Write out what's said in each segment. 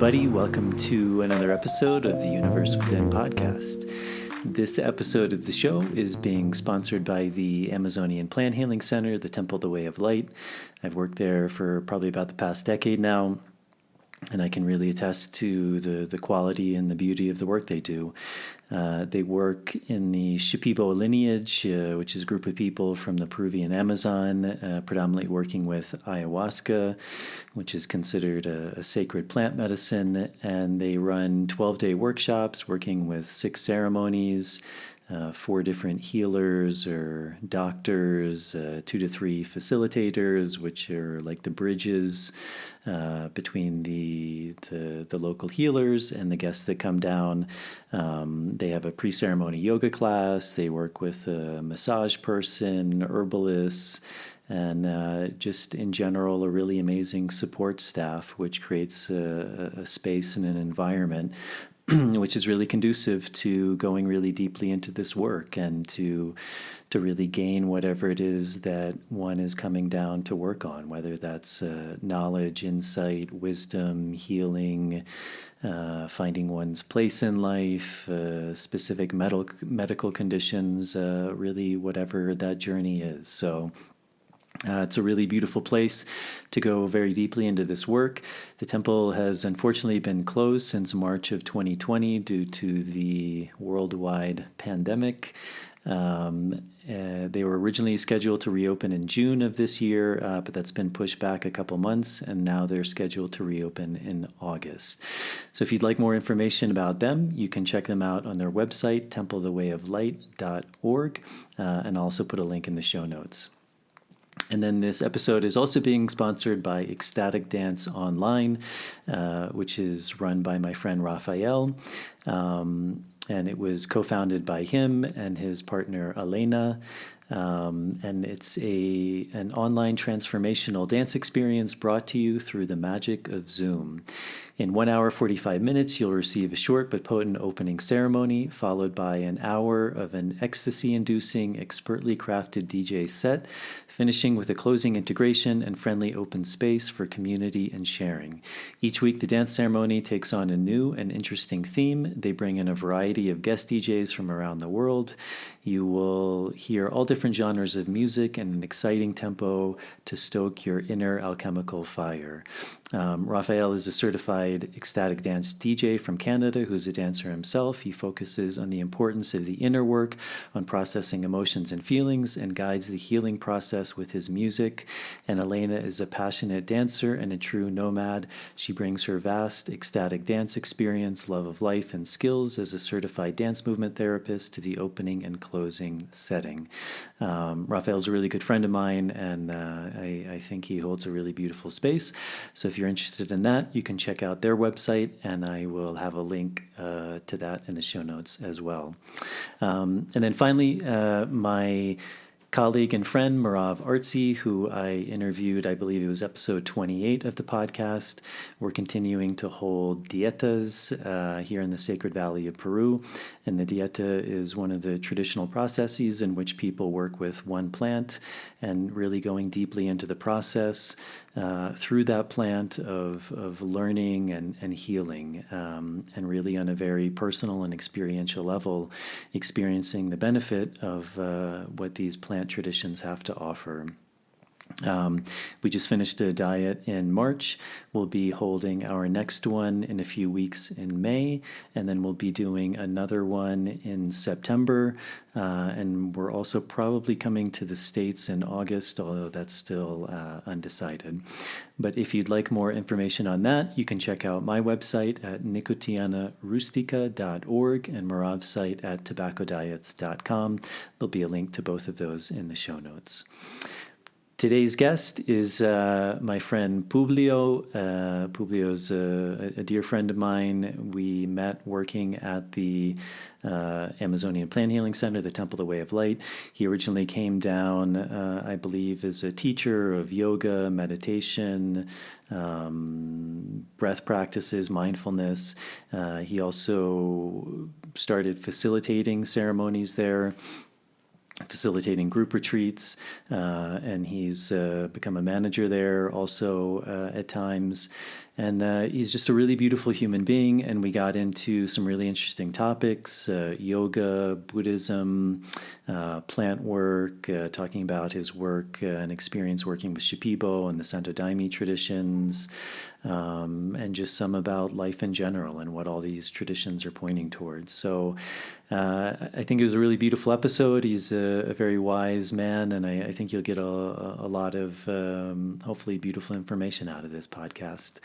everybody. Welcome to another episode of the Universe Within podcast. This episode of the show is being sponsored by the Amazonian Plant Healing Center, the Temple of the Way of Light. I've worked there for probably about the past decade now, and I can really attest to the quality and the beauty of the work they do. They work in the Shipibo lineage, which is a group of people from the Peruvian Amazon, predominantly working with ayahuasca, which is considered a sacred plant medicine. And they run 12-day workshops working with 6 ceremonies, 4 different healers or doctors, 2 to 3 facilitators, which are like the bridges between the local healers and the guests that come down. They have a pre-ceremony yoga class. They work with a massage person, herbalists, and just in general a really amazing support staff, which creates a space and an environment which is really conducive to going really deeply into this work and to really gain whatever it is that one is coming down to work on, whether that's knowledge, insight, wisdom, healing, finding one's place in life, specific medical conditions, really whatever that journey is. So it's a really beautiful place to go very deeply into this work. The temple has unfortunately been closed since March of 2020 due to the worldwide pandemic. They were originally scheduled to reopen in June of this year, but that's been pushed back a couple months, and now they're scheduled to reopen in August. So if you'd like more information about them, you can check them out on their website, templeofthewayoflight.org, and I'll also put a link in the show notes. And then this episode is also being sponsored by Ecstatic Dance Online, which is run by my friend Raphael. And it was co-founded by him and his partner Elena. And it's an online transformational dance experience brought to you through the magic of Zoom. In 1 hour, 45 minutes, you'll receive a short but potent opening ceremony, followed by an hour of an ecstasy-inducing, expertly crafted DJ set, finishing with a closing integration and friendly open space for community and sharing. Each week, the dance ceremony takes on a new and interesting theme. They bring in a variety of guest DJs from around the world. You will hear all different genres of music and an exciting tempo to stoke your inner alchemical fire. Raphael is a certified ecstatic dance DJ from Canada who's a dancer himself. He focuses on the importance of the inner work, on processing emotions and feelings, and guides the healing process with his music. And Elena is a passionate dancer and a true nomad. She brings her vast ecstatic dance experience, love of life, and skills as a certified dance movement therapist to the opening and closing setting. Raphael's a really good friend of mine, and I think he holds a really beautiful space. So if you're interested in that, you can check out their website, and I will have a link to that in the show notes as well. And then finally, my colleague and friend, Marav Artsy, who I interviewed, I believe it was episode 28 of the podcast. We're continuing to hold Dietas here in the Sacred Valley of Peru. And the Dieta is one of the traditional processes in which people work with one plant and really going deeply into the process through that plant of learning and healing, and really on a very personal and experiential level, experiencing the benefit of what these plant traditions have to offer. We just finished a diet in March. We'll be holding our next one in a few weeks in May, and then we'll be doing another one in September. And we're also probably coming to the States in August, although that's still undecided. But if you'd like more information on that, you can check out my website at nicotianarustica.org and Marav's site at tobaccodiets.com. There'll be a link to both of those in the show notes. Today's guest is my friend Publio. Publio's a dear friend of mine. We met working at the Amazonian Plant Healing Center, the Temple of the Way of Light. He originally came down, I believe, as a teacher of yoga, meditation, breath practices, mindfulness. He also started facilitating ceremonies there. facilitating group retreats, and he's become a manager there also at times. And he's just a really beautiful human being, and we got into some really interesting topics, yoga, Buddhism, plant work, talking about his work and experience working with Shipibo and the Santo Daime traditions, and just some about life in general and what all these traditions are pointing towards. So I think it was a really beautiful episode. He's a very wise man, and I think you'll get a lot of hopefully beautiful information out of this podcast.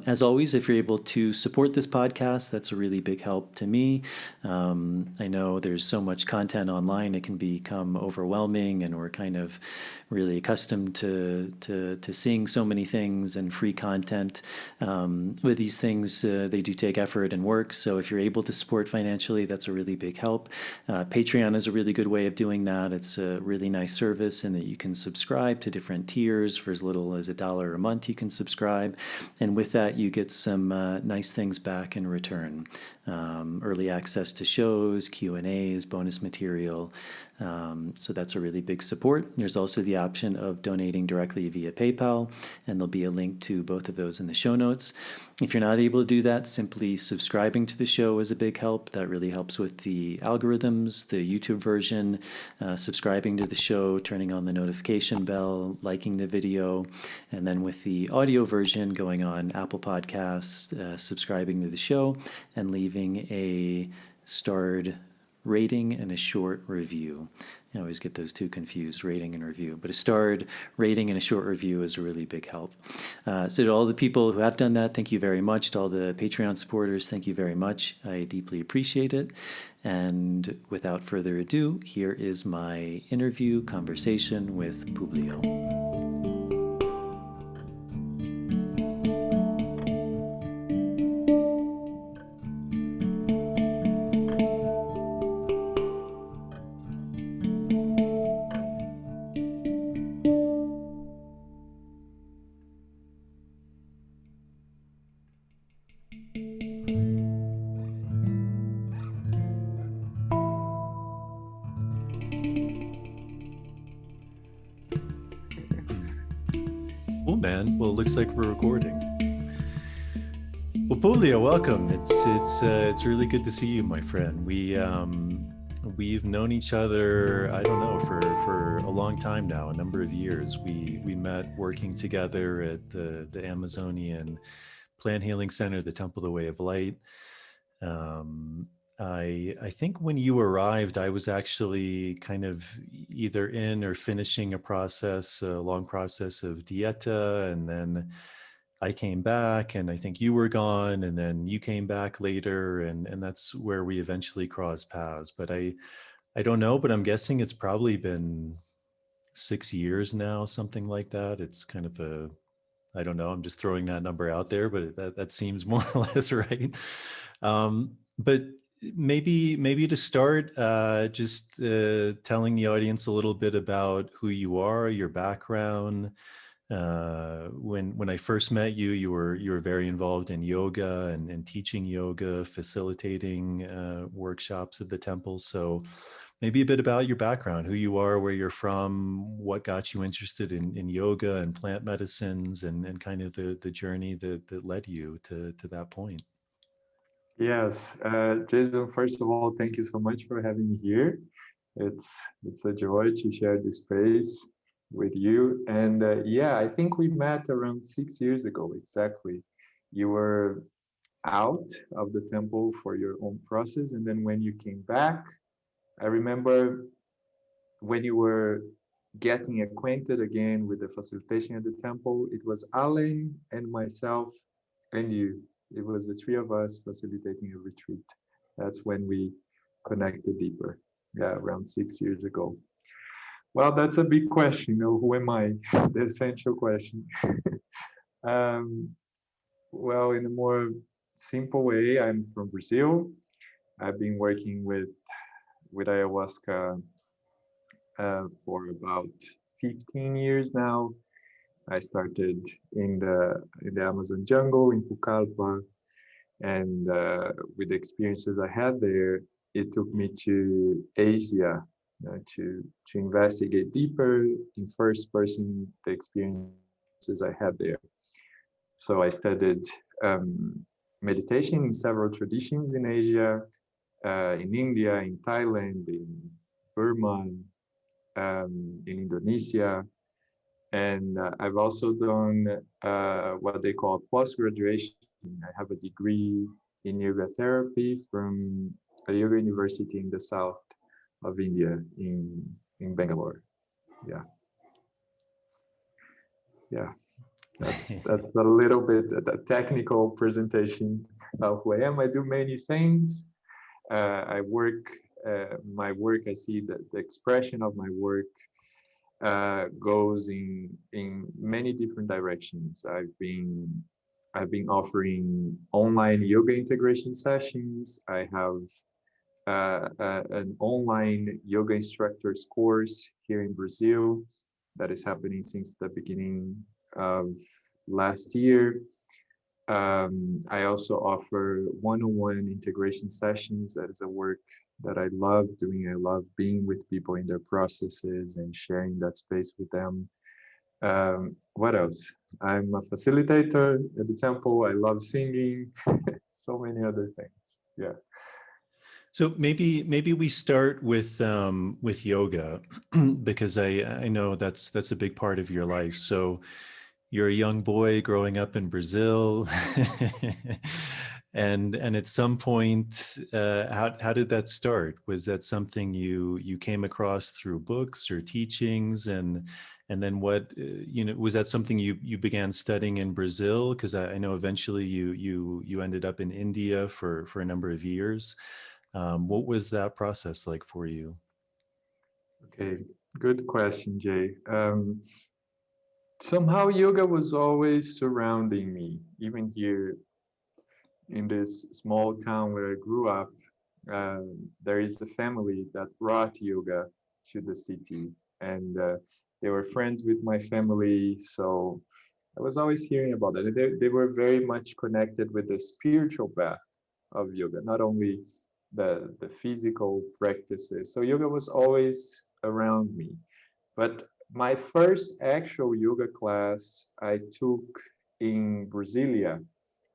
As always, if you're able to support this podcast, that's a really big help to me. I know there's so much content online, it can become overwhelming, and we're kind of really accustomed to seeing so many things and free content. With these things, they do take effort and work, so if you're able to support financially, that's a really big help. Patreon is a really good way of doing that. It's a really nice service in that you can subscribe to different tiers for as little as $1 a month. You can subscribe, and with that you get some nice things back in return. Early access to shows, Q&As, bonus material. So that's a really big support. There's also the option of donating directly via PayPal, and there'll be a link to both of those in the show notes. If you're not able to do that, simply subscribing to the show is a big help. That really helps with the algorithms, the YouTube version, subscribing to the show, turning on the notification bell, liking the video, and then with the audio version, going on Apple Podcasts, subscribing to the show, and leaving a starred rating and a short review. I always get those two confused, rating and review. But a starred rating and a short review is a really big help. So to all the people who have done that, thank you very much. To all the Patreon supporters, thank you very much. I deeply appreciate it. And without further ado, here is my interview conversation with Publio. Cool, man. Well, it looks like we're recording. Well, Publio, welcome. It's really good to see you, my friend. We've known each other, I don't know, for a long time now, a number of years. We met working together at the Amazonian Plant Healing Center, the Temple of the Way of Light. I think when you arrived, I was actually kind of either in or finishing a long process of Dieta, and then I came back, and I think you were gone, and then you came back later, and that's where we eventually crossed paths. But I don't know, but I'm guessing it's probably been 6 years now, something like that. It's kind of I don't know, I'm just throwing that number out there, but that seems more or less right. But maybe to start, just telling the audience a little bit about who you are, your background. When I first met you, you were very involved in yoga and teaching yoga, facilitating workshops at the temple. So maybe a bit about your background, who you are, where you're from, what got you interested in yoga and plant medicines, and kind of the journey that led you to that point. Yes, Jason, first of all, thank you so much for having me here. It's a joy to share this space with you. And yeah, I think we met around 6 years ago, exactly. You were out of the temple for your own process. And then when you came back, I remember when you were getting acquainted again with the facilitation at the temple, it was Alain and myself and you. It was the three of us facilitating a retreat. That's when we connected deeper. Yeah, around 6 years ago. Well, that's a big question. Who am I? The essential question. um, well, in a more simple way, I'm from Brazil. I've been working with ayahuasca for about 15 years now. I started in the Amazon jungle in Pucallpa, and with the experiences I had there, it took me to Asia to investigate deeper in first person the experiences I had there. So I studied meditation in several traditions in Asia, in India, in Thailand, in Burma, in Indonesia. And I've also done what they call post-graduation. I have a degree in yoga therapy from a yoga university in the south of India, in Bangalore. Yeah. That's a little bit a technical presentation of who I am. I do many things. I work, my work, I see that the expression of my work goes in many different directions. I've been offering online yoga integration sessions. I have an online yoga instructors course here in Brazil that is happening since the beginning of last year. I also offer one-on-one integration sessions. That is a work that I love doing. I love being with people in their processes and sharing that space with them. What else? I'm a facilitator at the temple. I love singing. So many other things. Yeah. So maybe we start with yoga because I know that's a big part of your life. So you're a young boy growing up in Brazil, and at some point, how did that start? Was that something you came across through books or teachings, and then what was that something you began studying in Brazil? Because I know eventually you ended up in India for a number of years. What was that process like for you? Okay, good question, Jay. Somehow yoga was always surrounding me, even here in this small town where I grew up. There is a family that brought yoga to the city, and they were friends with my family, so I was always hearing about it. They were very much connected with the spiritual path of yoga, not only the physical practices. So yoga was always around me. But my first actual yoga class I took in Brasilia,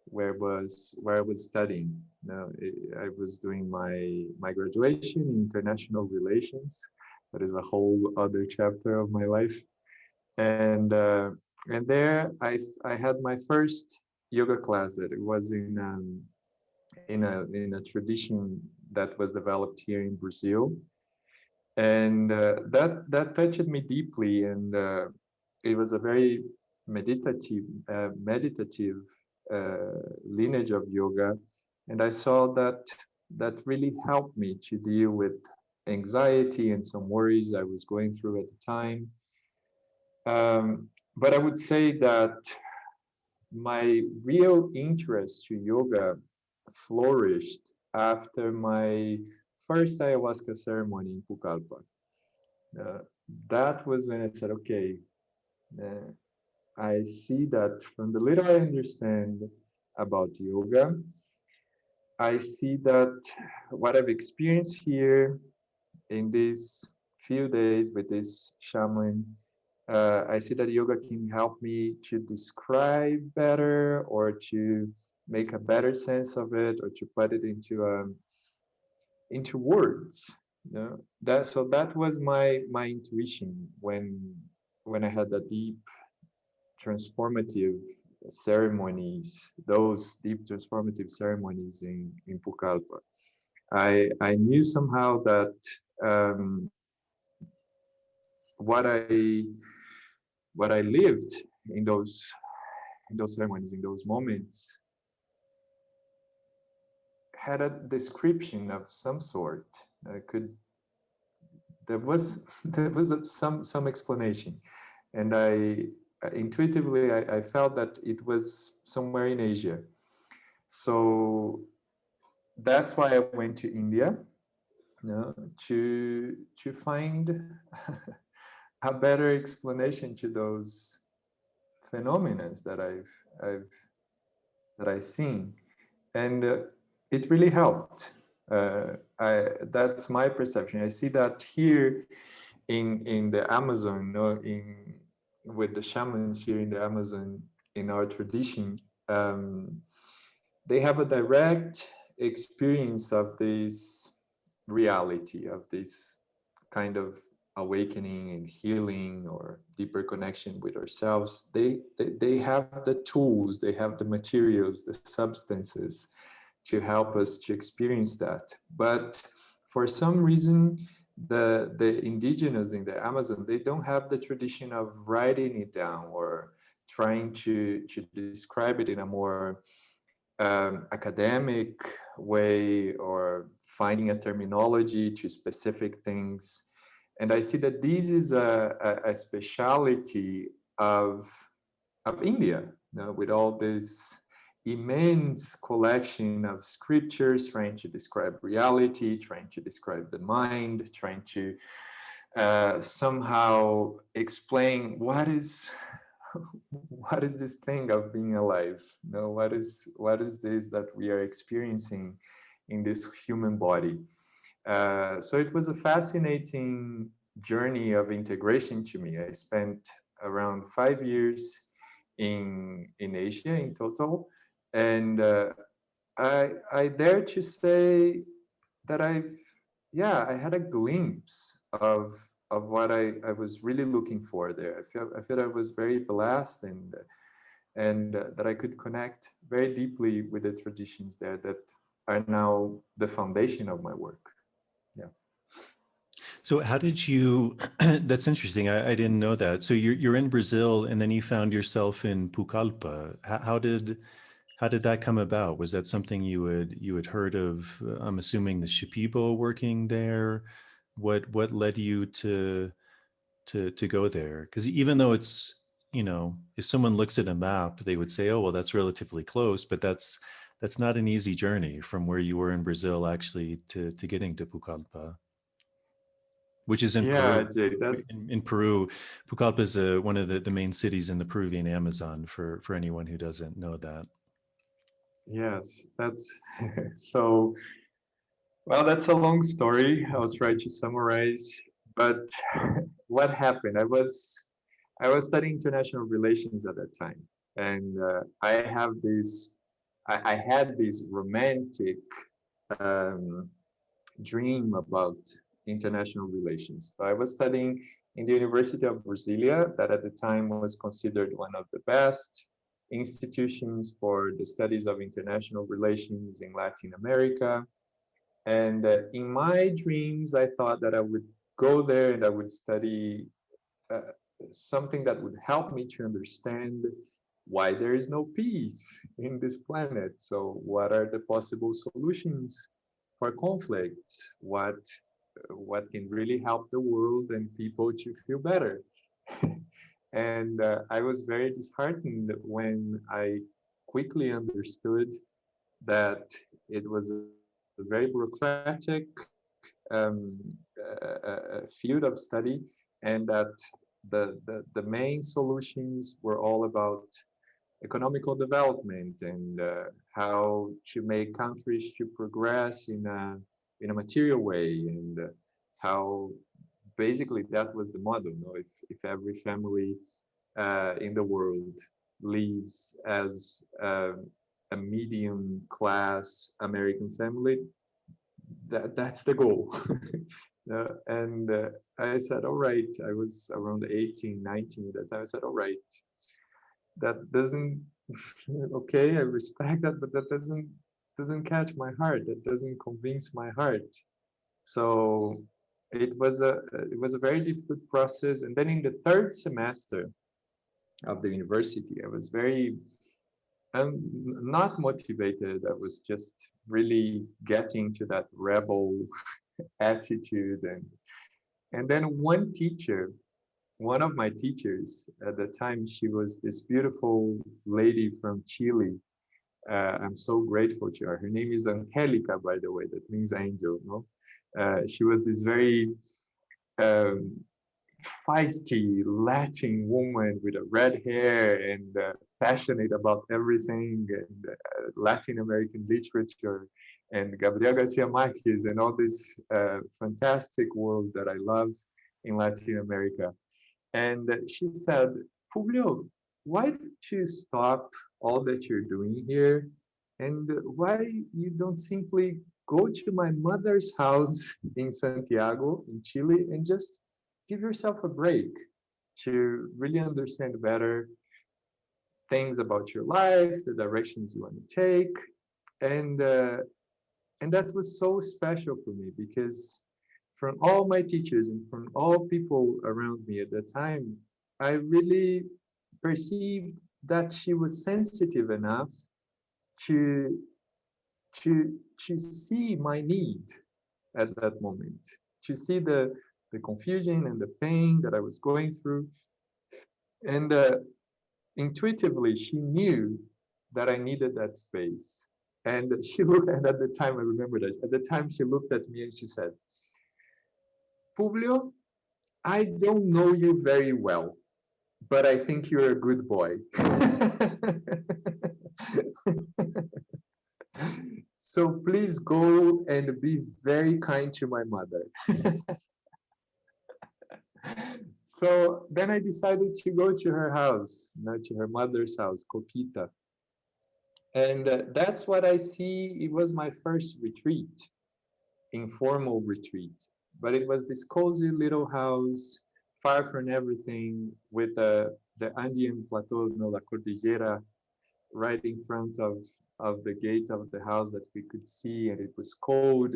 where I was studying. I was doing my graduation in international relations. That is a whole other chapter of my life. And there I had my first yoga class. That it was in a tradition that was developed here in Brazil, and that touched me deeply. And it was a very meditative lineage of yoga, and I saw that really helped me to deal with anxiety and some worries I was going through at the time. But I would say that my real interest to yoga flourished after my first ayahuasca ceremony in Pucallpa. Uh, that was when I said, okay, uh, I see that from the little I understand about yoga, I see that what I've experienced here in these few days with this shaman, I see that yoga can help me to describe better or to make a better sense of it or to put it into words. That was my intuition when I had a deep transformative ceremonies, those deep transformative ceremonies in Pucallpa. I knew somehow that what I lived in those ceremonies, in those moments, had a description of some sort. There was some explanation, and I intuitively I felt that it was somewhere in Asia. So that's why I went to India, to find a better explanation to those phenomena that I've seen, and it really helped. that's my perception. I see that here in the Amazon, with the shamans here in the Amazon, in our tradition, they have a direct experience of this reality, of this kind of awakening and healing or deeper connection with ourselves. They have the tools, they have the materials, the substances to help us to experience that. But for some reason, the indigenous in the Amazon, they don't have the tradition of writing it down or trying to describe it in a more academic way or finding a terminology to specific things. And I see that this is a speciality of India, with all this immense collection of scriptures trying to describe reality, trying to describe the mind, trying to somehow explain what is this thing of being alive? What is this that we are experiencing in this human body? So it was a fascinating journey of integration to me. I spent around 5 years in Asia in total, and I dare to say that I had a glimpse of what I was really looking for there. I feel I was very blessed, and that I could connect very deeply with the traditions there that are now the foundation of my work. Yeah. So how did you, that's interesting. I didn't know that. So you're in Brazil and then you found yourself in Pucallpa. How did that come about? Was that something you had heard of? I'm assuming the Shipibo working there. What led you to go there? Because even though it's, if someone looks at a map, they would say, oh, well, that's relatively close, but that's not an easy journey from where you were in Brazil actually to getting to Pucallpa, which is in Yeah, Peru. Jay, In Peru, Pucallpa is one of the main cities in the Peruvian Amazon, for anyone who doesn't know that. yes, that's so, well, that's a long story. I'll try to summarize. But what happened? I was studying international relations at that time, and I had this romantic um, dream about international relations. So I was studying in the University of Brasilia, that at the time was considered one of the best institutions for the studies of international relations in Latin America. And in my dreams, I thought that I would go there and I would study uh, something that would help me to understand why there is no peace in this planet. So, what are the possible solutions for conflicts? What can really help the world and people to feel better? And I was very disheartened when I quickly understood that it was a very bureaucratic field of study, and that the main solutions were all about economical development and how to make countries to progress in a material way, and how basically that was the model. If every family in the world lives as a medium class American family, that's the goal. And I said, all right. I was around 18, 19 at that time. I said, all right, that doesn't, okay, I respect that, but that doesn't catch my heart. That doesn't convince my heart. So it was a very difficult process. And then in the third semester of the university, I was very not motivated. I was just really getting to that rebel attitude, and then one of my teachers at the time, she was this beautiful lady from Chile. I'm so grateful to her. Her name is Angelica, by the way. That means angel. No, she was this very um, feisty Latin woman with a red hair and passionate about everything and Latin American literature. and Gabriel Garcia Marquez and all this fantastic world that I love in Latin America. And she said, Publio, why don't you stop all that you're doing here? And why you don't simply go to my mother's house in Santiago, in Chile, and just give yourself a break to really understand better things about your life, the directions you want to take, and uh, and that was so special for me because from all my teachers and from all people around me at the time, I really perceived that she was sensitive enough to to see my need at that moment, to see the confusion and the pain that I was going through, and intuitively she knew that I needed that space. And she looked, and at the time, I remember that, at the time she looked at me and she said, Publio, I don't know you very well, but I think you're a good boy. So please go and be very kind to my mother. So then I decided to go to her house, not to her mother's house, Coquita. And that's what I see. It was my first retreat, informal retreat. But it was this cozy little house, far from everything, with the Andean plateau, La Cordillera, right in front of the gate of the house that we could see. And it was cold.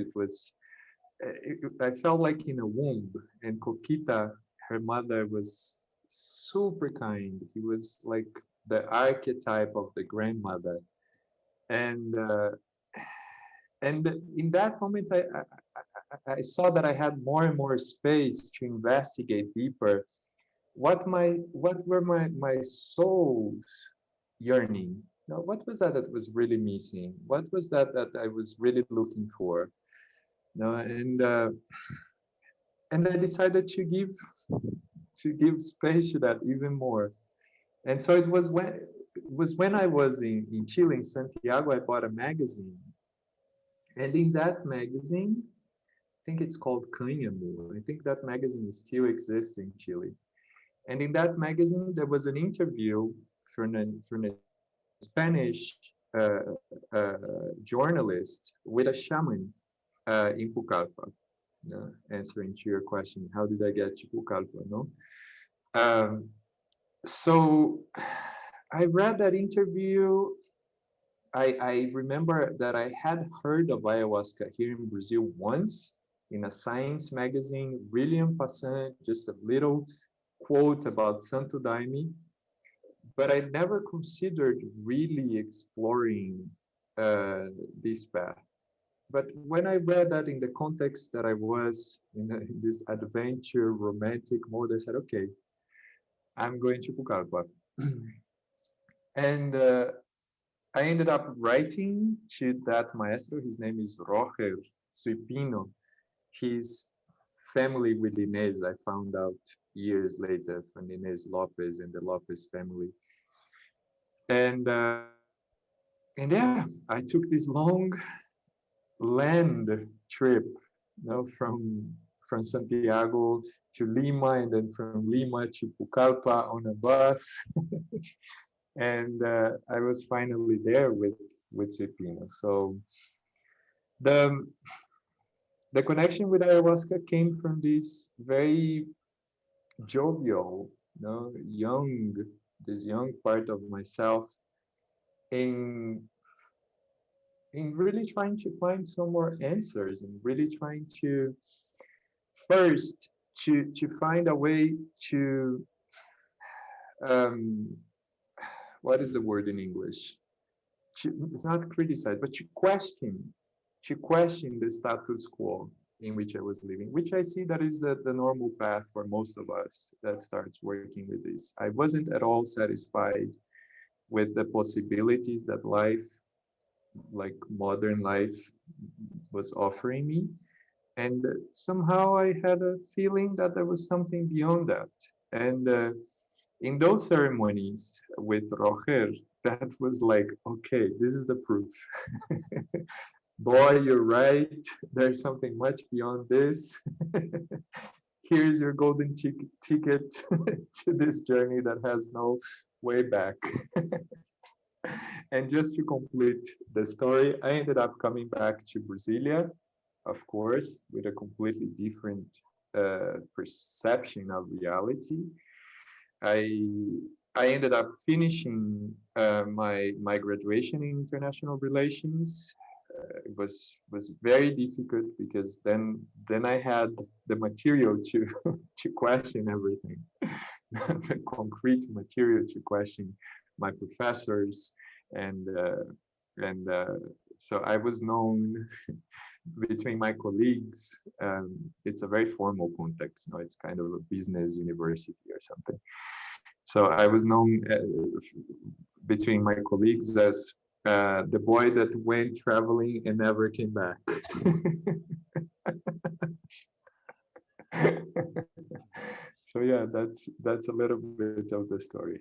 I felt like in a womb. And Coquita, her mother, was super kind. He was like the archetype of the grandmother. And and in that moment, I saw that I had more and more space to investigate deeper what were my soul's yearning. Now, what was that was really missing? What was that I was really looking for? No, and I decided to give space to that even more. And so it was when I was in Chile, in Santiago, I bought a magazine. And in that magazine, I think it's called Cáñamo. I think that magazine still exists in Chile. And in that magazine, there was an interview from a Spanish uh, uh, journalist with a shaman in Pucallpa. Answering to your question, how did I get to Pucallpa? No. Um, so I read that interview. I remember that I had heard of ayahuasca here in Brazil once in a science magazine, really en passant, just a little quote about Santo Daime, but I never considered really exploring this path. But when I read that in the context that I was in this adventure romantic mode, I said, okay, I'm going to Pucallpa. And I ended up writing to that maestro. His name is Roger Suipino. He's family with Inez. I found out years later from Inez Lopez and the Lopez family. And and yeah, I took this long land trip, from Santiago to Lima, and then from Lima to Pucallpa on a bus. And I was finally there with Suipino. So the the connection with ayahuasca came from this very jovial, this young part of myself in really trying to find some more answers and really trying to first to find a way to um, what is the word in English? It's not criticize, but to question the status quo in which I was living, which I see that is the normal path for most of us that starts working with this. I wasn't at all satisfied with the possibilities that life, like modern life, was offering me. And somehow I had a feeling that there was something beyond that. And in those ceremonies with Roger, that was like, okay, this is the proof. boy, you're right. There's something much beyond this. Here's your golden ticket to this journey that has no way back. And just to complete the story, I ended up coming back to Brasilia, of course, with a completely different perception of reality. I I ended up finishing my graduation in international relations. It was very difficult because then I had the material to to question everything, the concrete material to question my professors, and uh, and so I was known between my colleagues. It's a very formal context, no, it's kind of a business university or something. So I was known between my colleagues as the boy that went traveling and never came back. So yeah, that's a little bit of the story.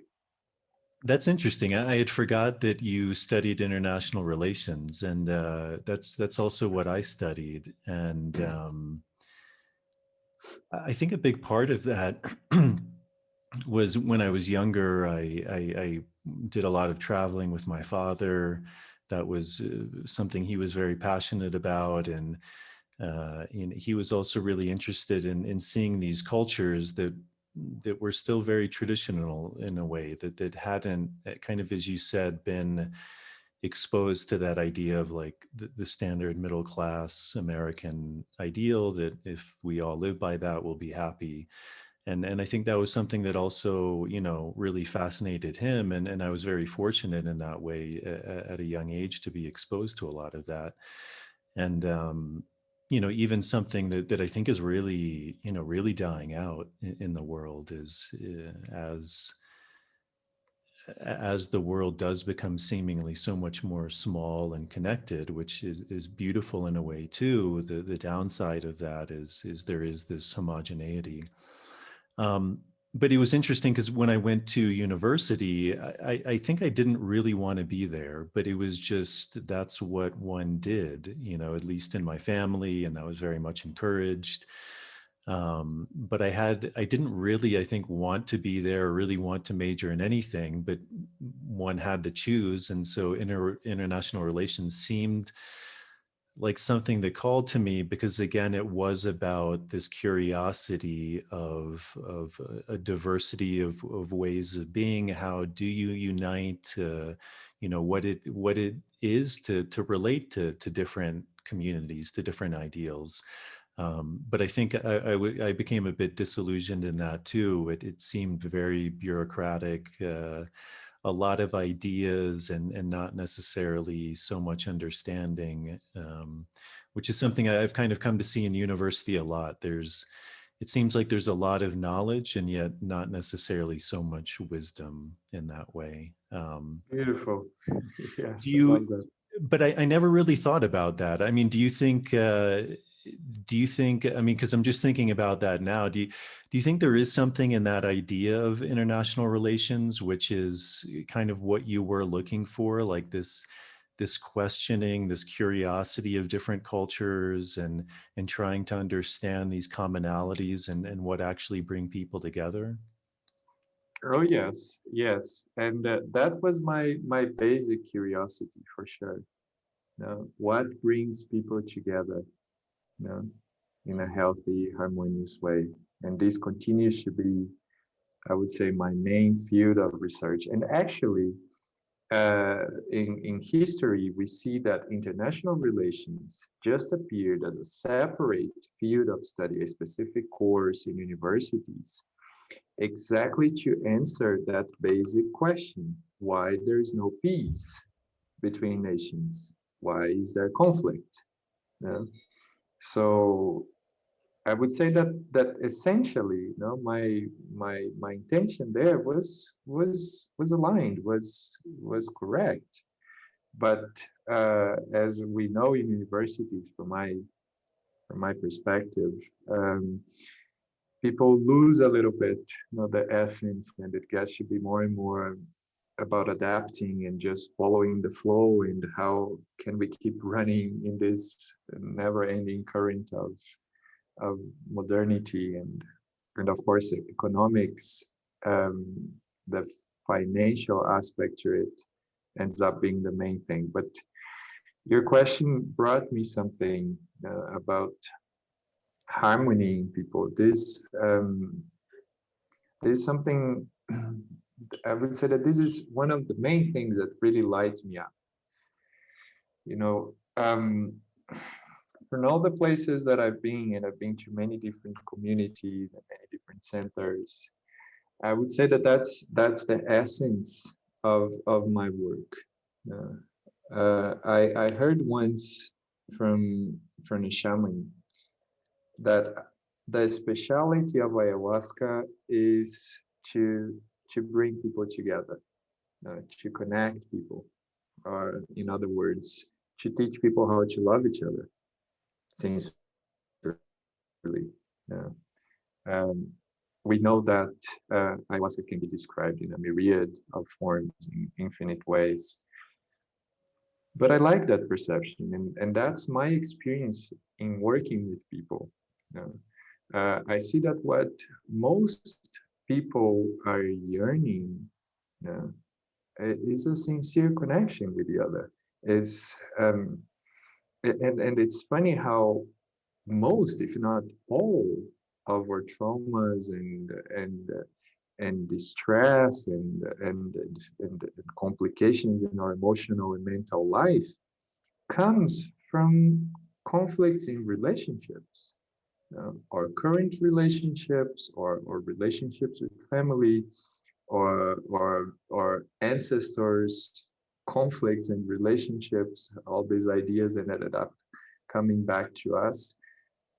That's interesting. I had forgot that you studied international relations, and that's also what I studied. And I think a big part of that was when I was younger. I did a lot of traveling with my father. That was something he was very passionate about, and he was also really interested in seeing these cultures that were still very traditional in a way that hadn't, kind of as you said, been exposed to that idea of like the standard middle class American ideal that if we all live by that, we'll be happy. And I think that was something that also, really fascinated him. And I was very fortunate in that way at a young age to be exposed to a lot of that. And, even something that I think is really, really dying out in the world is as the world does become seemingly so much more small and connected, which is beautiful in a way too. The downside of that is there is this homogeneity. Um, but it was interesting because when I went to university, I think I didn't really want to be there, but it was just that's what one did, at least in my family, and that was very much encouraged. But I didn't really, I think, want to be there or really want to major in anything, but one had to choose. And so international relations seemed like something that called to me because again it was about this curiosity of a diversity of ways of being. How do you unite what it is to relate to different communities, to different ideals. But I think I became a bit disillusioned in that too. It seemed very bureaucratic, a lot of ideas and not necessarily so much understanding, which is something I've kind of come to see in university a lot. It seems like there's a lot of knowledge and yet not necessarily so much wisdom in that way. Beautiful. Do Yes, I you, love that. but I never really thought about that. I mean, I mean, because I'm just thinking about that now. Do you think there is something in that idea of international relations, which is kind of what you were looking for, like this questioning, this curiosity of different cultures and trying to understand these commonalities and what actually bring people together? Oh yes, yes, and that was my basic curiosity for sure. What brings people together, you know, in a healthy, harmonious way? And this continues to be, I would say, my main field of research. And actually, in history, we see that international relations just appeared as a separate field of study, a specific course in universities, exactly to answer that basic question: why there is no peace between nations? Why is there conflict? Yeah. So I would say that essentially, my intention there was aligned, was correct. But as we know in universities, from my perspective, um, people lose a little bit, the essence, and it gets to be more and more about adapting and just following the flow, and how can we keep running in this never-ending current of modernity, and of course economics. The financial aspect to it ends up being the main thing. But your question brought me something about harmony in people. There's something I would say that this is one of the main things that really lights me up. You know, from all the places that I've been, and I've been to many different communities and many different centers, I would say that that's the essence of my work. I heard once from a shaman that the speciality of ayahuasca is to bring people together, to connect people, or in other words, to teach people how to love each other sincerely. Yeah. We know that ayahuasca can be described in a myriad of forms, in infinite ways. But I like that perception, and that's my experience in working with people. I see that what most people are yearning is a sincere connection with the other. And it's funny how most, if not all, of our traumas and distress and complications in our emotional and mental life comes from conflicts in relationships, or current relationships, or relationships with family, or ancestors, conflicts and relationships, all these ideas that ended up coming back to us.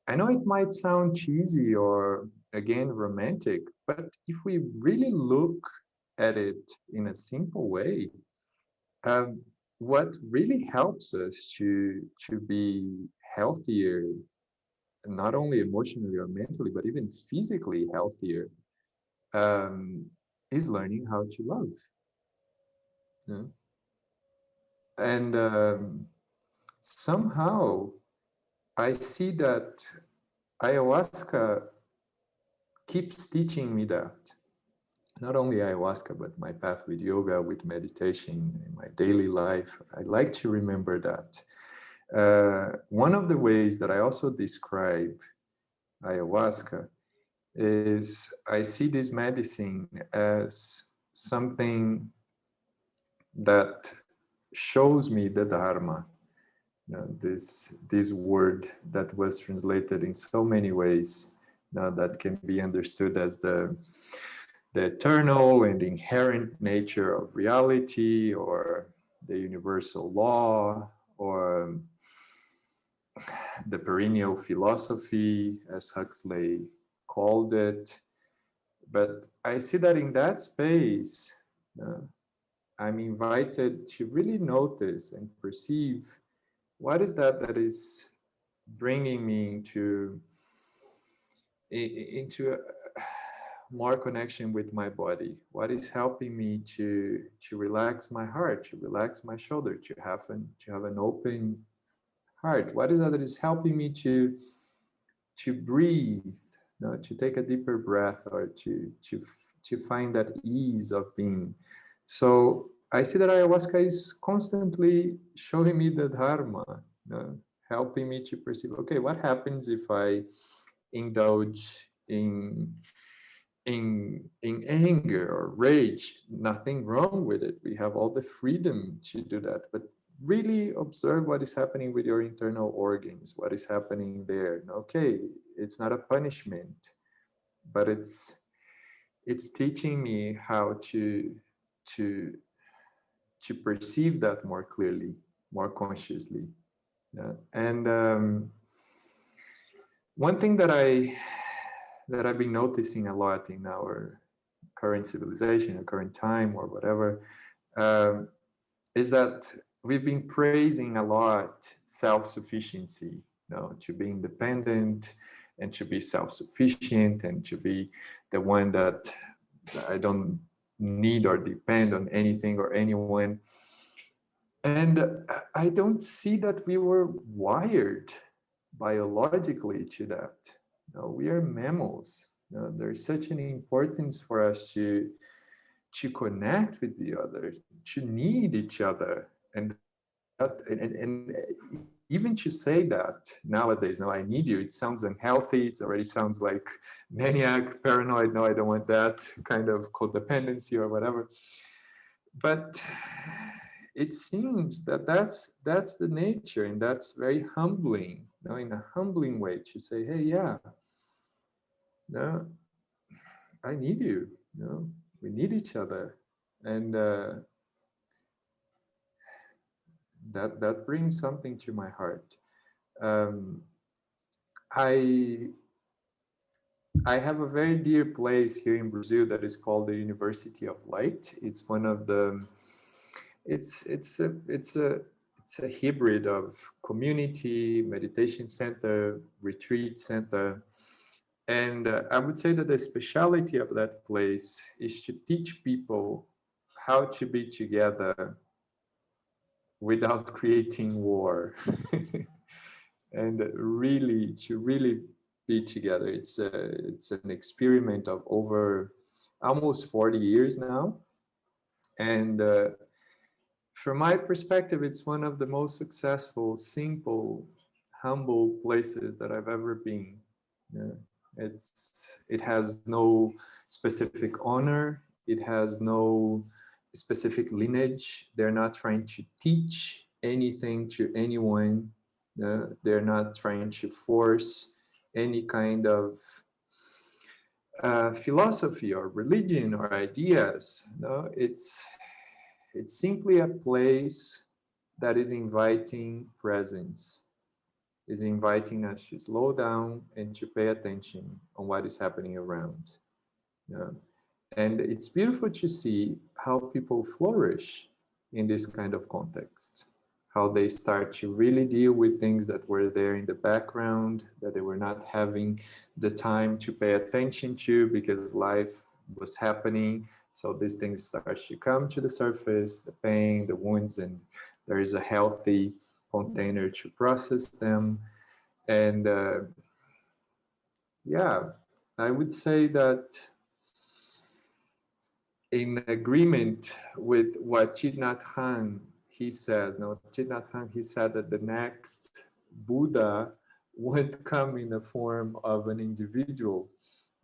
I know it might sound cheesy or, again, romantic, but if we really look at it in a simple way, what really helps us to be healthier, not only emotionally or mentally, but even physically healthier, is learning how to love. Yeah. And somehow I see that ayahuasca keeps teaching me that. Not only ayahuasca, but my path with yoga, with meditation, in my daily life. I like to remember that. One of the ways that I also describe ayahuasca is I see this medicine as something that shows me the Dharma. This word that was translated in so many ways, that can be understood as the eternal and inherent nature of reality, or the universal law, or the perennial philosophy, as Huxley called it. But I see that in that space, I'm invited to really notice and perceive what is that is bringing me into more connection with my body. What is helping me to relax my heart, to relax my shoulder, to have an open heart? What is that is helping me to breathe, to take a deeper breath, or to find that ease of being? So I see that ayahuasca is constantly showing me the Dharma, helping me to perceive, okay, what happens if I indulge in anger or rage? Nothing wrong with it. We have all the freedom to do that. But really observe what is happening with your internal organs, what is happening there. Okay, it's not a punishment, but it's teaching me how to perceive that more clearly, more consciously. And one thing that I've been noticing a lot in our current civilization, or current time, or whatever, is that we've been praising a lot self-sufficiency, to be independent and to be self-sufficient and to be the one that I don't need or depend on anything or anyone. And I don't see that we were wired biologically to that. No, we are mammals. No, there's such an importance for us to connect with the other, to need each other, and and even to say that nowadays, no, I need you, it sounds unhealthy. It already sounds like maniac, paranoid. No, I don't want that kind of codependency or whatever. But it seems that that's the nature, and that's very humbling, you know, in a humbling way to say, hey, yeah, no, I need you, you know, we need each other. And that brings something to my heart. um, I I have a very dear place here in Brazil that is called the University of Light. It's one of the it's a hybrid of community, meditation center, retreat center. And I would say that the specialty of that place is to teach people how to be together without creating war. And really, to really be together. It's an experiment of over almost 40 years now. And from my perspective, it's one of the most successful, simple, humble places that I've ever been. Yeah. It has no specific honor. It has no specific lineage. They're not trying to teach anything to anyone. They're not trying to force any kind of philosophy or religion or ideas. No, it's simply a place that is inviting presence, is inviting us to slow down and to pay attention on what is happening around. Yeah. And it's beautiful to see how people flourish in this kind of context, how they start to really deal with things that were there in the background, that they were not having the time to pay attention to because life was happening. So these things start to come to the surface, the pain, the wounds, and there is a healthy container to process them. And yeah, I would say that in agreement with what Thich Nhat Hanh, he says, no, Thich Nhat Hanh, he said that the next Buddha won't come in the form of an individual,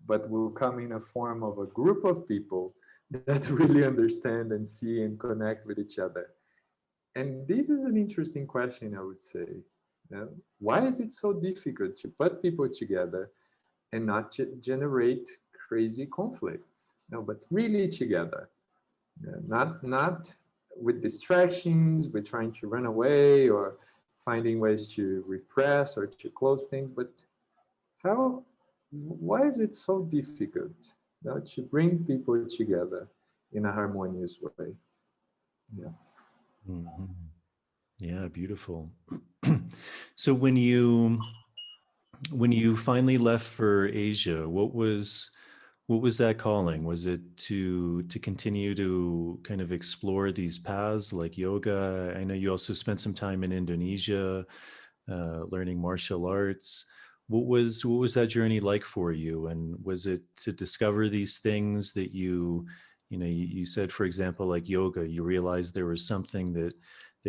but will come in a form of a group of people that really understand and see and connect with each other. And this is an interesting question, I would say. You know, why is it so difficult to put people together and not generate crazy conflicts? No, but really together. Not with distractions, with trying to run away or finding ways to repress or to close things, but why is it so difficult, you know, to bring people together in a harmonious way? Yeah. Mm-hmm. Yeah, beautiful. So when you finally left for Asia, what was that calling? Was it to continue to kind of explore these paths like yoga? I know you also spent some time in Indonesia, learning martial arts. What was that journey like for you? And was it to discover these things that you said, for example, like yoga, you realized there was something that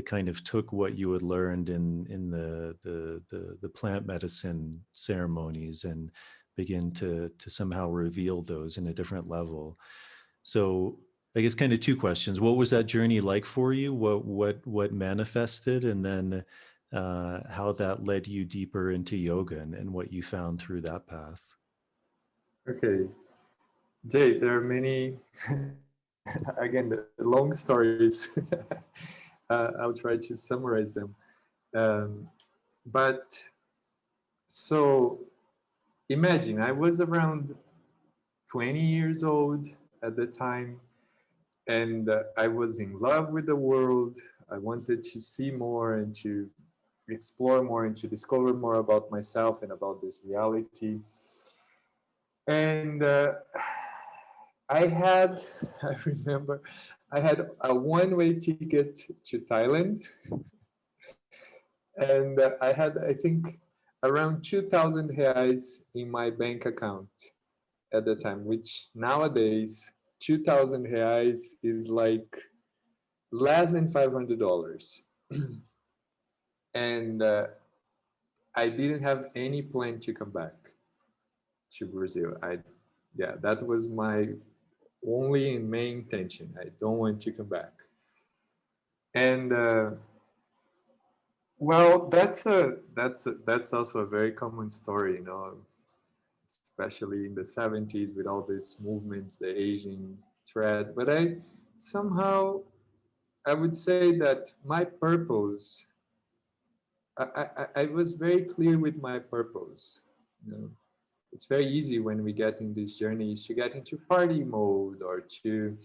kind of took what you had learned in the plant medicine ceremonies and begin to somehow reveal those in a different level. So I guess kind of two questions. What was that journey like for you? What manifested, and then how that led you deeper into yoga and what you found through that path? Okay, Jay, there are many, again, the long stories. I'll try to summarize them. But so imagine I was around 20 years old at the time, and I was in love with the world. I wanted to see more and to explore more and to discover more about myself and about this reality. And I had, I remember, I had a one-way ticket to Thailand, and I had, I think, around 2,000 reais in my bank account at the time, which nowadays 2,000 reais is like less than $500. And I didn't have any plan to come back to Brazil. Yeah, that was my only and main intention. I don't want to come back. And well, that's also a very common story, you know, especially in the 70s with all these movements, the Asian thread. But I somehow, I would say that my purpose, I was very clear with my purpose. You know, it's very easy when we get in these journeys to get into party mode or to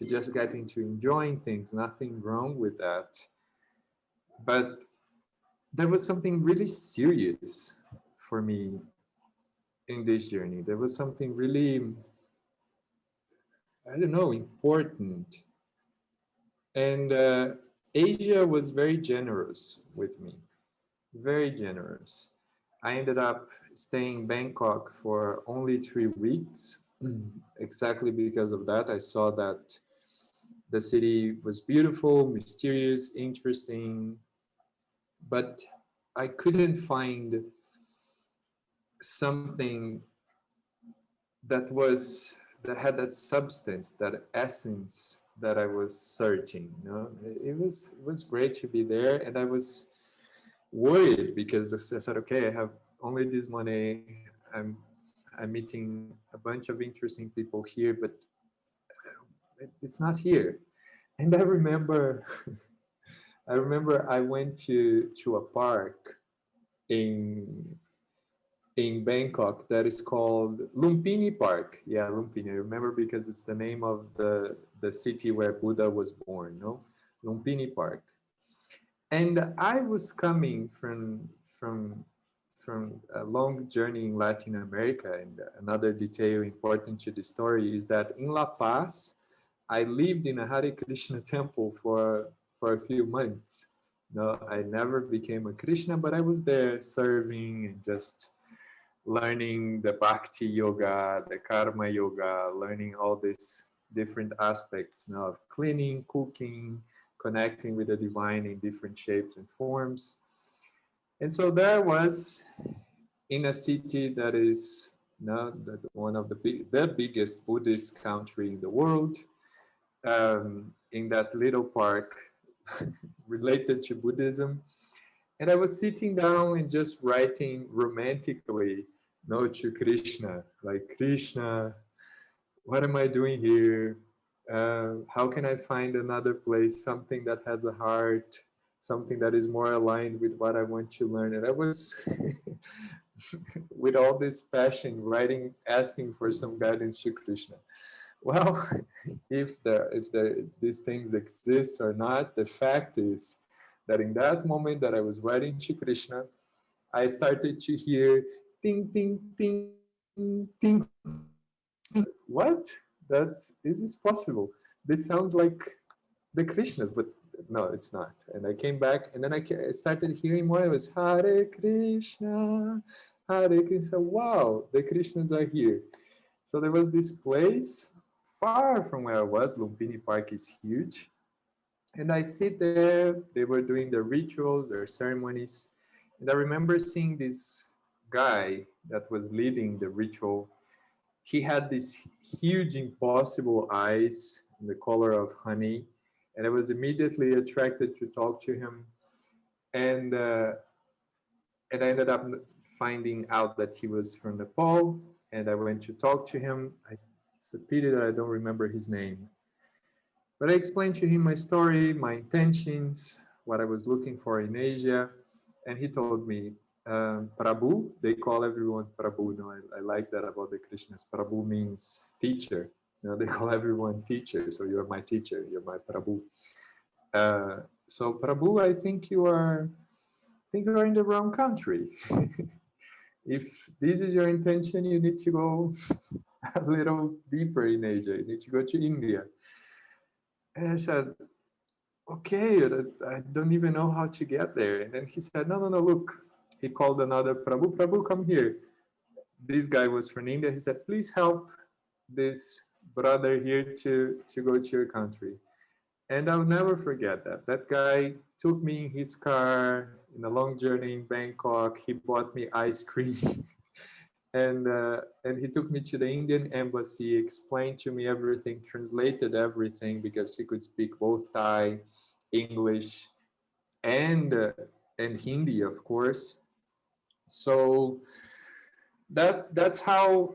just get into enjoying things. Nothing wrong with that. But there was something really serious for me in this journey. There was something really, I don't know, important. And Asia was very generous with me, very generous. I ended up staying in Bangkok for only 3 weeks, exactly because of that. I saw that the city was beautiful, mysterious, interesting, but I couldn't find something that had that substance, that essence that I was searching. You know, it was great to be there, and I was worried because I said, okay, I have only this money. I'm meeting a bunch of interesting people here, but it's not here. And I remember, I went to a park in Bangkok that is called Lumpini Park. Yeah, Lumpini. I remember because it's the name of the city where Buddha was born. No, Lumpini Park. And I was coming from a long journey in Latin America. And another detail important to the story is that in La Paz, I lived in a Hare Krishna temple for a few months. No, I never became a Krishna, but I was there serving and just learning the Bhakti Yoga, the Karma Yoga, learning all these different aspects, you know, of cleaning, cooking, connecting with the divine in different shapes and forms. And so there was in a city that is, you know, one of the biggest Buddhist country in the world, in that little park related to Buddhism. And I was sitting down and just writing romantically, no, to Krishna, like, Krishna, what am I doing here? How can I find another place, something that has a heart, something that is more aligned with what I want to learn? And I was, with all this passion, writing, asking for some guidance to Krishna. Well, if these things exist or not, the fact is that in that moment that I was writing to Krishna, I started to hear ting, ting, ting, ting. What? Is this possible? This sounds like the Krishnas, but no, it's not. And I came back, and then I started hearing more. It was Hare Krishna, Hare Krishna. Wow, the Krishnas are here. So there was this place far from where I was. Lumpini Park is huge. And I sit there, they were doing their rituals, their ceremonies. And I remember seeing this guy that was leading the ritual. He had these huge, impossible eyes in the color of honey. And I was immediately attracted to talk to him. And I ended up finding out that he was from Nepal. And I went to talk to him. It's a pity that I don't remember his name. But I explained to him my story, my intentions, what I was looking for in Asia. And he told me, Prabhu, they call everyone Prabhu. No, I like that about the Krishnas. Prabhu means teacher. You know, they call everyone teacher. So you're my teacher, you're my Prabhu. So Prabhu, I think you are in the wrong country. If this is your intention, you need to go a little deeper in Asia. You need to go to India. And I said, okay, I don't even know how to get there. And then he said, no, no, no, look. He called another Prabhu. Prabhu, come here. This guy was from India. He said, please help this brother here to go to your country. And I'll never forget that. That guy took me in his car in a long journey in Bangkok. He bought me ice cream. And he took me to the Indian embassy, explained to me everything, translated everything, because he could speak both Thai, English, and Hindi, of course. So that's how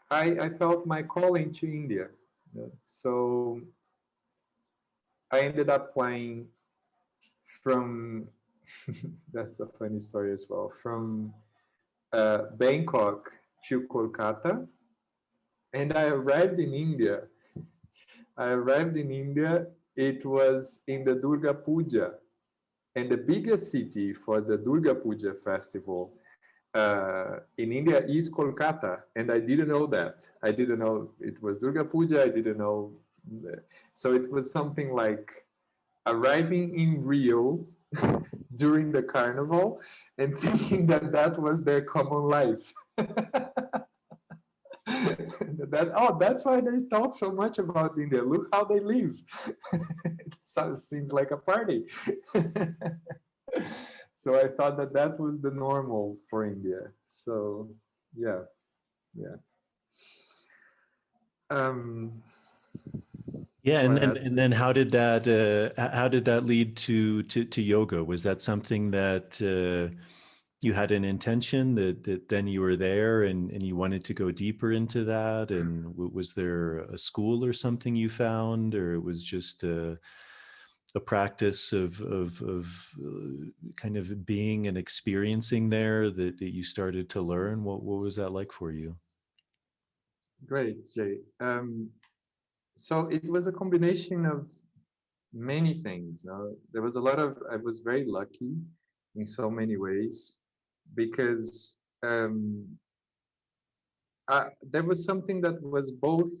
I felt my calling to India. So I ended up flying from that's a funny story as well, from Bangkok to Kolkata, and I arrived in India. It was in the Durga Puja, and the biggest city for the Durga Puja festival in India is Kolkata, and I didn't know that. I didn't know it was Durga Puja. I didn't know. So it was something like arriving in Rio during the carnival and thinking that that was their common life. That's why they talk so much about India. Look how they live. It seems like a party. So I thought that that was the normal for India. So yeah. Yeah, and Well, then how did that lead to yoga? Was that something that you had an intention that then you were there and you wanted to go deeper into that? And was there a school or something you found, or it was just a practice of kind of being and experiencing there that you started to learn? What was that like for you? great, Jay. So it was a combination of many things. There was a lot of, I was very lucky in so many ways, because there was something that was both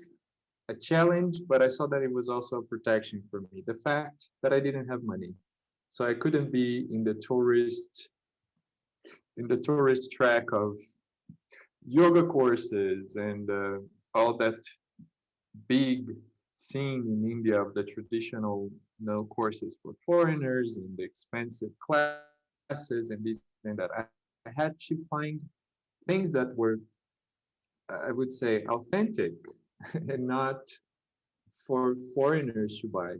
a challenge, but I saw that it was also a protection for me. The fact that I didn't have money. So I couldn't be in the tourist track of yoga courses and all that big scene in India of the traditional courses for foreigners and the expensive classes and this and that. I had to find things that were, I would say, authentic and not for foreigners to buy.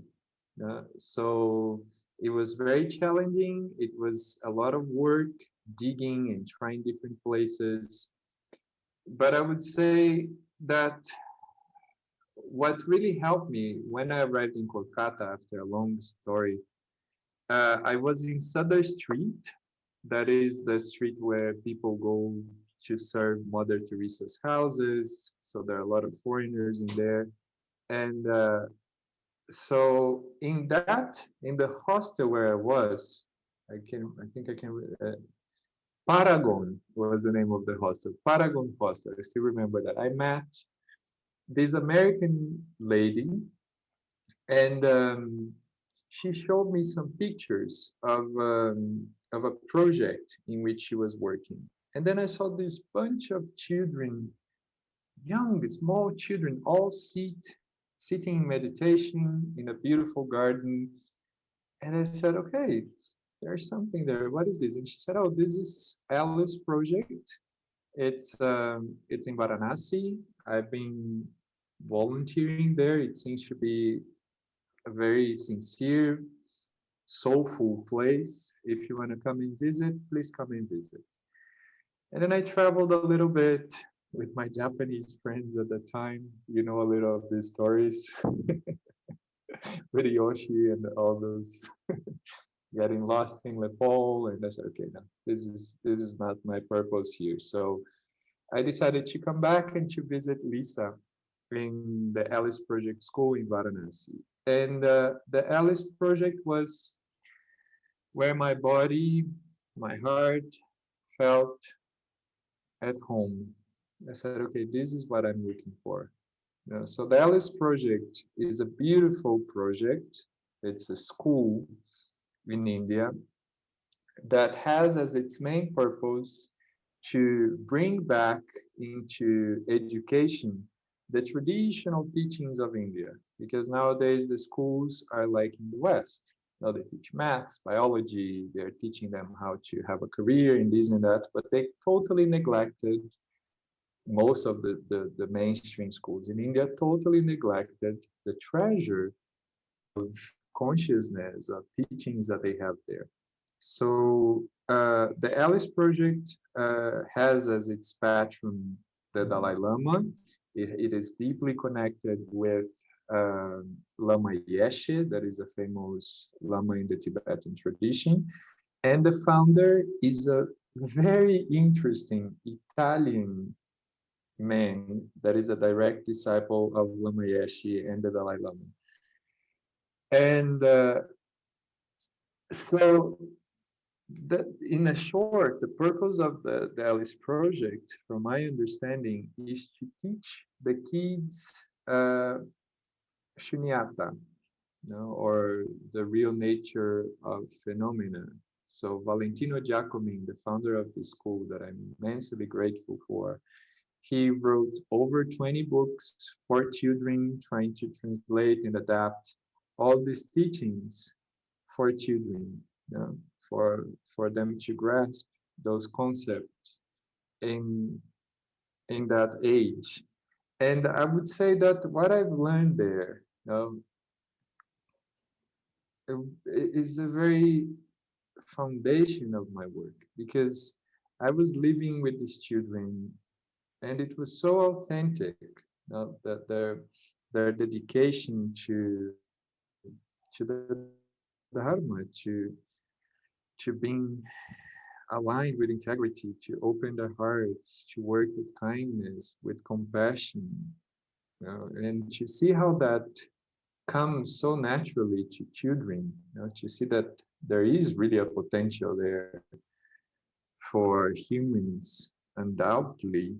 So it was very challenging. It was a lot of work, digging and trying different places. But I would say that what really helped me when I arrived in Kolkata, after a long story, I was in Sutter Street. That is the street where people go to serve Mother Teresa's houses. So there are a lot of foreigners in there. And so in the hostel where I was, I think I can, Paragon was the name of the hostel. Paragon Hostel. I still remember that. I met this American lady, and she showed me some pictures of a project in which she was working. And then I saw this bunch of children, young, small children, all sitting in meditation in a beautiful garden. And I said, okay, there's something there. What is this? And she said, oh, this is Alice project. It's in Varanasi. I've been volunteering there. It seems to be a very sincere, soulful place. If you want to come and visit, please come and visit. And then I traveled a little bit with my Japanese friends at the time. You know a little of these stories with Yoshi and all those getting lost in Nepal. And I said, okay, no, this is not my purpose here. So I decided to come back and to visit Lisa in the Alice Project School in Varanasi. And the Alice Project was where my body, my heart felt at home. I said, okay, this is what I'm looking for. So the Alice Project is a beautiful project. It's a school in India that has as its main purpose to bring back into education the traditional teachings of India. Because nowadays the schools are like in the West. Now they teach maths, biology, they're teaching them how to have a career in this and that, but they totally neglected most of the mainstream schools in India totally neglected the treasure of consciousness, of teachings that they have there. So the Alice Project has as its patron the Dalai Lama. It is deeply connected with Lama Yeshe, that is a famous Lama in the Tibetan tradition. And the founder is a very interesting Italian man that is a direct disciple of Lama Yeshe and the Dalai Lama. And so, in a short, the purpose of the Alice Project, from my understanding, is to teach the kids shunyata, or the real nature of phenomena. So Valentino Giacomin, the founder of the school that I'm immensely grateful for, he wrote over 20 books for children, trying to translate and adapt all these teachings for children, for them to grasp those concepts in that age. And I would say that what I've learned there is the very foundation of my work, because I was living with these children and it was so authentic, that their dedication to the Dharma, to being aligned with integrity, to open their hearts, to work with kindness, with compassion, and to see how that comes so naturally to children, to see that there is really a potential there for humans, undoubtedly,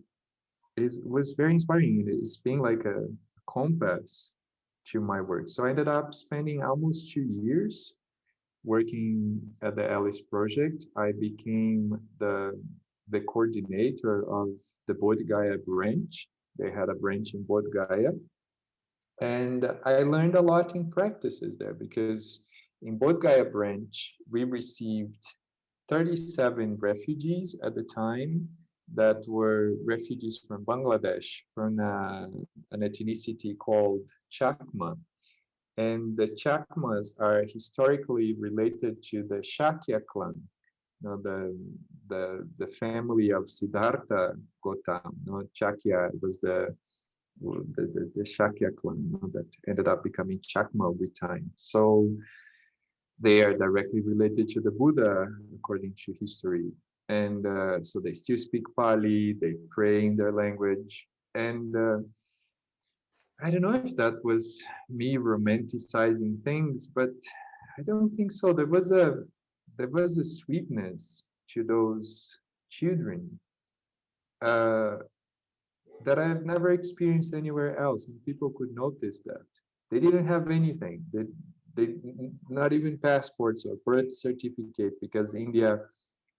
was very inspiring. It's been like a compass to my work. So I ended up spending almost 2 years working at the Alice Project. I became the coordinator of the Bodh Gaya branch. They had a branch in Bodh Gaya. And I learned a lot in practices there, because in Bodh Gaya branch, we received 37 refugees at the time that were refugees from Bangladesh, from an ethnicity called Chakma. And the Chakmas are historically related to the Shakya clan, the family of Siddhartha Gautama. Shakya was the Shakya clan, that ended up becoming Chakma with time. So they are directly related to the Buddha, according to history. And so they still speak Pali, they pray in their language. And I don't know if that was me romanticizing things, but I don't think so. There was a sweetness to those children uh, that I've never experienced anywhere else, and people could notice that. They didn't have anything. They not even passports or birth certificate, because India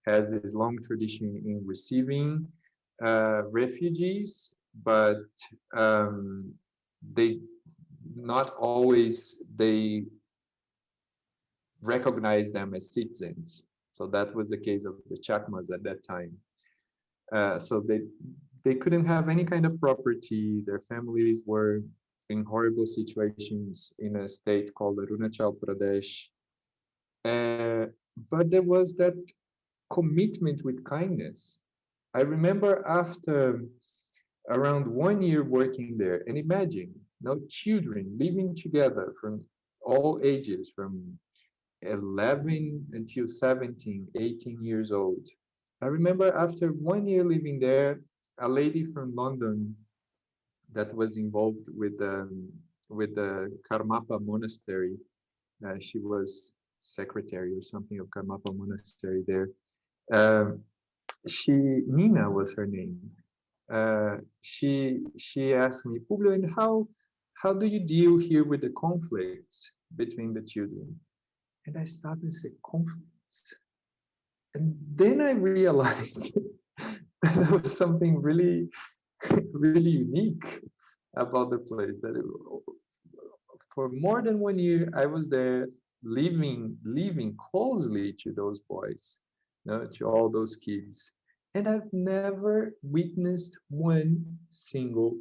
has this long tradition in receiving refugees, but they not always they recognize them as citizens. So that was the case of the Chakmas at that time. So they couldn't have any kind of property. Their families were in horrible situations in a state called Arunachal Pradesh. But there was that commitment with kindness. I remember after around 1 year working there, and imagine now children living together from all ages, from 11 until 17, 18 years old. I remember after 1 year living there, a lady from London that was involved with the Karmapa monastery. She was secretary or something of Karmapa monastery there. Um, Nina was her name. she asked me, Publio, and how do you deal here with the conflicts between the children? And I stopped and said, conflicts. And then I realized that there was something really, really unique about the place. That for more than 1 year, I was there living closely to those boys, to all those kids. And I've never witnessed one single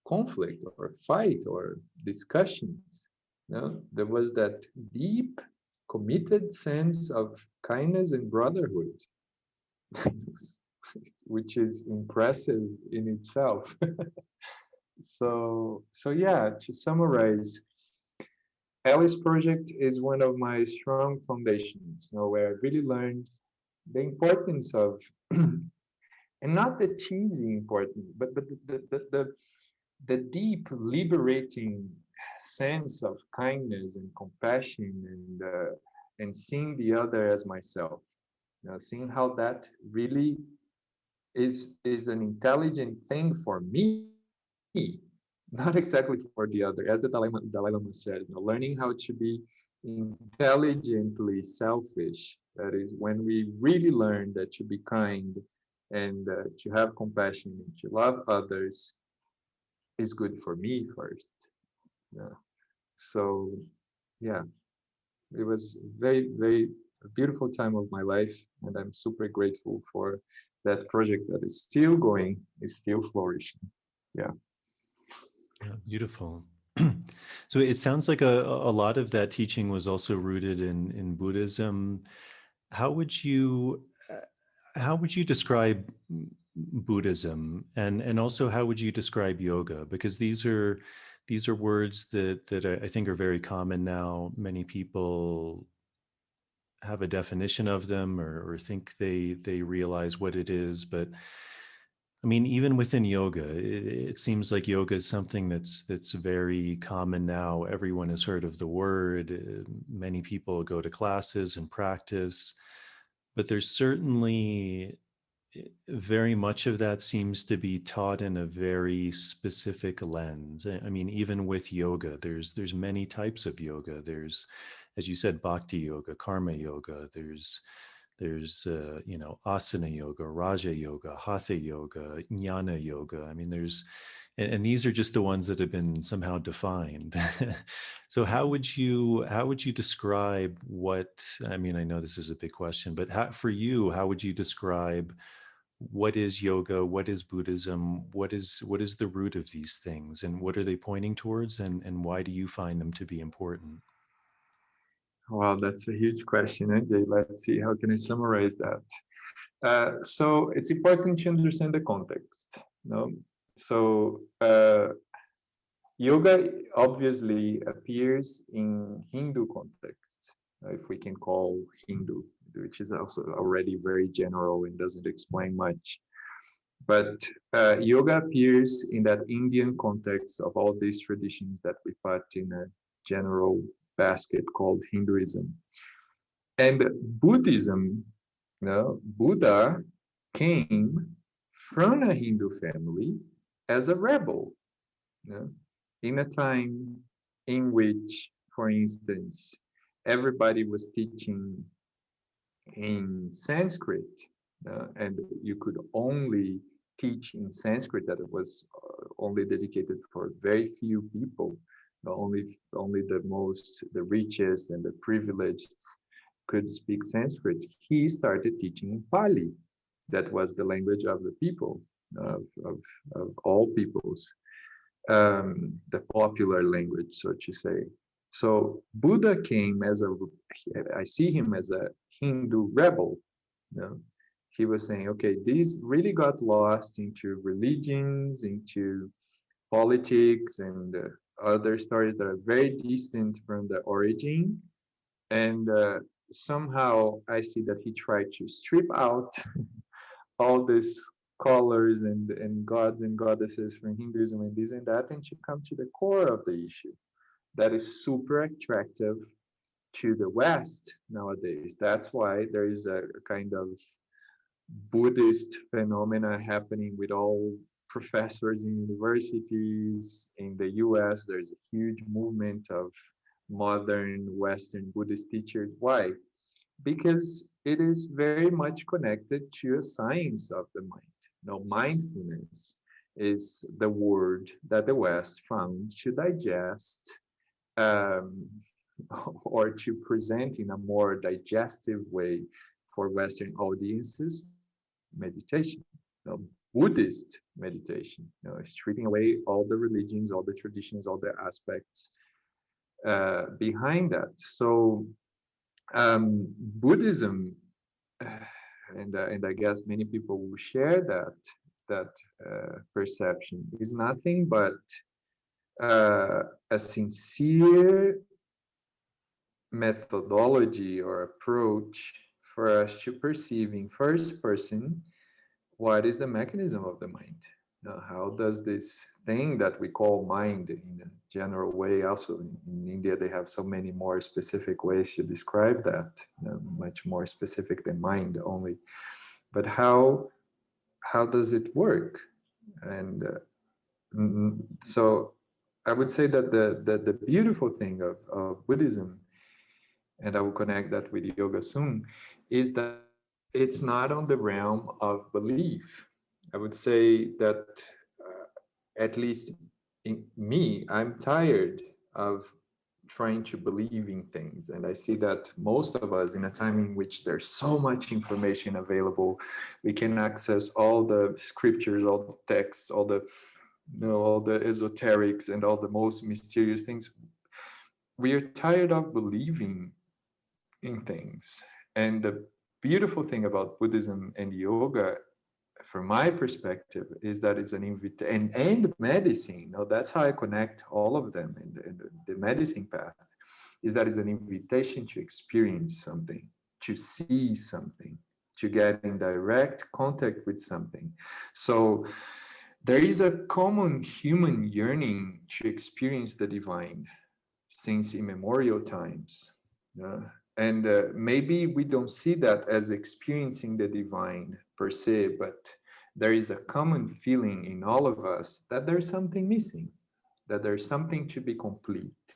conflict or fight or discussions. There was that deep, committed sense of kindness and brotherhood, which is impressive in itself. So yeah, to summarize, Alice Project is one of my strong foundations, where I really learned the importance of, and not the cheesy importance, but the deep, liberating sense of kindness and compassion, and seeing the other as myself. Seeing how that really is an intelligent thing for me, not exactly for the other. As the Dalai Lama said, learning how to be intelligently selfish. That is when we really learn that to be kind and to have compassion and to love others is good for me first. Yeah. So, yeah, it was very, very a beautiful time of my life, and I'm super grateful for that project that is still going, is still flourishing. Yeah. Yeah, beautiful. So it sounds like a lot of that teaching was also rooted in Buddhism. How would you describe Buddhism, and also how would you describe yoga? Because these are words that I think are very common now. Many people have a definition of them, or think they realize what it is, but I mean, even within yoga, it seems like yoga is something that's very common now. Everyone has heard of the word. Many people go to classes and practice, but there's certainly very much of that seems to be taught in a very specific lens. I mean, even with yoga, there's many types of yoga. There's, as you said, bhakti yoga, karma yoga. There's asana yoga, raja yoga, hatha yoga, jnana yoga. I mean, and these are just the ones that have been somehow defined. So how would you describe what, I mean, I know this is a big question, but for you, how would you describe what is yoga, what is Buddhism, what is the root of these things, and what are they pointing towards, and why do you find them to be important? Wow, that's a huge question, AJ. Let's see, how can I summarize that? So it's important to understand the context. So yoga obviously appears in Hindu context, if we can call Hindu, which is also already very general and doesn't explain much. But yoga appears in that Indian context of all these traditions that we put in a general basket called Hinduism. And Buddhism, Buddha came from a Hindu family as a rebel, in a time in which, for instance, everybody was teaching in Sanskrit, and you could only teach in Sanskrit, that it was only dedicated for very few people. Only the richest and the privileged could speak Sanskrit. He started teaching in Pali. That was the language of the people, of all peoples, the popular language, so to say. So Buddha came I see him as a Hindu rebel. He was saying, okay, these really got lost into religions, into politics, and other stories that are very distant from the origin. And somehow I see that he tried to strip out all these colors and gods and goddesses from Hinduism and this and that, and to come to the core of the issue that is super attractive to the West nowadays. That's why there is a kind of Buddhist phenomena happening with all professors in universities. In the US, there's a huge movement of modern Western Buddhist teachers. Why? Because it is very much connected to a science of the mind. Now, mindfulness is the word that the West found to digest um, or to present in a more digestive way for Western audiences meditation. Buddhist meditation, stripping away all the religions, all the traditions, all the aspects behind that. So Buddhism, and I guess many people will share that perception, is nothing but a sincere methodology or approach for us to perceive in first person what is the mechanism of the mind. How does this thing that we call mind in a general way, also in India they have so many more specific ways to describe that, much more specific than mind only, but how does it work? And so I would say that the beautiful thing of Buddhism, and I will connect that with yoga soon, is that it's not on the realm of belief. I would say that at least in me, I'm tired of trying to believe in things. And I see that most of us, in a time in which there's so much information available, we can access all the scriptures, all the texts, all the all the esoterics and all the most mysterious things. We are tired of believing in things. And the beautiful thing about Buddhism and yoga, from my perspective, is that it's an invitation, and medicine. That's how I connect all of them in the medicine path, is that it's an invitation to experience something, to see something, to get in direct contact with something. So there is a common human yearning to experience the divine since immemorial times. And maybe we don't see that as experiencing the divine per se, but there is a common feeling in all of us that there's something missing, that there's something to be complete,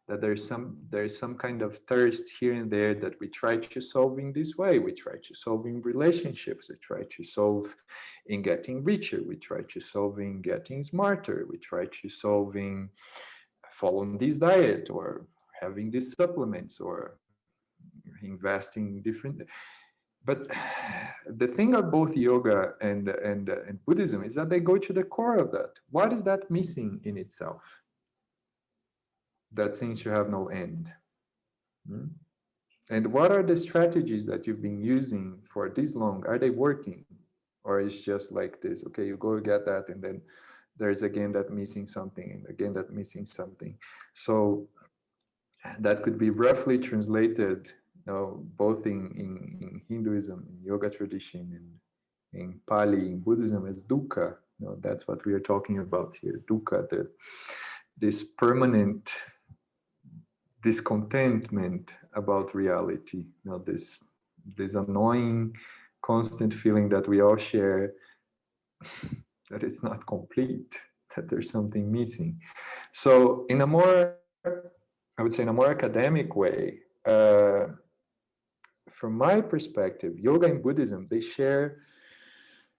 that there's some kind of thirst here and there that we try to solve in this way. We try to solve in relationships, we try to solve in getting richer, we try to solve in getting smarter, we try to solve in following this diet or having these supplements or investing in different. But the thing of both yoga and Buddhism is that they go to the core of that. What is that missing in itself that seems to have no end? And what are the strategies that you've been using for this long? Are they working? Or it's just like this, okay, you go get that, and then there's again that missing something, and again that missing something. So that could be roughly translated, both in Hinduism, in yoga tradition, in Pali, in Buddhism, as dukkha. That's what we are talking about here, dukkha, this permanent discontentment about reality, this annoying, constant feeling that we all share, that it's not complete, that there's something missing. So in a more, I would say in a more academic way, from my perspective, yoga and Buddhism, they share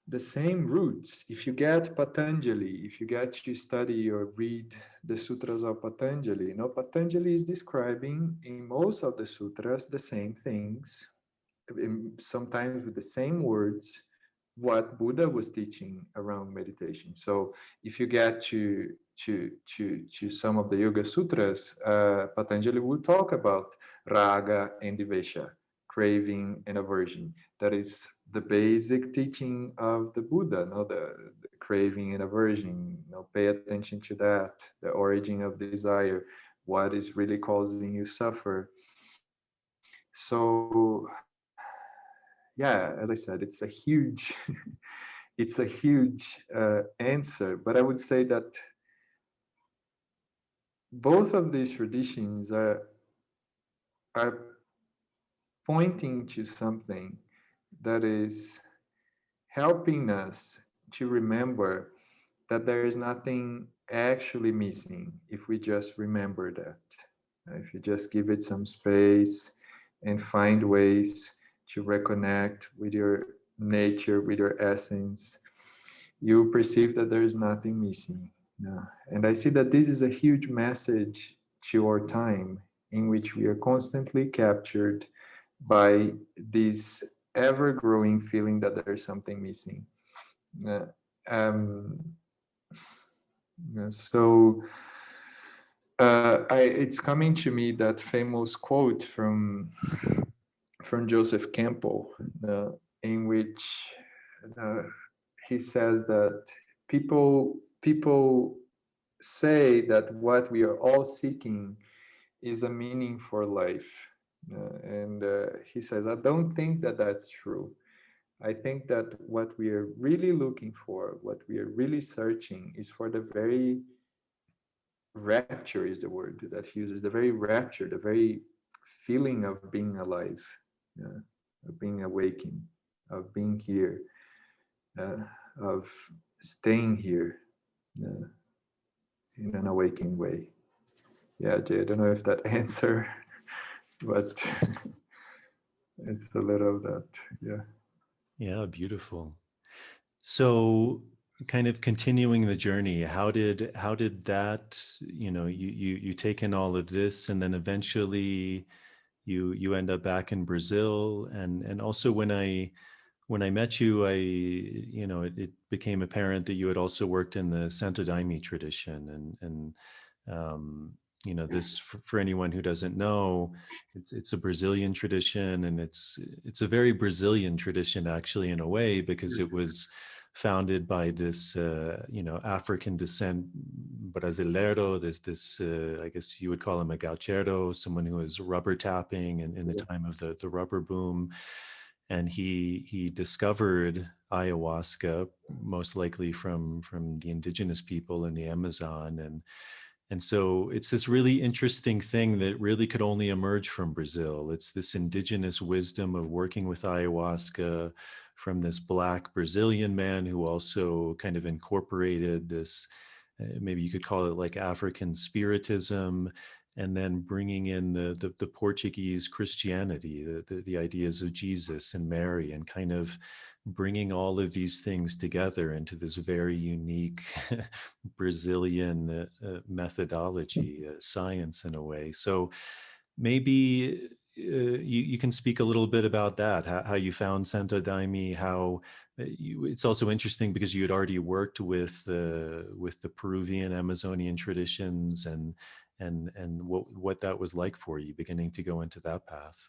the same roots. If you get Patanjali, if you get to study or read the sutras of Patanjali, Patanjali is describing in most of the sutras the same things, sometimes with the same words, what Buddha was teaching around meditation. So if you get to some of the Yoga Sutras, Patanjali will talk about raga and divesha, craving and aversion. That is the basic teaching of the Buddha, the craving and aversion. Pay attention to that, the origin of desire, what is really causing you suffer. So yeah, as I said, it's a huge it's a huge answer, but I would say that both of these traditions are pointing to something that is helping us to remember that there is nothing actually missing if we just remember that. If you just give it some space and find ways to reconnect with your nature, with your essence, you perceive that there is nothing missing. Yeah. And I see that this is a huge message to our time, in which we are constantly captured by this ever-growing feeling that there's something missing. Uh, um, so it's coming to me that famous quote from Joseph Campbell, in which uh, he says that people say that what we are all seeking is a meaning for life, and he says, I don't think that that's true. I think that what we are really looking for, what we are really searching, is for the very rapture, is the word that he uses, the very rapture, the very feeling of being alive, of being awakened, of being here, of staying here in an awakening way. Yeah, Jay, I don't know if that answer, but it's a little of that. Yeah. Yeah, beautiful. So kind of continuing the journey, how did that, you take in all of this, and then eventually you end up back in Brazil, and also when I met you, it became apparent that you had also worked in the Santo Daime tradition, and this, for anyone who doesn't know, it's a Brazilian tradition, and it's a very Brazilian tradition actually, in a way, because it was founded by this African descent brasileiro, this I guess you would call him a gauchero, someone who was rubber tapping in the time of the rubber boom. And he discovered ayahuasca, most likely from the indigenous people in the Amazon, and so it's this really interesting thing that really could only emerge from Brazil. It's this indigenous wisdom of working with ayahuasca from this Black Brazilian man who also kind of incorporated this, maybe you could call it like African spiritism, and then bringing in the Portuguese Christianity, the ideas of Jesus and Mary, and kind of bringing all of these things together into this very unique Brazilian methodology, science in a way. So maybe you can speak a little bit about that, how you found Santo Daime, how it's also interesting because you had already worked with the Peruvian Amazonian traditions, and what that was like for you beginning to go into that path.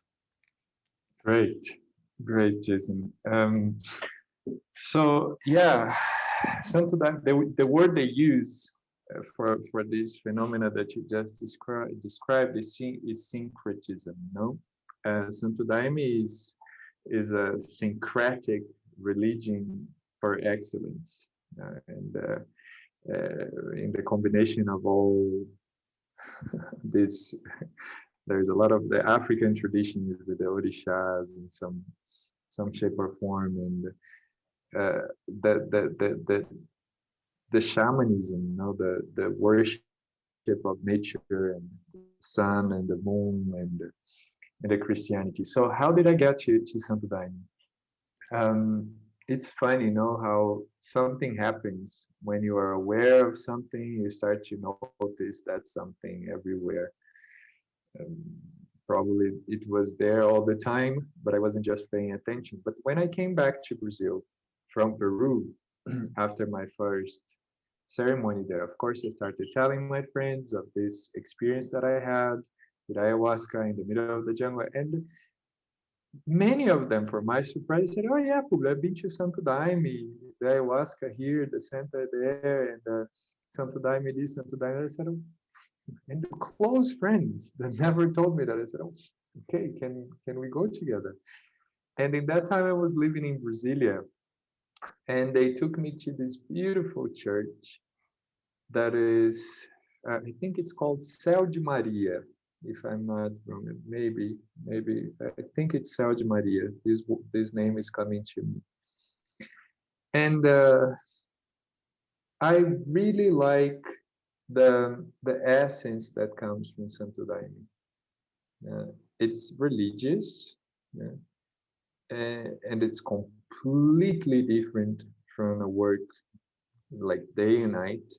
Great, Jason. So yeah, Santo Daime, the word they use for this phenomena that you just described is syncretism. No, Santo Daime is a syncretic religion for excellence, and in the combination of all this, there's a lot of the African traditions with the orishas in some shape or form, and the shamanism, the worship of nature and the sun and the moon and the Christianity. So how did I get to Santo Daime? It's funny, how something happens when you are aware of something. You start to notice that something everywhere. Probably it was there all the time, but I wasn't just paying attention. But when I came back to Brazil from Peru after my first ceremony there, of course, I started telling my friends of this experience that I had with ayahuasca in the middle of the jungle. And many of them, for my surprise, said, "Oh yeah, Publio, I've been to Santo Daime, the ayahuasca here, the center there, and the Santo Daime this, Santo Daime." I said, "Oh," and the close friends that never told me that. I said, "Oh, okay, can we go together?" And in that time, I was living in Brasilia, and they took me to this beautiful church that is, I think it's called Céu de Maria, if I'm not wrong. Maybe I think it's Céu de Maria. This name is coming to me, and I really like the essence that comes from Santo Daime. It's religious, yeah, and it's completely different from a work like Day and Night,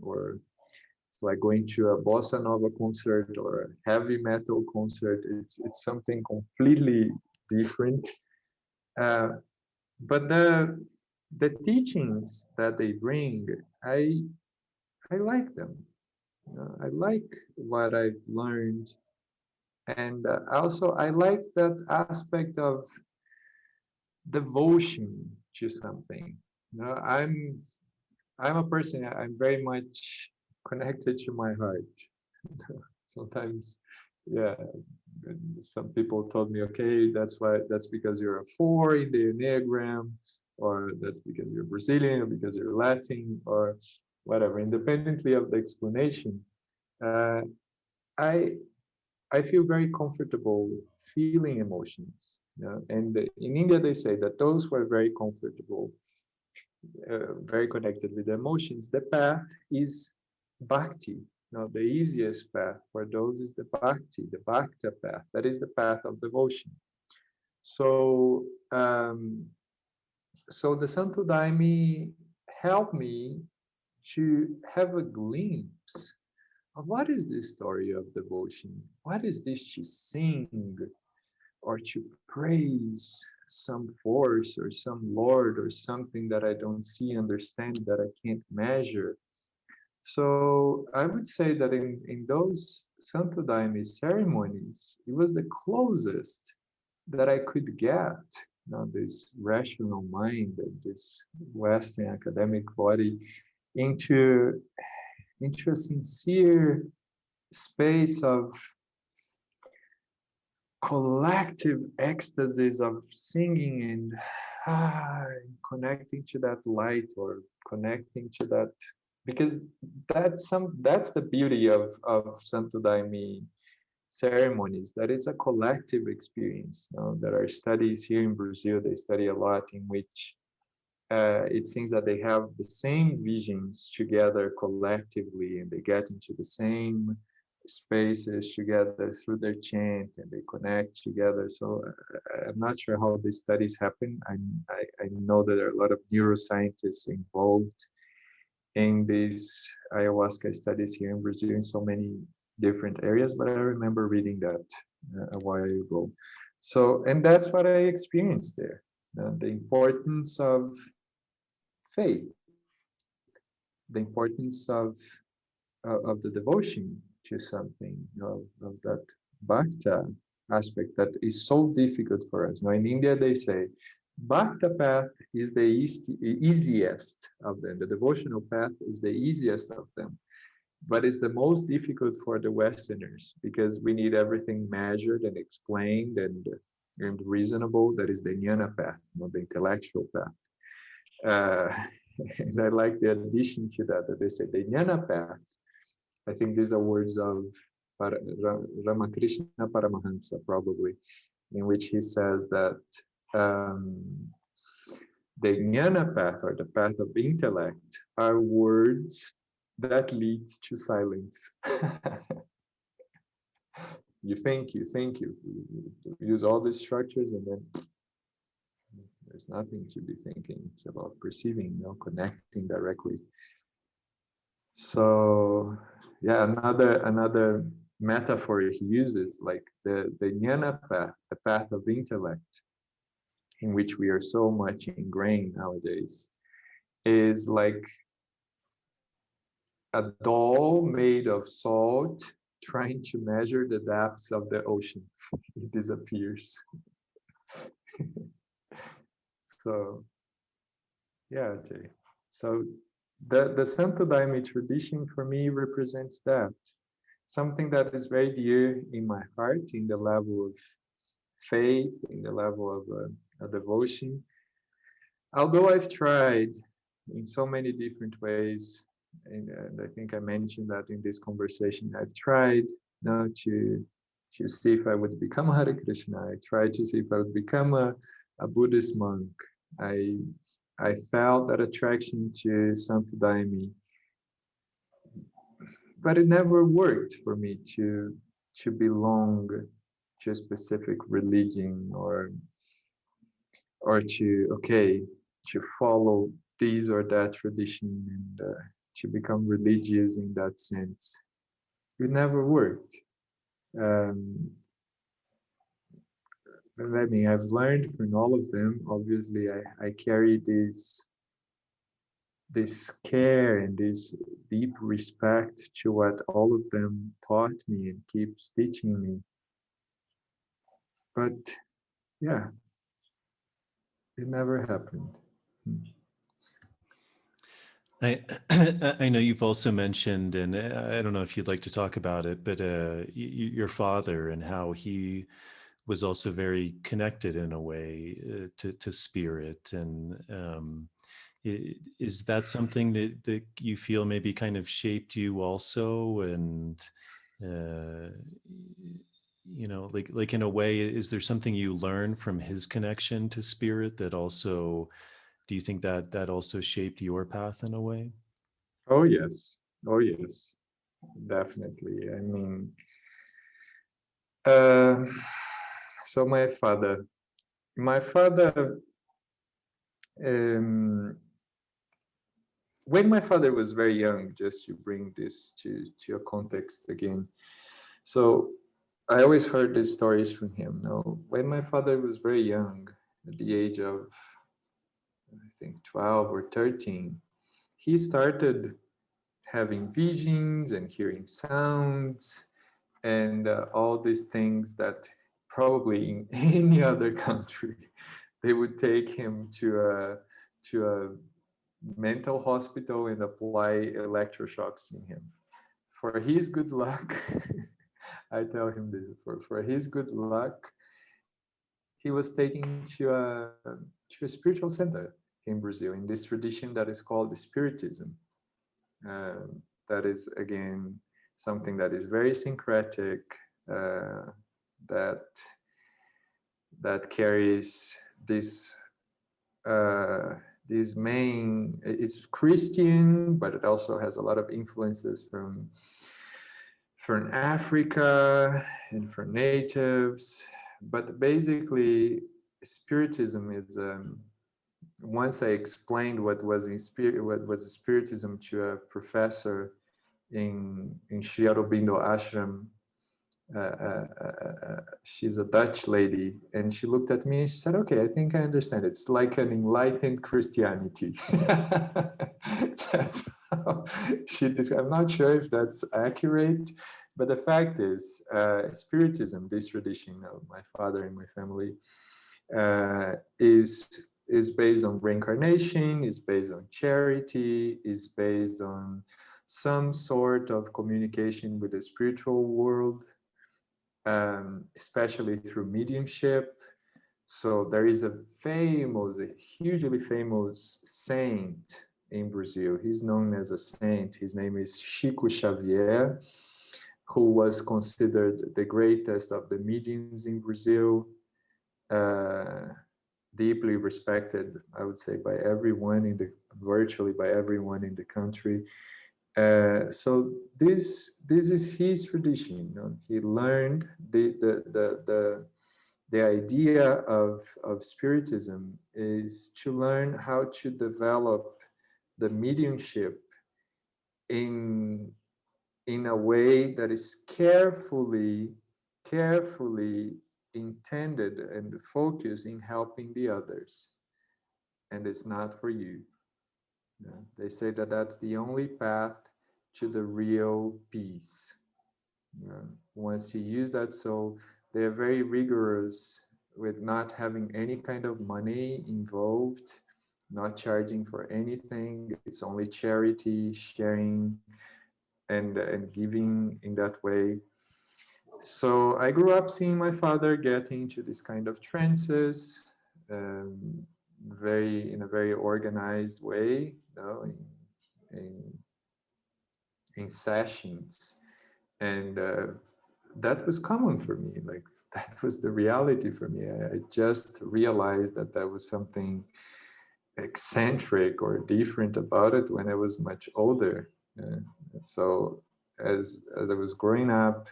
or it's like going to a bossa nova concert or a heavy metal concert. It's something completely different. Uh, but the teachings that they bring, I like them. I like what I've learned, and also I like that aspect of devotion to something. I'm a person. I'm very much connected to my heart. Sometimes, yeah, some people told me, okay, that's because you're a 4 in the Enneagram, or that's because you're Brazilian, or because you're Latin, or whatever. Independently of the explanation, uh, I I feel very comfortable feeling emotions. And in India, they say that those who are very comfortable, very connected with the emotions, the path is bhakti. Now, the easiest path for those is the bhakti, the bhakta path. That is the path of devotion. So, so the Santo Daime helped me to have a glimpse of what is this story of devotion? What is this to sing or to praise some force or some Lord or something that I don't see, understand, that I can't measure? So I would say that in those Santo Daime ceremonies, it was the closest that I could get, this rational mind and this Western academic body into a sincere space of collective ecstasies of singing and connecting to that light, or connecting to that, because that's the beauty of Santo Daime ceremonies, that it's a collective experience. There are studies here in Brazil, they study a lot, in which it seems that they have the same visions together collectively, and they get into the same spaces together through their chant, and they connect together. So I'm not sure how these studies happen. I know that there are a lot of neuroscientists involved in these ayahuasca studies here in Brazil in so many different areas, but I remember reading that a while ago. So, and that's what I experienced there. The importance of faith, the importance of the devotion to something, of that bhakta aspect that is so difficult for us. Now, in India, they say bhakta path is the easiest of them. The devotional path is the easiest of them, but it's the most difficult for the Westerners, because we need everything measured and explained and reasonable. That is the jnana path, not the intellectual path. And I like the addition to that they say the jnana path. I think these are words of Ramakrishna Paramahansa, probably, in which he says that the jnana path, or the path of intellect, are words that leads to silence. you think, you use all these structures, and then there's nothing to be thinking. It's about perceiving, connecting directly. So, yeah, another metaphor he uses, like the jnana path, the path of the intellect, in which we are so much ingrained nowadays, is like a doll made of salt trying to measure the depths of the ocean. It disappears. So, yeah, Jay. So the Santo Daime tradition for me represents that. Something that is very dear in my heart, in the level of faith, in the level of a devotion. Although I've tried in so many different ways, and I think I mentioned that in this conversation, I've tried now to see if I would become a Hare Krishna. I tried to see if I would become a Buddhist monk. I I felt that attraction to Santo Daime, but it never worked for me to belong to a specific religion or to follow this or that tradition and to become religious in that sense. It never worked. Um, I mean, I've learned from all of them. Obviously, I carry this care and this deep respect to what all of them taught me and keeps teaching me. But yeah, it never happened. I I know you've also mentioned, and I don't know if you'd like to talk about it, but your father and how he was also very connected in a way to spirit, and is that something that you feel maybe kind of shaped you also, and uh, you know, like in a way, is there something you learn from his connection to spirit that also, do you think that that also shaped your path in a way? Oh yes, oh yes, definitely. I mean, uh, so my father, um, when my father was very young, just to bring this to a context again. So I always heard these stories from him. No, when my father was very young, at the age of I think 12 or 13, he started having visions and hearing sounds and all these things that probably in any other country they would take him to a mental hospital and apply electroshocks in him. For his good luck, I tell him this, for his good luck, he was taken to a spiritual center in Brazil, in this tradition that is called the spiritism. That is, again, something that is very syncretic, uh, that that carries this this main, it's Christian, but it also has a lot of influences from Africa and from natives. But basically, spiritism is once I explained what was in spirit, what was spiritism to a professor in Sri Aurobindo Ashram. She's a Dutch lady, and she looked at me and she said, "Okay, I think I understand. It's like an enlightened Christianity." That's how she described. I'm not sure if that's accurate, but the fact is, Spiritism, this tradition of my father and my family, is based on reincarnation, is based on charity, is based on some sort of communication with the spiritual world, especially through mediumship. So there is a hugely famous saint in Brazil. He's known as a saint. His name is Chico Xavier, who was considered the greatest of the mediums in Brazil, deeply respected, I would say, by everyone virtually by everyone in the country. So this is his tradition. You know? He learned the idea of spiritism is to learn how to develop the mediumship in in a way that is carefully intended and focused in helping the others, and it's not for you. Yeah, they say that that's the only path to the real peace. Yeah. Once you use that, so they're very rigorous with not having any kind of money involved, not charging for anything. It's only charity, sharing, and giving in that way. So I grew up seeing my father get into this kind of trances, um, in a very organized way, you know, in, in sessions, and that was common for me. Like that was the reality for me. I just realized that that was something eccentric or different about it when I was much older. So as I was growing up,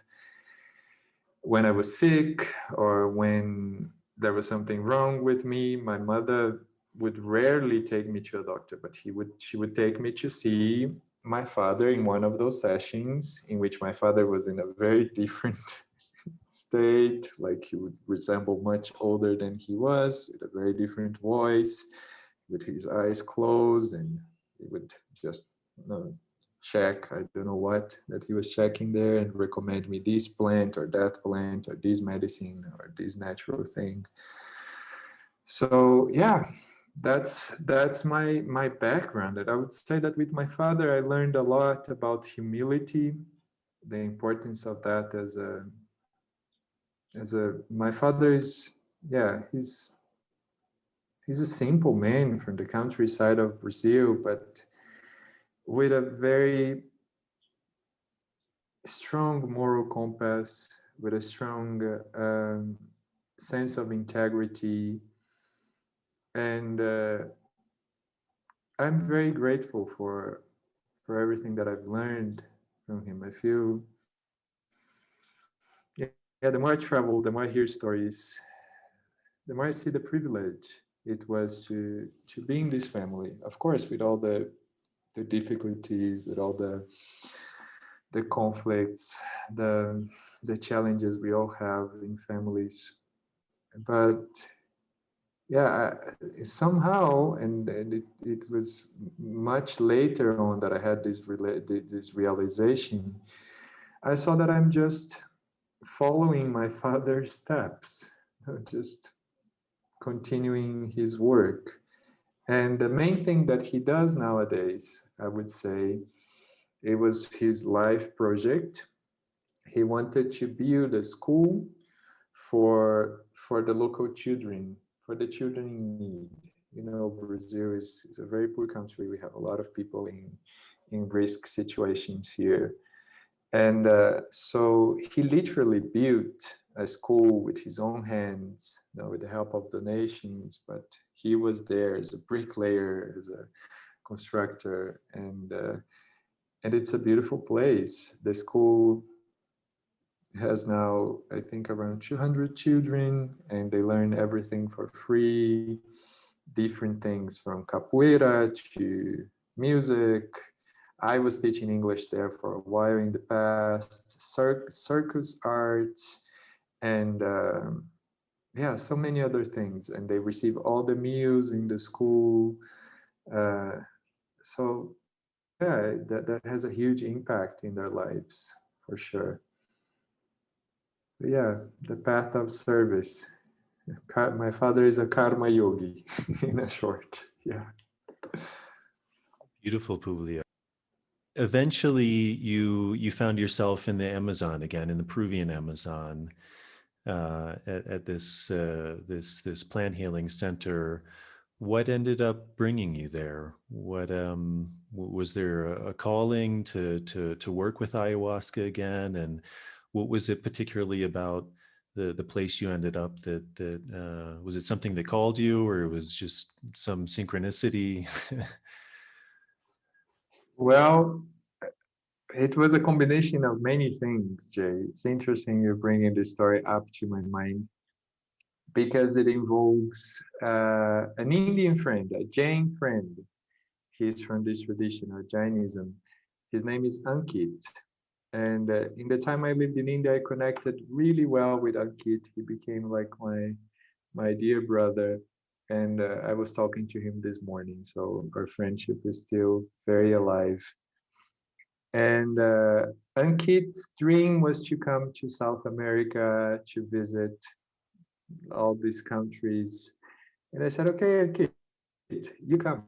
when I was sick or when there was something wrong with me, my mother would rarely take me to a doctor, but she would take me to see my father in one of those sessions in which my father was in a very different state, like he would resemble much older than he was, with a very different voice, with his eyes closed, and he would just check, I don't know what that he was checking there, and recommend me this plant or that plant or this medicine or this natural thing. So yeah, that's my background. And I would say that with my father, I learned a lot about humility, the importance of that my father is, yeah, he's a simple man from the countryside of Brazil, but with a very strong moral compass, with a strong sense of integrity. And I'm very grateful for everything that I've learned from him. I feel, yeah, the more I travel, the more I hear stories, the more I see the privilege it was to be in this family. Of course, with all the difficulties, with all the conflicts, the challenges we all have in families. But yeah, somehow, and it was much later on that I had this realization. I saw that I'm just following my father's steps, just continuing his work. And the main thing that he does nowadays, I would say, it was his life project. He wanted to build a school for the local children, for the children in need. You know, Brazil is a very poor country. We have a lot of people in risk situations here. And so he literally built a school with his own hands, with the help of donations, but he was there as a bricklayer, as a constructor, and it's a beautiful place. The school has now, I think, around 200 children, and they learn everything for free, different things from capoeira to music. I was teaching English there for a while in the past, circus arts, and yeah, so many other things. And they receive all the meals in the school. So yeah, that has a huge impact in their lives, for sure. But yeah, the path of service. My father is a karma yogi, in a short. Yeah. Beautiful, Publio. Eventually, you found yourself in the Amazon again, in the Peruvian Amazon, at this plant healing center. What ended up bringing you there? What was there a calling to work with ayahuasca again? And what was it particularly about the place you ended up that was it something that called you, or it was just some synchronicity? Well, it was a combination of many things, Jay. It's interesting you're bringing this story up to my mind because it involves an Indian friend, a Jain friend. He's from this tradition of Jainism. His name is Ankit. And in the time I lived in India, I connected really well with Ankit. He became like my dear brother. And I was talking to him this morning. So our friendship is still very alive. And Ankit's dream was to come to South America to visit all these countries. And I said, okay, Ankit, you come.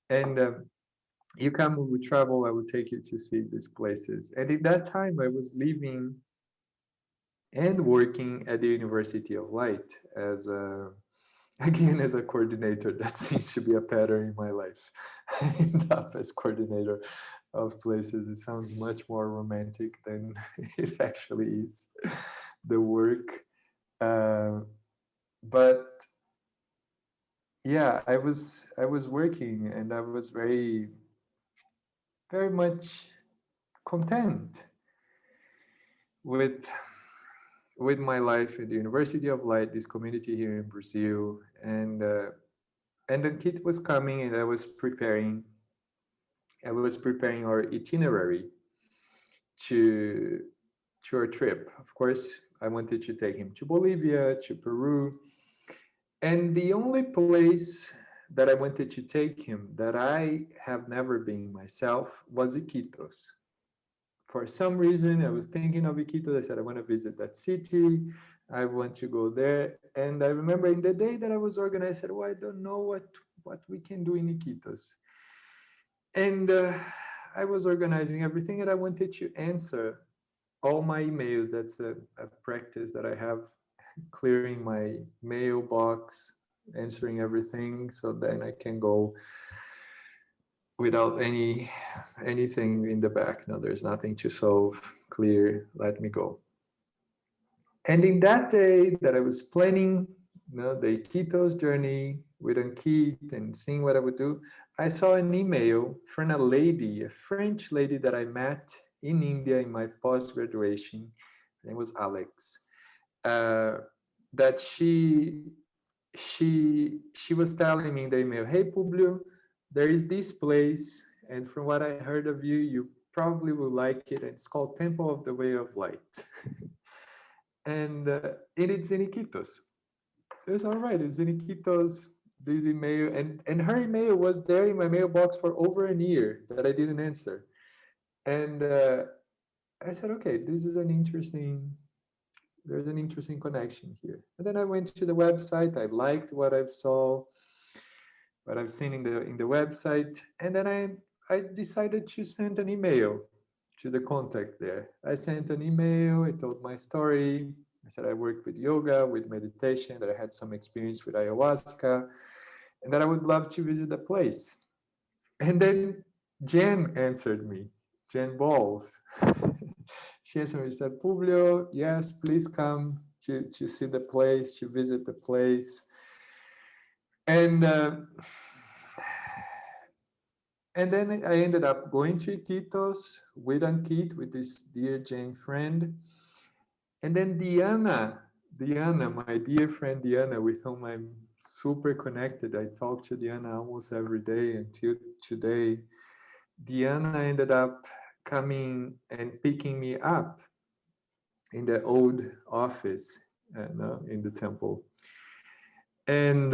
And you come, we will travel, I will take you to see these places. And in that time, I was living and working at the University of Light as a, again, as a coordinator. That seems to be a pattern in my life. I end up as coordinator of places. It sounds much more romantic than it actually is, the work. But yeah, I was working, and I was very much content with my life at the University of Light, this community here in Brazil, and then Kit was coming, and I was preparing our itinerary to our trip. Of course, I wanted to take him to Bolivia, to Peru, and the only place that I wanted to take him that I have never been myself was Iquitos. For some reason, I was thinking of Iquitos. I said, I want to visit that city. I want to go there. And I remember in the day that I was organized, I said, well, I don't know what we can do in Iquitos. And I was organizing everything, and I wanted to answer all my emails. That's a practice that I have, clearing my mailbox, answering everything, so then I can go without anything in the back. No, there's nothing to solve. Clear, let me go. And in that day that I was planning, the Iquitos journey with Ankit and seeing what I would do, I saw an email from a lady, a French lady that I met in India in my post-graduation. Her name was Alex. That she was telling me in the email, hey Publio, there is this place, and from what I heard of you, you probably will like it. And it's called Temple of the Way of Light. And it's in Iquitos. It was all right. It's in Iquitos. This email, and her email was there in my mailbox for over a year that I didn't answer. And I said, okay, this is there's an interesting connection here. And then I went to the website. I liked what I saw, what I've seen in the website, and then I decided to send an email to the contact there. I sent an email. I told my story. I said I worked with yoga, with meditation, that I had some experience with ayahuasca, and that I would love to visit the place. And then Jen answered me, Jen Balls. She answered me, she said, Publio, yes, please come to see the place, to visit the place. And then I ended up going to Iquitos with Ankit, with this dear Jane friend. And then Diana, my dear friend Diana, with whom I'm super connected. I talk to Diana almost every day until today. Diana ended up coming and picking me up in the old office in the temple. And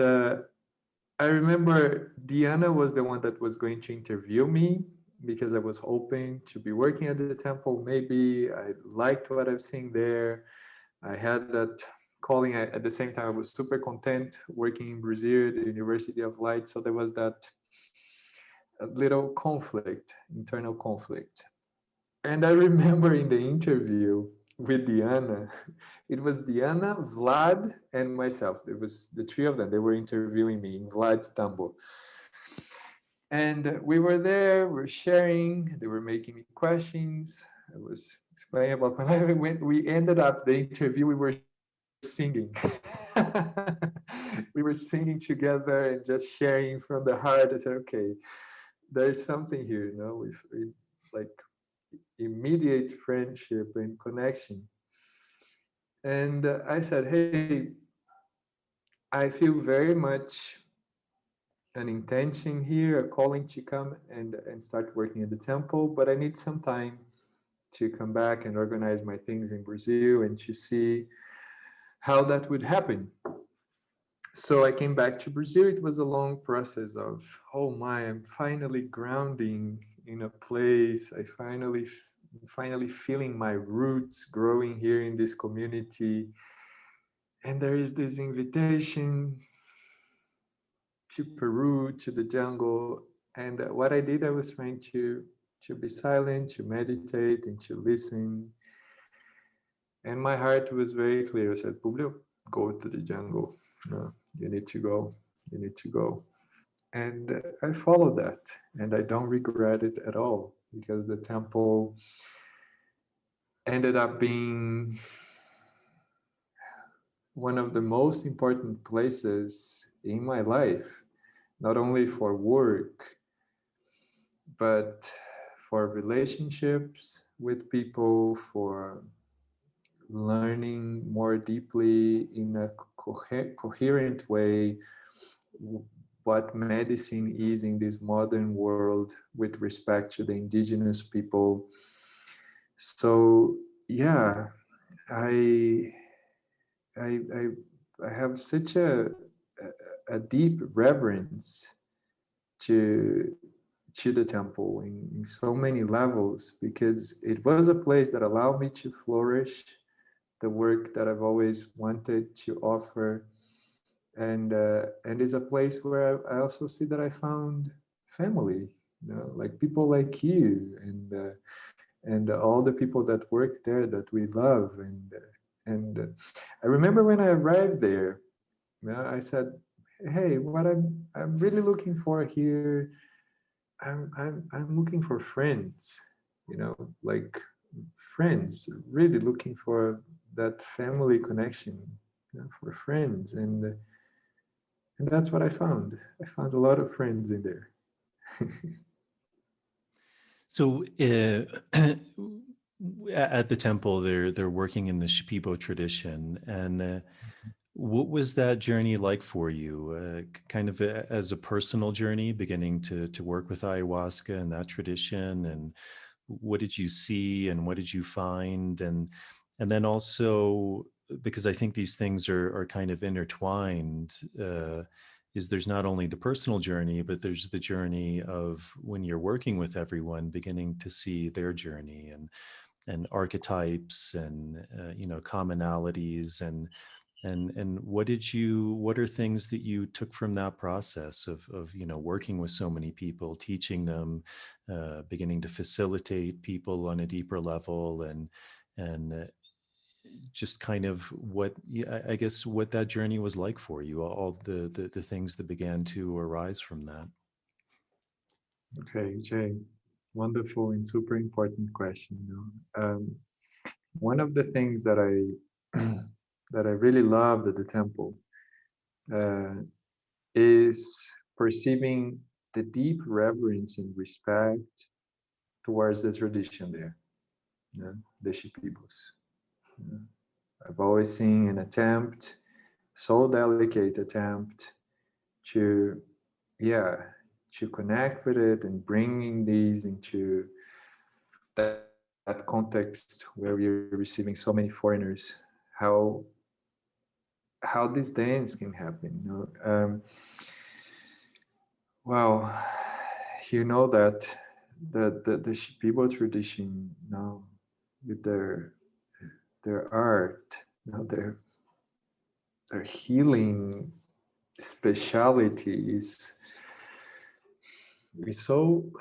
I remember Diana was the one that was going to interview me, because I was hoping to be working at the temple. Maybe I liked what I've seen there. I had that calling. At the same time, I was super content working in Brazil, the University of Light. So there was that little conflict, internal conflict. And I remember in the interview with Diana, it was Diana, Vlad, and myself. It was the three of them. They were interviewing me in Vlad's temple. And we were there, we were sharing, they were making me questions. I was explaining about when we ended up the interview, we were singing. We were singing together and just sharing from the heart. I said, okay, there's something here, with like immediate friendship and connection. And I said, hey, I feel very much an intention here, a calling to come and start working at the temple, but I need some time to come back and organize my things in Brazil and to see how that would happen. So I came back to Brazil. It was a long process of, oh my, I'm finally grounding in a place. I finally feeling my roots growing here in this community. And there is this invitation to Peru, to the jungle. And what I did, I was trying to be silent, to meditate, and to listen. And my heart was very clear. I said, Publio, go to the jungle. No, you need to go. You need to go. And I followed that. And I don't regret it at all, because the temple ended up being one of the most important places in my life. not only for work, but for relationships with people, for learning more deeply in a coherent way what medicine is in this modern world with respect to the indigenous people. So yeah, I I I, I have such a deep reverence to the temple in so many levels, because it was a place that allowed me to flourish the work that I've always wanted to offer, and is a place where I also see that I found family, like people like you, and all the people that work there that we love, and I remember when I arrived there, I said, hey, what I'm really looking for here, I'm looking for friends, like friends, really looking for that family connection, for friends, and that's what I found. I found a lot of friends in there. So at the temple, they're working in the Shipibo tradition, and what was that journey like for you? Kind of as a personal journey, beginning to work with ayahuasca and that tradition, and what did you see and what did you find, and then also because I think these things are kind of intertwined. Is there's not only the personal journey, but there's the journey of when you're working with everyone, beginning to see their journey and archetypes and commonalities and what are things that you took from that process of working with so many people, teaching them, beginning to facilitate people on a deeper level, and just kind of what, yeah, I guess what that journey was like for you, all the things that began to arise from that. Okay, Jay, wonderful and super important question. One of the things that I that I really loved at the temple uh, is perceiving the deep reverence and respect towards the tradition there, the Shipibos. Yeah. I've always seen an attempt, so delicate attempt, to, yeah, to connect with it and bringing these into that context where we're receiving so many foreigners, how this dance can happen. Well, that the Shipibo tradition, with their art, their healing speciality is so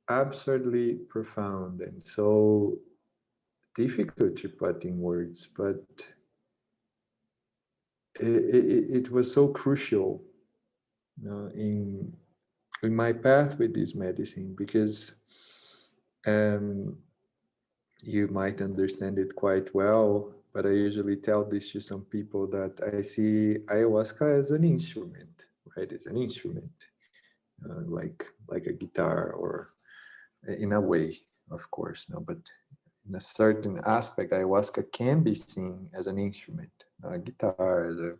absurdly profound and so difficult to put in words, but it was so crucial, in my path with this medicine, because um, you might understand it quite well, but I usually tell this to some people that I see ayahuasca as an instrument, right? It's an instrument, like a guitar, or in a way, of course, no, but in a certain aspect, ayahuasca can be seen as an instrument, a guitar,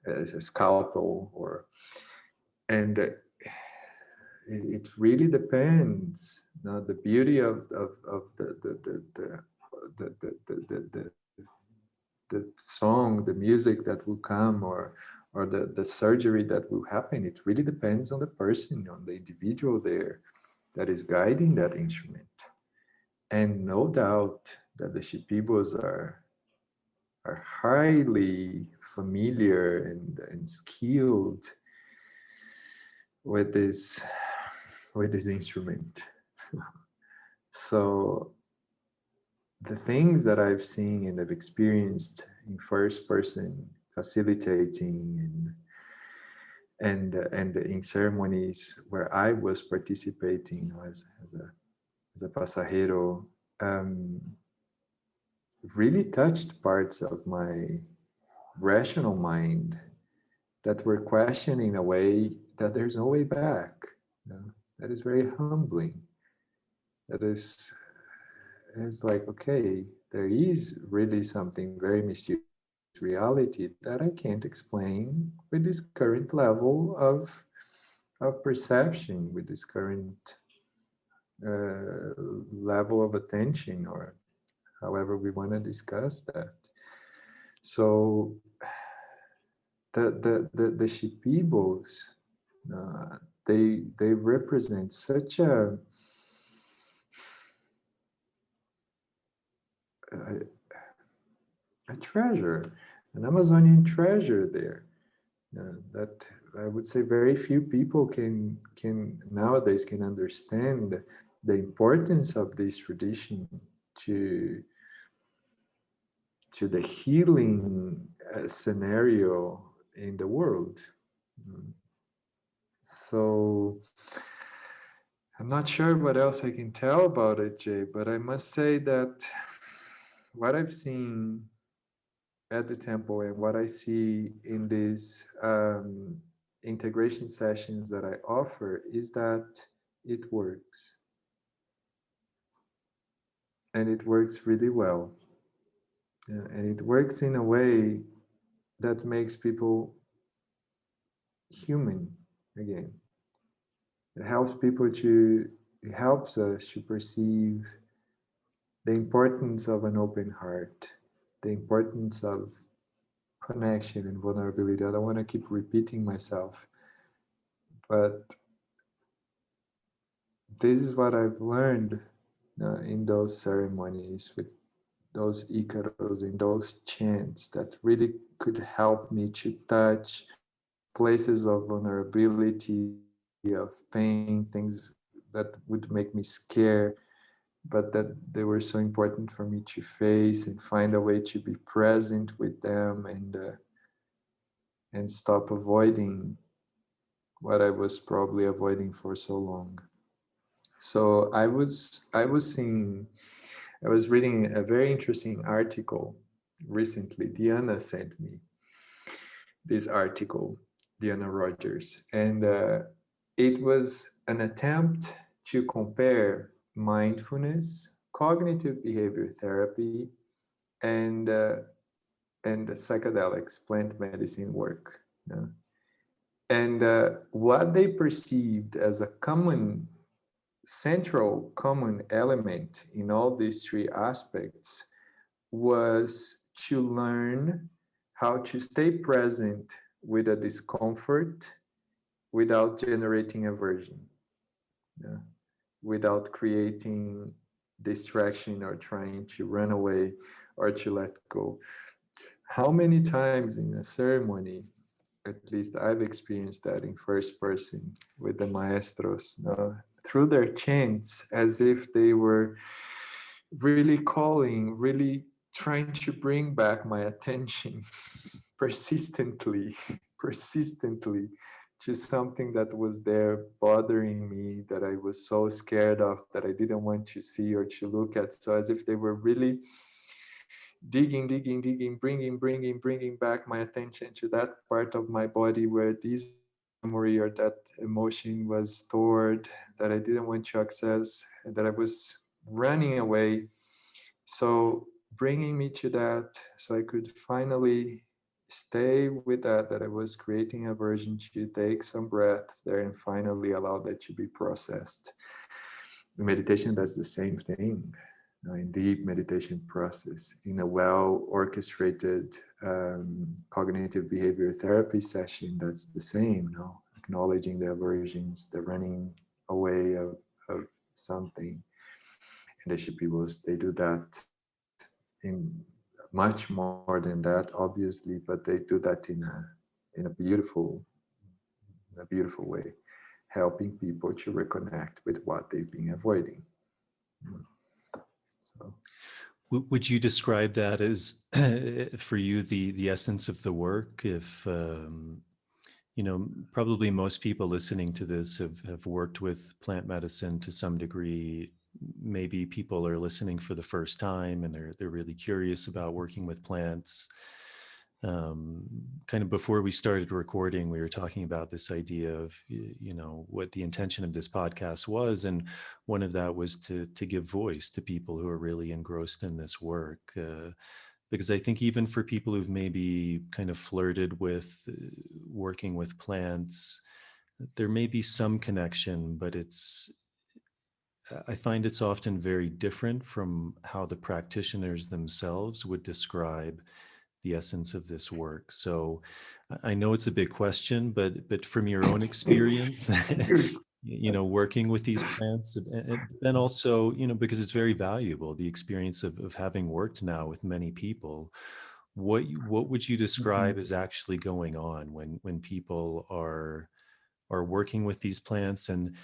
as a scalpel, and it really depends. Now, the beauty of the song, the music that will come, or the surgery that will happen, it really depends on the person, on the individual there that is guiding that instrument. And no doubt that the Shipibos are highly familiar and skilled with this instrument. So the things that I've seen and I've experienced in first person facilitating and in ceremonies where I was participating as a pasajero, really touched parts of my rational mind that we're questioning a way that there's no way back. You know? That is very humbling. That is, it's like, okay, there is really something very mysterious reality that I can't explain with this current level of perception, with this current level of attention, or however we want to discuss that. So the Shipibos, they represent such a treasure, an Amazonian treasure there. That I would say very few people can nowadays can understand the importance of this tradition to the healing scenario in the world. So I'm not sure what else I can tell about it, Jay, but I must say that what I've seen at the temple and what I see in these integration sessions that I offer is that it works. And it works really well. And it works in a way that makes people human again. It helps people to, it helps us to perceive the importance of an open heart, the importance of connection and vulnerability. I don't want to keep repeating myself, but this is what I've learned in those ceremonies with those icaros, in those chants that really could help me to touch places of vulnerability, of pain, things that would make me scared, but that they were so important for me to face and find a way to be present with them and stop avoiding what I was probably avoiding for so long. So I was reading a very interesting article recently. Diana sent me this article, Diana Rogers, and it was an attempt to compare mindfulness, cognitive behavior therapy, and psychedelics, plant medicine work. You know? And what they perceived as a central common element in all these three aspects was to learn how to stay present with a discomfort without generating aversion, yeah? Without creating distraction or trying to run away or to let go. How many times in a ceremony, at least I've experienced that in first person with the maestros, through their chants, as if they were really calling, really trying to bring back my attention persistently to something that was there bothering me, that I was so scared of, that I didn't want to see or to look at. So as if they were really digging, bringing back my attention to that part of my body where this memory or that emotion was stored, that I didn't want to access, and that I was running away. So bringing me to that, so I could finally stay with that I was creating aversion to, take some breaths there and finally allow that to be processed. In meditation, that's the same thing. In deep meditation process, in a well orchestrated cognitive behavior therapy session, that's the same. Acknowledging the aversions, the running away of something. And the Shipibos, they do that in much more than that, obviously, but they do that in a beautiful way, helping people to reconnect with what they've been avoiding. So. Would you describe that as, for you, the essence of the work? If probably most people listening to this have worked with plant medicine to some degree. Maybe people are listening for the first time and they're really curious about working with plants. Kind of before we started recording, we were talking about this idea of, what the intention of this podcast was. And one of that was to give voice to people who are really engrossed in this work. Because I think even for people who've maybe kind of flirted with working with plants, there may be some connection, but I find it's often very different from how the practitioners themselves would describe the essence of this work. So I know it's a big question, but from your own experience, working with these plants, and then also, because it's very valuable, the experience of having worked now with many people, what would you describe Mhm. as actually going on when people are working with these plants, and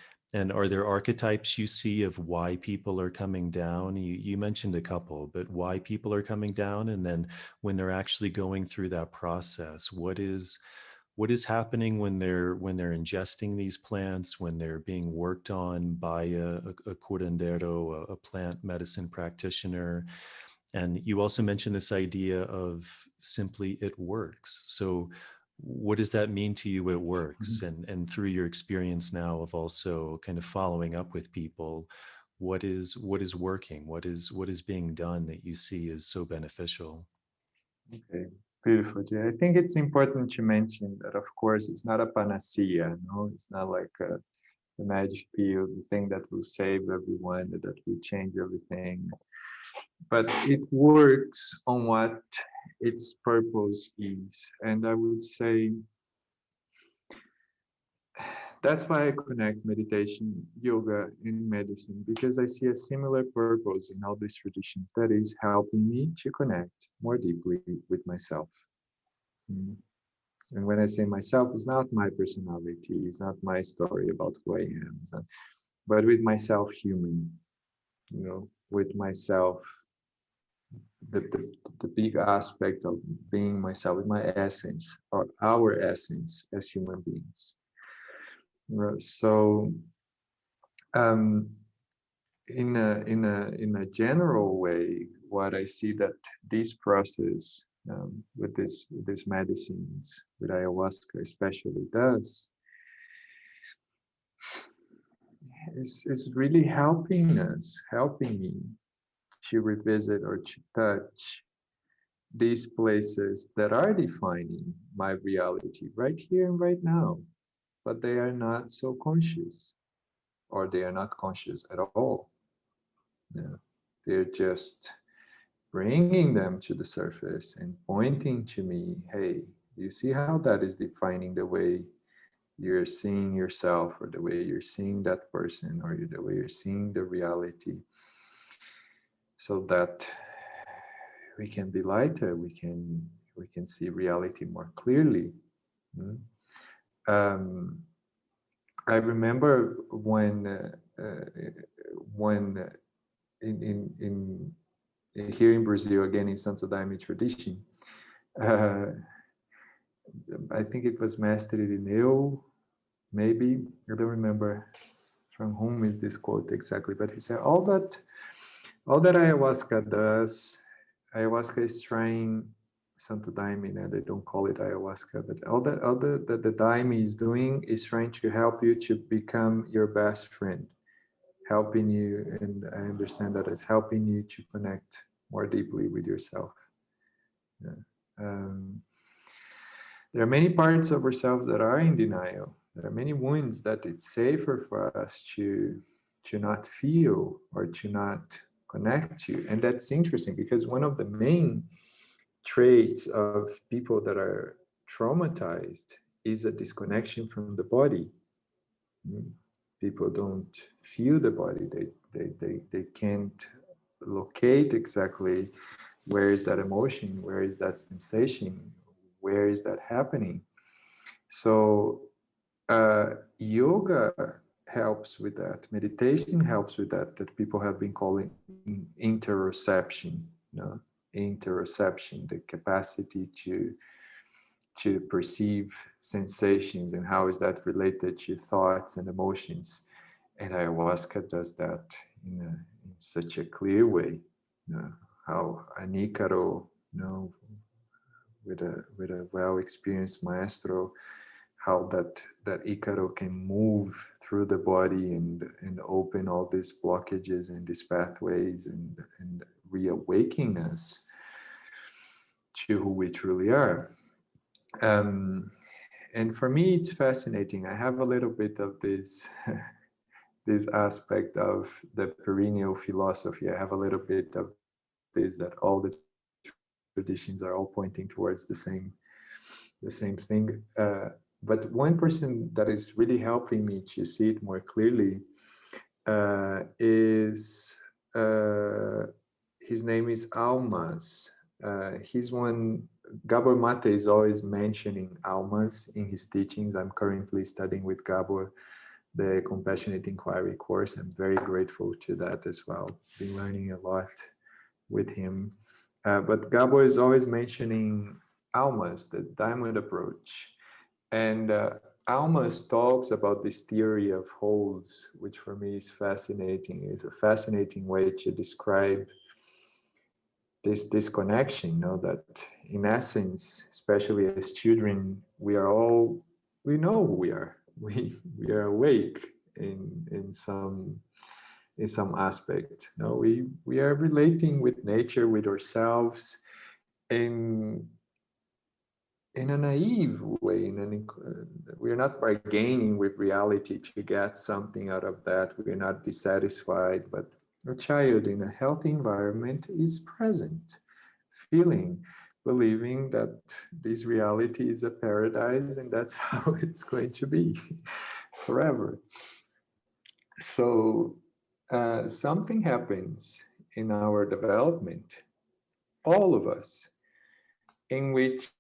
are there archetypes you see of why people are coming down? You mentioned a couple, but why people are coming down, and then when they're actually going through that process, what is happening when they're ingesting these plants, when they're being worked on by a curandero, a plant medicine practitioner? And you also mentioned this idea of simply it works. So what does that mean to you, it works? And through your experience now of also kind of following up with people, what is working? What is being done that you see is so beneficial? Okay, beautiful, Jay. I think it's important to mention that, of course, it's not a panacea. No, it's not like a magic pill, the thing that will save everyone, that will change everything. But it works on what its purpose is, and I would say that's why I connect meditation, yoga, and medicine, because I see a similar purpose in all these traditions. That is helping me to connect more deeply with myself. Mm. And when I say myself, it's not my personality, it's not my story about who I am, but with myself human, with myself, the big aspect of being myself, with my essence, or our essence as human beings. So, um, in a general way, what I see that this process, with these medicines, with ayahuasca especially, does is really helping me to revisit or to touch these places that are defining my reality right here and right now, but they are not so conscious, or they are not conscious at all. Yeah. They're just bringing them to the surface and pointing to me, hey, you see how that is defining the way you're seeing yourself, or the way you're seeing that person, or the way you're seeing the reality, so that we can be lighter, we can see reality more clearly. Mm. um, I remember when in here in Brazil, again in Santo Daime tradition, uh, I think it was Master Irineu, maybe, I don't remember from whom is this quote exactly, but he said all that ayahuasca does, ayahuasca is trying, Santo Daime, they don't call it ayahuasca, but all that the Daime is doing is trying to help you to become your best friend, helping you, and I understand that it's helping you to connect more deeply with yourself. Yeah. Um, there are many parts of ourselves that are in denial. There are many wounds that it's safer for us to not feel, or to not connect to. And that's interesting, because one of the main traits of people that are traumatized is a disconnection from the body. Mm. People don't feel the body. They can't locate exactly where is that emotion, where is that sensation, where is that happening. So yoga helps with that. Meditation helps with that. That people have been calling interoception. Interoception, the capacity to perceive sensations, and how is that related to thoughts and emotions. And ayahuasca does that in such a clear way. How an Icaro, with a well experienced maestro, how that Icaro can move through the body and open all these blockages and these pathways and reawaken us to who we truly are. And for me, it's fascinating. I have a little bit of this this aspect of the perennial philosophy. I have a little bit of this, that all the traditions are all pointing towards the same thing. But one person that is really helping me to see it more clearly is his name is Almas. He's one. Gabor Mate is always mentioning Almas in his teachings. I'm currently studying with Gabor the Compassionate Inquiry course. I'm very grateful to that as well. Been learning a lot with him. But Gabor is always mentioning Almas, the diamond approach. And Almas talks about this theory of wholes, which for me is fascinating. It's a fascinating way to describe this disconnection, you know, that in essence, especially as children, we know who we are. We are awake in some aspect. You know, we are relating with nature, with ourselves, in a naive way. We're not bargaining with reality to get something out of that. We're not dissatisfied, but a child in a healthy environment is present, feeling, believing that this reality is a paradise and that's how it's going to be forever. So something happens in our development, all of us, in which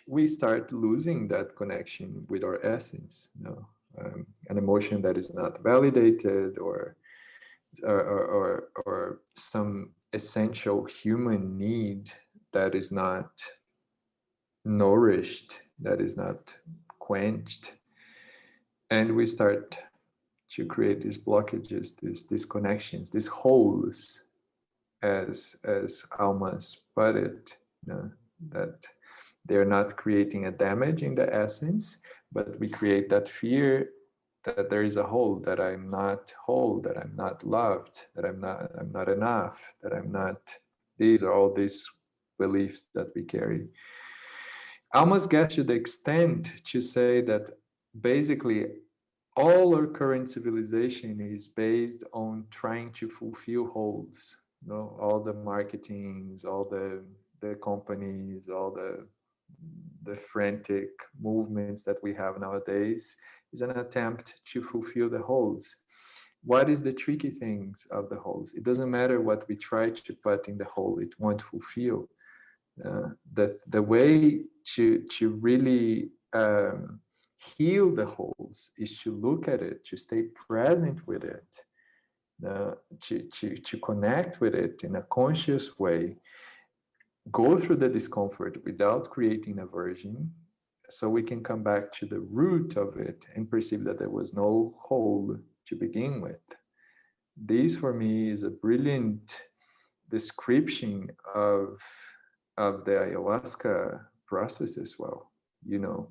we start losing that connection with our essence. You know, an emotion that is not validated, or some essential human need that is not nourished, that is not quenched, and we start to create these blockages, these disconnections, these holes, as Almas put it, you know, that they're not creating a damage in the essence, but we create that fear that there is a hole, that I'm not whole, that I'm not loved, that I'm not enough, that I'm not. These are all these beliefs that we carry. Almost gets to the extent to say that basically all our current civilization is based on trying to fulfill holes. You know, all the marketings, all the companies, all the frantic movements that we have nowadays is an attempt to fulfill the holes. What is the tricky things of the holes? It doesn't matter what we try to put in the hole, it won't fulfill. The way to really heal the holes is to look at it, to stay present with it, to connect with it in a conscious way, go through the discomfort without creating aversion, so we can come back to the root of it and perceive that there was no hole to begin with. This for me is a brilliant description of the ayahuasca process as well. You know,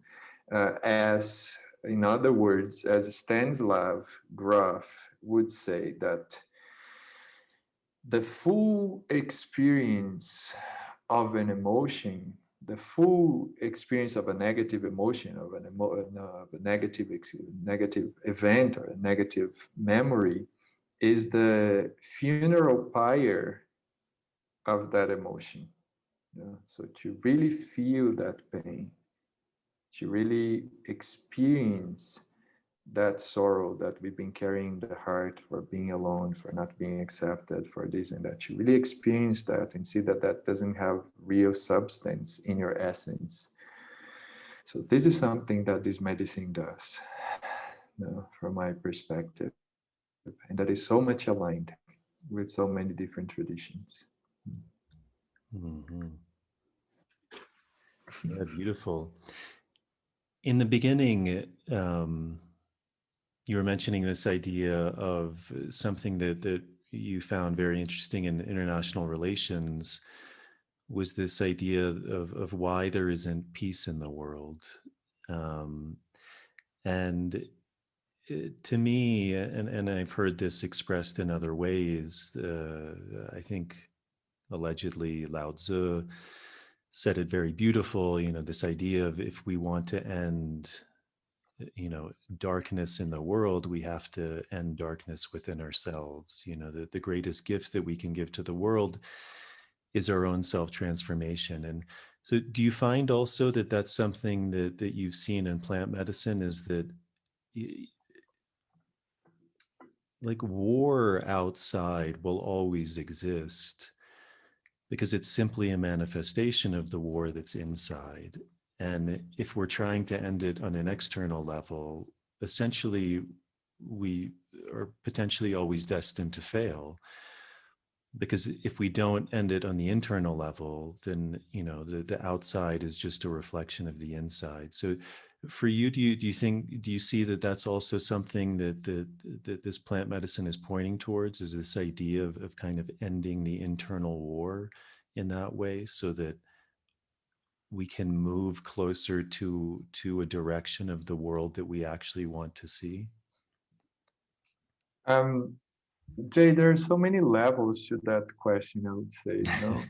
as in other words, as Stanislav Grof would say, that the full experience of an emotion, the full experience of a negative emotion, of a negative event or a negative memory, is the funeral pyre of that emotion. So to really feel that pain, to really experience that sorrow that we've been carrying in the heart for being alone, for not being accepted, for this and that, to really experience that and see that that doesn't have real substance in your essence. So this is something that this medicine does, from my perspective, and that is so much aligned with so many different traditions. Mm-hmm. Yeah, beautiful. In the beginning, you were mentioning this idea of something that you found very interesting in international relations, was this idea of why there isn't peace in the world. Um, and to me, and I've heard this expressed in other ways, I think allegedly Lao Tzu said it very beautiful, this idea of if we want to end, darkness in the world, we have to end darkness within ourselves. The greatest gift that we can give to the world is our own self-transformation. And so do you find also that that's something that you've seen in plant medicine, is that like war outside will always exist because it's simply a manifestation of the war that's inside. And if we're trying to end it on an external level, essentially we are potentially always destined to fail. Because if we don't end it on the internal level, then the outside is just a reflection of the inside. So for you, do you see that that's also something that this plant medicine is pointing towards, is this idea of kind of ending the internal war in that way, so that we can move closer to a direction of the world that we actually want to see? Jay, there are so many levels to that question, I would say. No,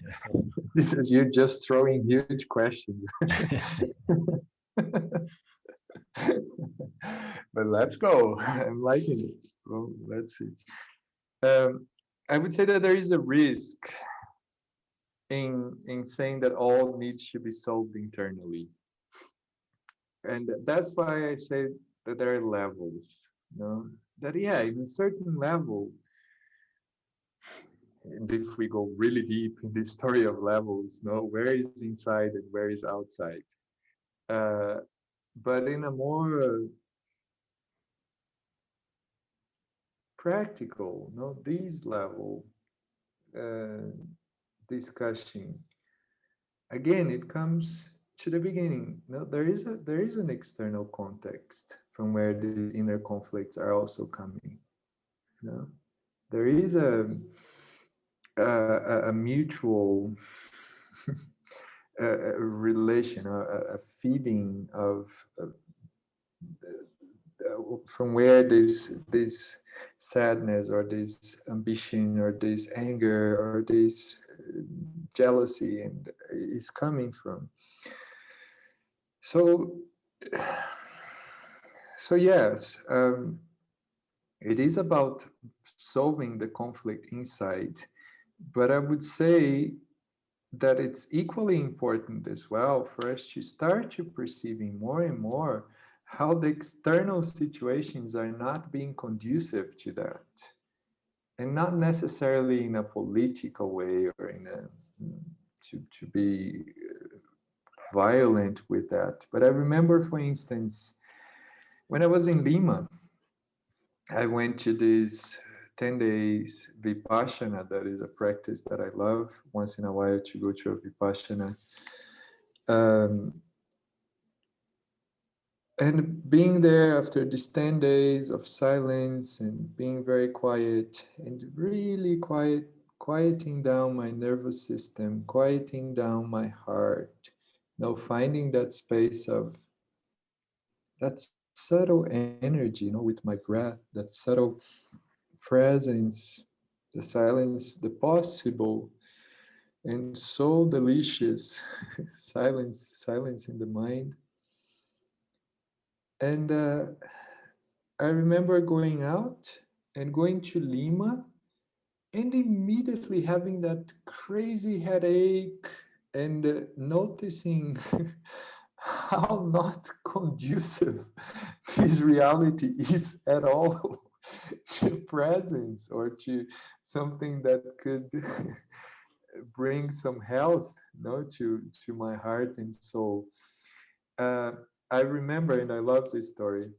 this is you just throwing huge questions. But let's go. I'm liking it. Well, let's see. I would say that there is a risk in saying that all needs to be solved internally, and that's why I say that there are levels. That in a certain level, and if we go really deep in the story of levels, where is inside and where is outside? But in a more practical, this level discussion, again, it comes to the beginning. There is an external context from where the inner conflicts are also coming. There is a mutual a relation, a feeling of from where this sadness or this ambition or this anger or this jealousy and is coming from. So yes, it is about solving the conflict inside, but I would say that it's equally important as well for us to start to perceiving more and more how the external situations are not being conducive to that, and not necessarily in a political way or in a to be violent with that. But I remember, for instance, when I was in Lima, I went to this 10 days Vipassana. That is a practice that I love once in a while, to go to a Vipassana. And being there after these 10 days of silence and being very quiet and really quieting down my nervous system, quieting down my heart, finding that space of that subtle energy, with my breath, that subtle presence, the silence, the possible and so delicious silence in the mind. And I remember going out and going to Lima and immediately having that crazy headache and noticing how not conducive this reality is at all to presence or to something that could bring some health, to my heart and soul. I remember, and I love this story.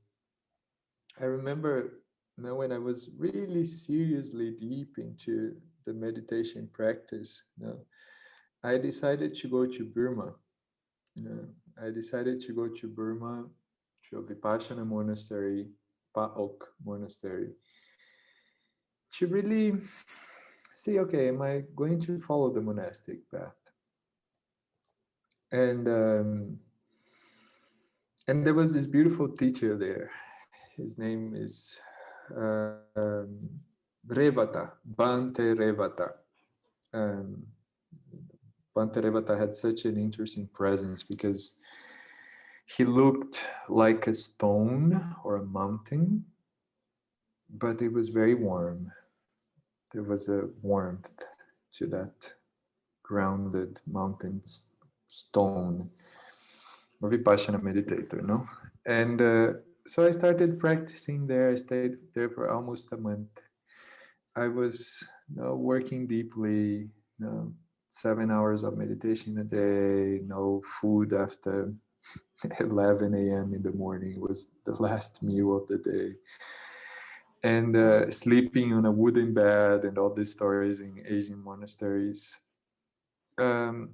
I remember, when I was really seriously deep into the meditation practice, I decided to go to Burma. I decided to go to Burma, to a Vipassana monastery, Paok monastery, to really see, okay, am I going to follow the monastic path? And there was this beautiful teacher there. His name is Revata, Bhante Revata. Bhante Revata had such an interesting presence because he looked like a stone or a mountain, but it was very warm. There was a warmth to that grounded mountain stone. A Vipassana meditator, no? And so I started practicing there. I stayed there for almost a month. I was working deeply, 7 hours of meditation a day, no food after 11 a.m. in the morning was the last meal of the day. And sleeping on a wooden bed and all these stories in Asian monasteries. But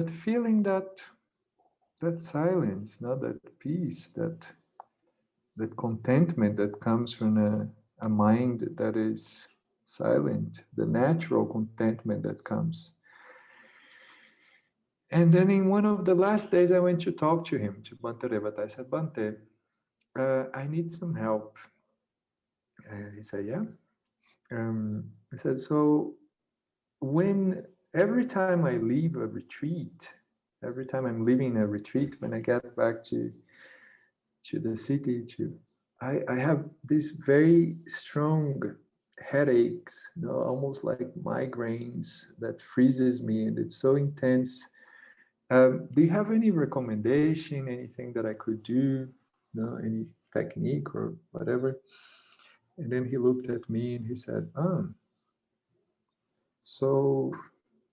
feeling that silence, that peace, that contentment that comes from a mind that is silent, the natural contentment that comes. And then in one of the last days, I went to talk to him, to Bhante Revata. I said, Bhante, I need some help. And he said, yeah. I said, so every time I leave a retreat, every time I'm leaving a retreat, when I get back to the city, I have these very strong headaches, almost like migraines that freezes me, and it's so intense. Do you have any recommendation, anything that I could do, any technique or whatever? And then he looked at me and he said, so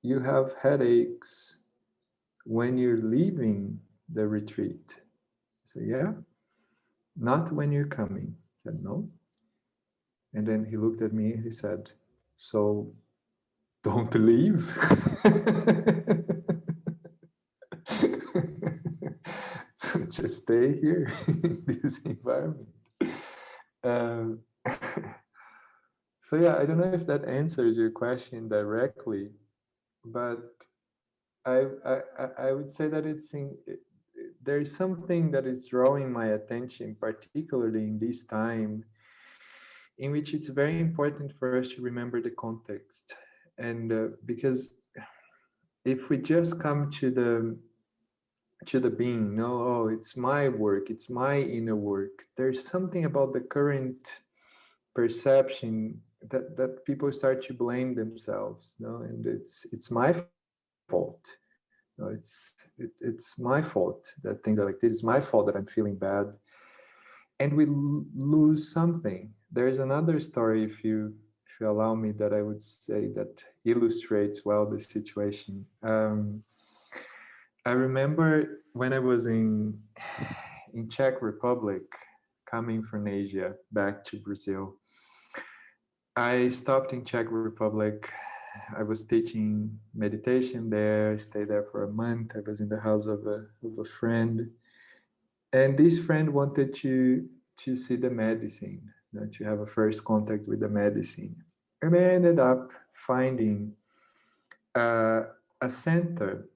you have headaches when you're leaving the retreat? I said, yeah. Not when you're coming. I said, no. And then he looked at me and he said, so don't leave. So just stay here in this environment. So yeah, I don't know if that answers your question directly, but I would say that there is something that is drawing my attention, particularly in this time, in which it's very important for us to remember the context. And because if we just come to the being, it's my work, it's my inner work, there's something about the current perception that people start to blame themselves, and it's my fault. It's my fault that things are like this. It's my fault that I'm feeling bad, and we lose something. There is another story, if you allow me, that I would say that illustrates well the situation. I remember when I was in Czech Republic, coming from Asia back to Brazil. I stopped in Czech Republic. I was teaching meditation there. I stayed there for a month. I was in the house of a friend. And this friend wanted to see the medicine, to have a first contact with the medicine. And I ended up finding a center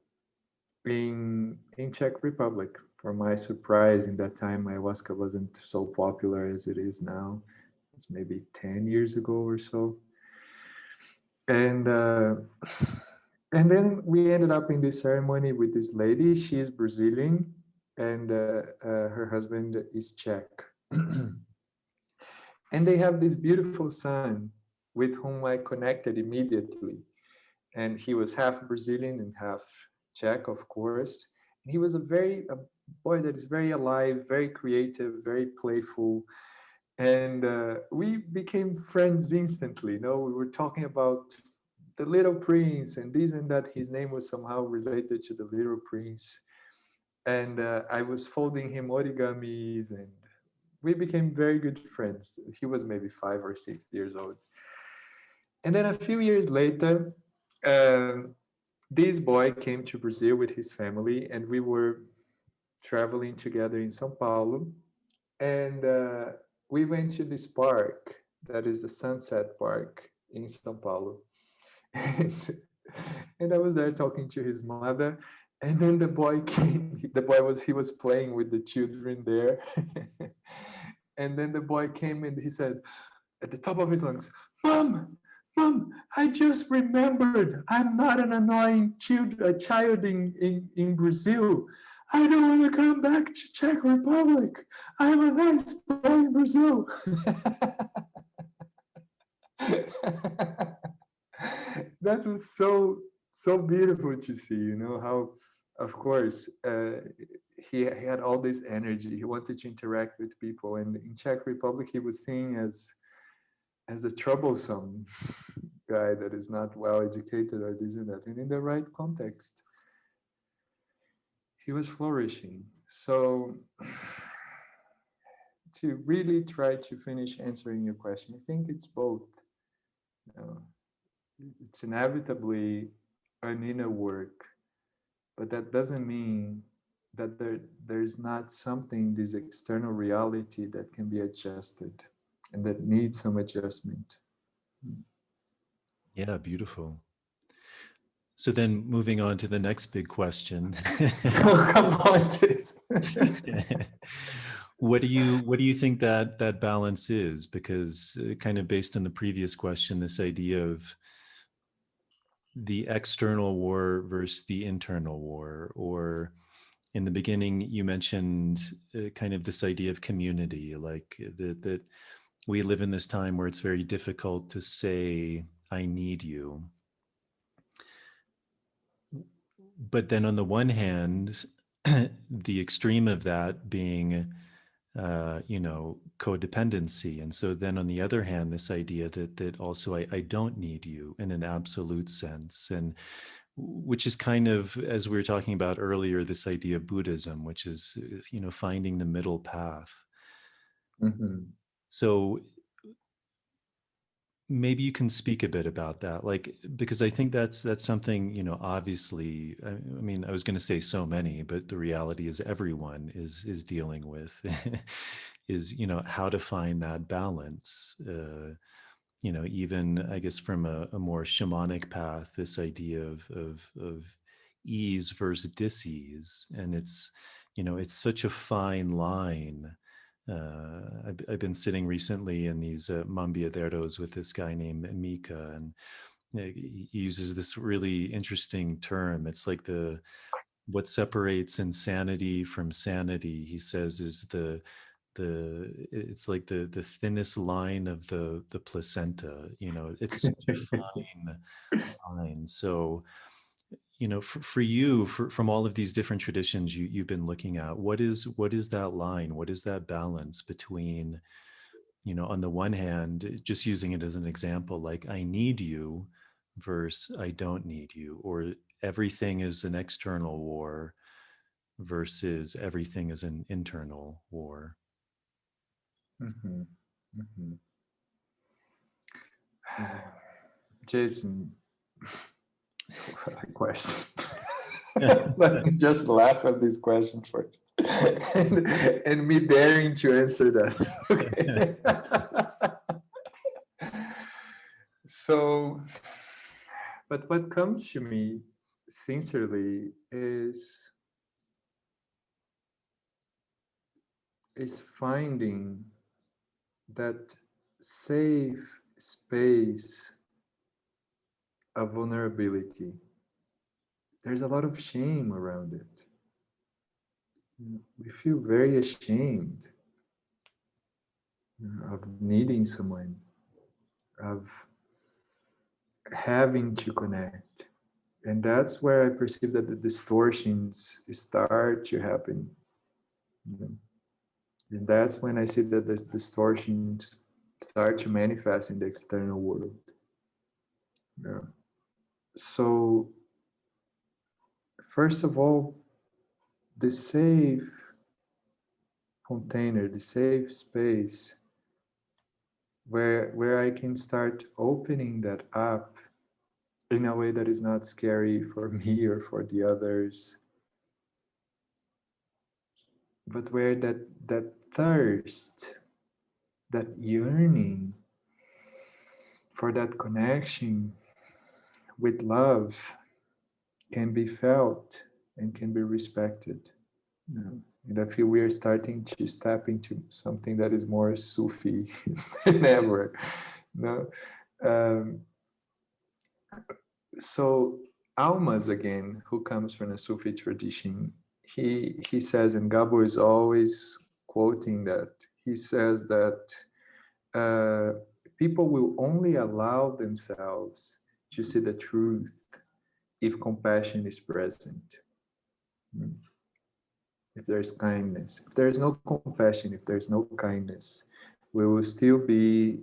in Czech Republic. For my surprise, in that time, ayahuasca wasn't so popular as it is now. It's maybe 10 years ago or so. And then we ended up in this ceremony with this lady. She is Brazilian, and her husband is Czech. And they have this beautiful son with whom I connected immediately. And he was half Brazilian and half Czech, of course. He was a boy that is very alive, very creative, very playful. And we became friends instantly. We were talking about the Little Prince and this and that. His name was somehow related to the Little Prince. And I was folding him origamis, and we became very good friends. He was maybe 5 or 6 years old. And then a few years later, this boy came to Brazil with his family, and we were traveling together in São Paulo. And we went to this park that is the Sunset Park in São Paulo. And I was there talking to his mother, And then the boy came, he was playing with the children there. And then the boy came and he said, at the top of his lungs, Mom, I just remembered I'm not an annoying child in Brazil. I don't want to come back to Czech Republic. I'm a nice boy in Brazil. That was so beautiful to see, you know, how, of course, he had all this energy. He wanted to interact with people. And in Czech Republic, he was seen as the troublesome guy that is not well educated or this and that. And in the right context, he was flourishing. So to really try to finish answering your question, I think it's both. You know, it's inevitably an inner work, but that doesn't mean that there's not something, this external reality that can be adjusted and that needs some adjustment. Yeah, beautiful. So then moving on to the next big question. Come on, Jason. What do you think that balance is? Because kind of based on the previous question, this idea of the external war versus the internal war, or in the beginning you mentioned kind of this idea of community, like that we live in this time where it's very difficult to say I need you. But then on the one hand, the extreme of that being codependency. And so then on the other hand, this idea that also I don't need you in an absolute sense. And which is kind of, as we were talking about earlier, this idea of Buddhism, which is, finding the middle path. Mm-hmm. So maybe you can speak a bit about that, like, because I think that's something, obviously, I mean, I was going to say so many, but the reality is everyone is dealing with is, how to find that balance, even I guess from a more shamanic path, this idea of ease versus dis-ease. And it's, it's such a fine line. I've been sitting recently in these mambiaderos with this guy named Mika, and he uses this really interesting term. It's like what separates insanity from sanity, he says, is it's like the thinnest line of the placenta. It's such a fine line. So for you, from all of these different traditions you've been looking at, what is that line? What is that balance between, on the one hand, just using it as an example, like I need you versus I don't need you, or everything is an external war versus everything is an internal war? Mm-hmm. Mm-hmm. Jason, what a question. Let me just laugh at this question first. and me daring to answer that. Okay. So, but what comes to me sincerely is finding that safe space of vulnerability. There's a lot of shame around it. We feel very ashamed of needing someone, of having to connect. And that's where I perceive that the distortions start to happen. And that's when I see that the distortions start to manifest in the external world. Yeah. So, first of all, the safe container, the safe space where I can start opening that up in a way that is not scary for me or for the others, but where that thirst, that yearning for that connection with love can be felt and can be respected. You know? And I feel we are starting to step into something that is more Sufi than ever. You know? So Almas, again, who comes from a Sufi tradition, he says, and Gabo is always quoting that, he says that people will only allow themselves to see the truth if compassion is present. If there's kindness. If there's no compassion, if there's no kindness, we will still be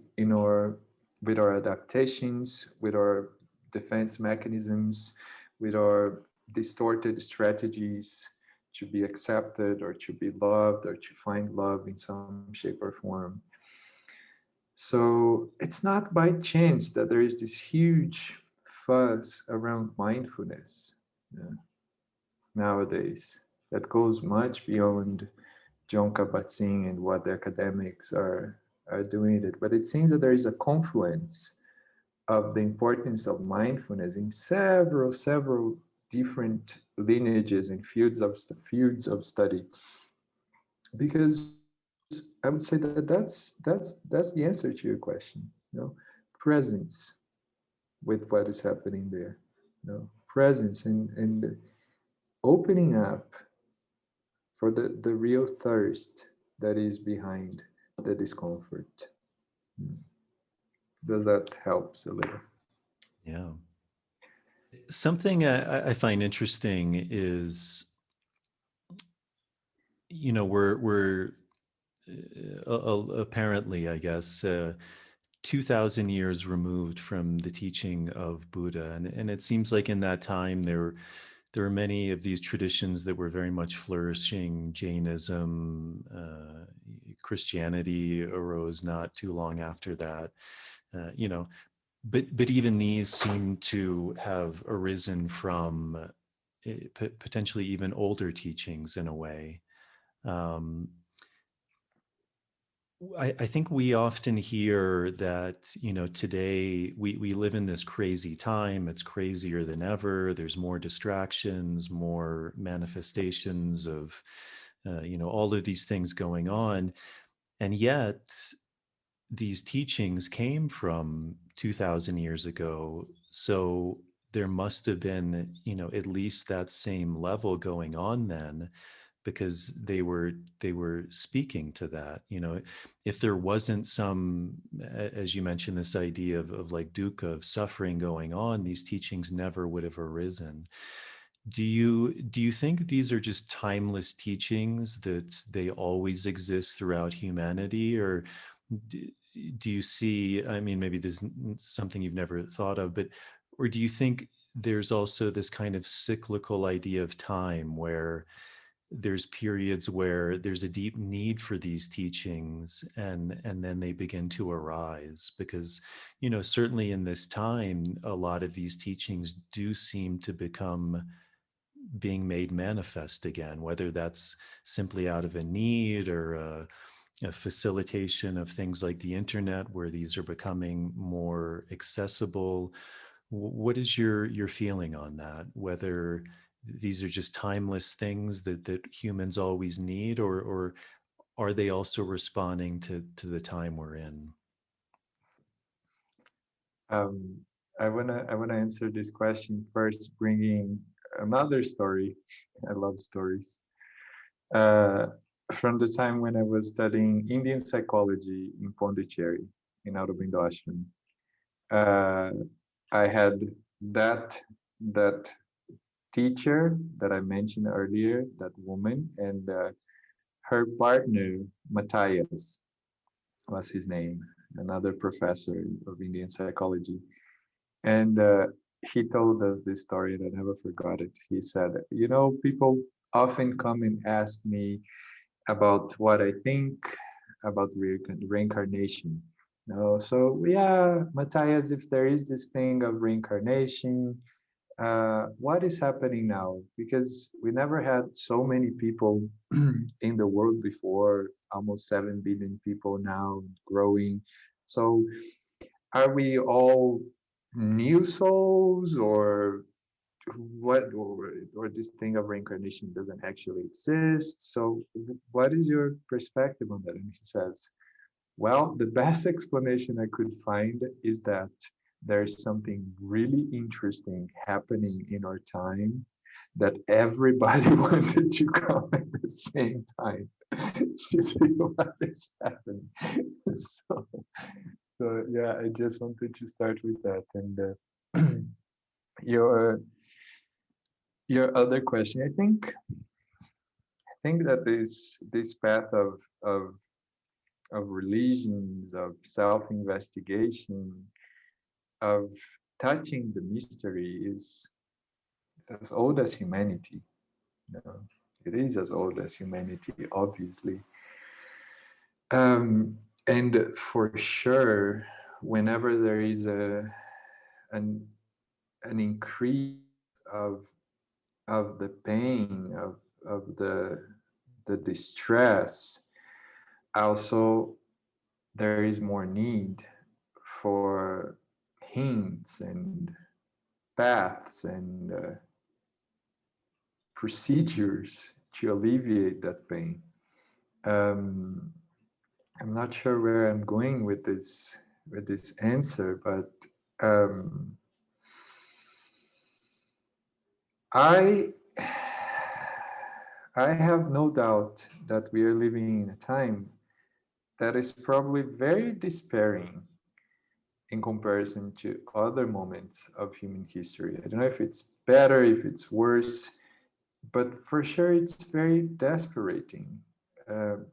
with our adaptations, with our defense mechanisms, with our distorted strategies to be accepted or to be loved or to find love in some shape or form. So it's not by chance that there is this huge fuss around mindfulness nowadays that goes much beyond John Kabat-Zinn and what the academics are doing it. But it seems that there is a confluence of the importance of mindfulness in several different lineages and fields of study. Because I would say that that's the answer to your question. You know, presence with what is happening there. You know, presence and opening up for the real thirst that is behind the discomfort. Does that help a little? Yeah. Something I find interesting is, you know, we're apparently, I guess, 2,000 years removed from the teaching of Buddha, and it seems like in that time there are many of these traditions that were very much flourishing. Jainism, Christianity arose not too long after that. You know, but even these seem to have arisen from potentially even older teachings in a way. I think we often hear that, you know, today we live in this crazy time. It's crazier than ever. There's more distractions, more manifestations of, you know, all of these things going on. And yet these teachings came from 2,000 years ago. So there must have been, you know, at least that same level going on then, because they were speaking to that. You know, if there wasn't some, as you mentioned, this idea of like dukkha, of suffering going on, these teachings never would have arisen. Do you think these are just timeless teachings, that they always exist throughout humanity? Or do you see, I mean, maybe this is something you've never thought of, but, or do you think there's also this kind of cyclical idea of time where there's periods where there's a deep need for these teachings, and then they begin to arise? Because, you know, certainly in this time, a lot of these teachings do seem to become being made manifest again, whether that's simply out of a need or a facilitation of things like the internet, where these are becoming more accessible. What is your feeling on that? Whether these are just timeless things that humans always need, or are they also responding to the time we're in? Um, I wanna answer this question first, bringing another story. I love stories. Uh, from the time when I was studying Indian psychology in Pondicherry, in Aurobindo Ashram, I had that teacher that I mentioned earlier, that woman, and her partner, Matthias, was his name, another professor of Indian psychology. And he told us this story, and I never forgot it. He said, you know, people often come and ask me about what I think about reincarnation. You know, so yeah, Matthias, if there is this thing of reincarnation, what is happening now? Because we never had so many people in the world before, almost 7 billion people now, growing. So are we all new souls, or or this thing of reincarnation doesn't actually exist. So what is your perspective on that? And he says, well, the best explanation I could find is that there's something really interesting happening in our time that everybody wanted to come at the same time to see what is happening. So, so yeah, I just wanted to start with that. And your your other question, I think that this path of religions, of self-investigation, of touching the mystery is as old as humanity. You know, it is as old as humanity, obviously. And for sure, whenever there is an an increase of of the pain, of the distress, also there is more need for hints and paths and procedures to alleviate that pain. Um, I'm not sure where I'm going with this answer, but I I have no doubt that we are living in a time that is probably very despairing in comparison to other moments of human history. I don't know if it's better, if it's worse, but for sure it's very desperating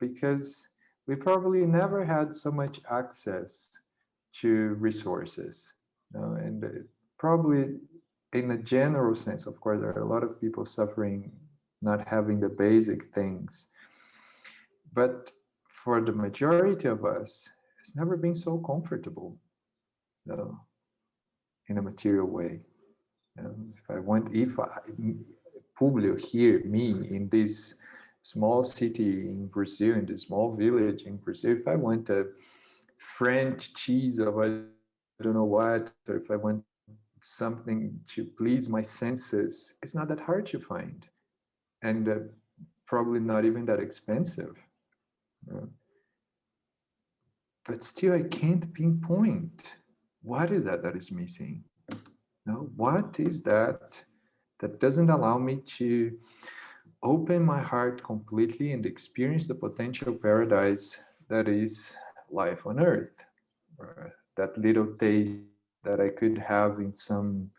because we probably never had so much access to resources. And probably in a general sense, of course, there are a lot of people suffering not having the basic things. But for the majority of us, it's never been so comfortable, you know, in a material way. If Publio here, me in this small city in Brazil, in this small village in Brazil, if I want a French cheese of I don't know what, or if I want something to please my senses, it's not that hard to find, and probably not even that expensive. But still, I can't pinpoint what is that is missing. No, what is that doesn't allow me to open my heart completely and experience the potential paradise that is life on earth? Or that little taste that I could have in some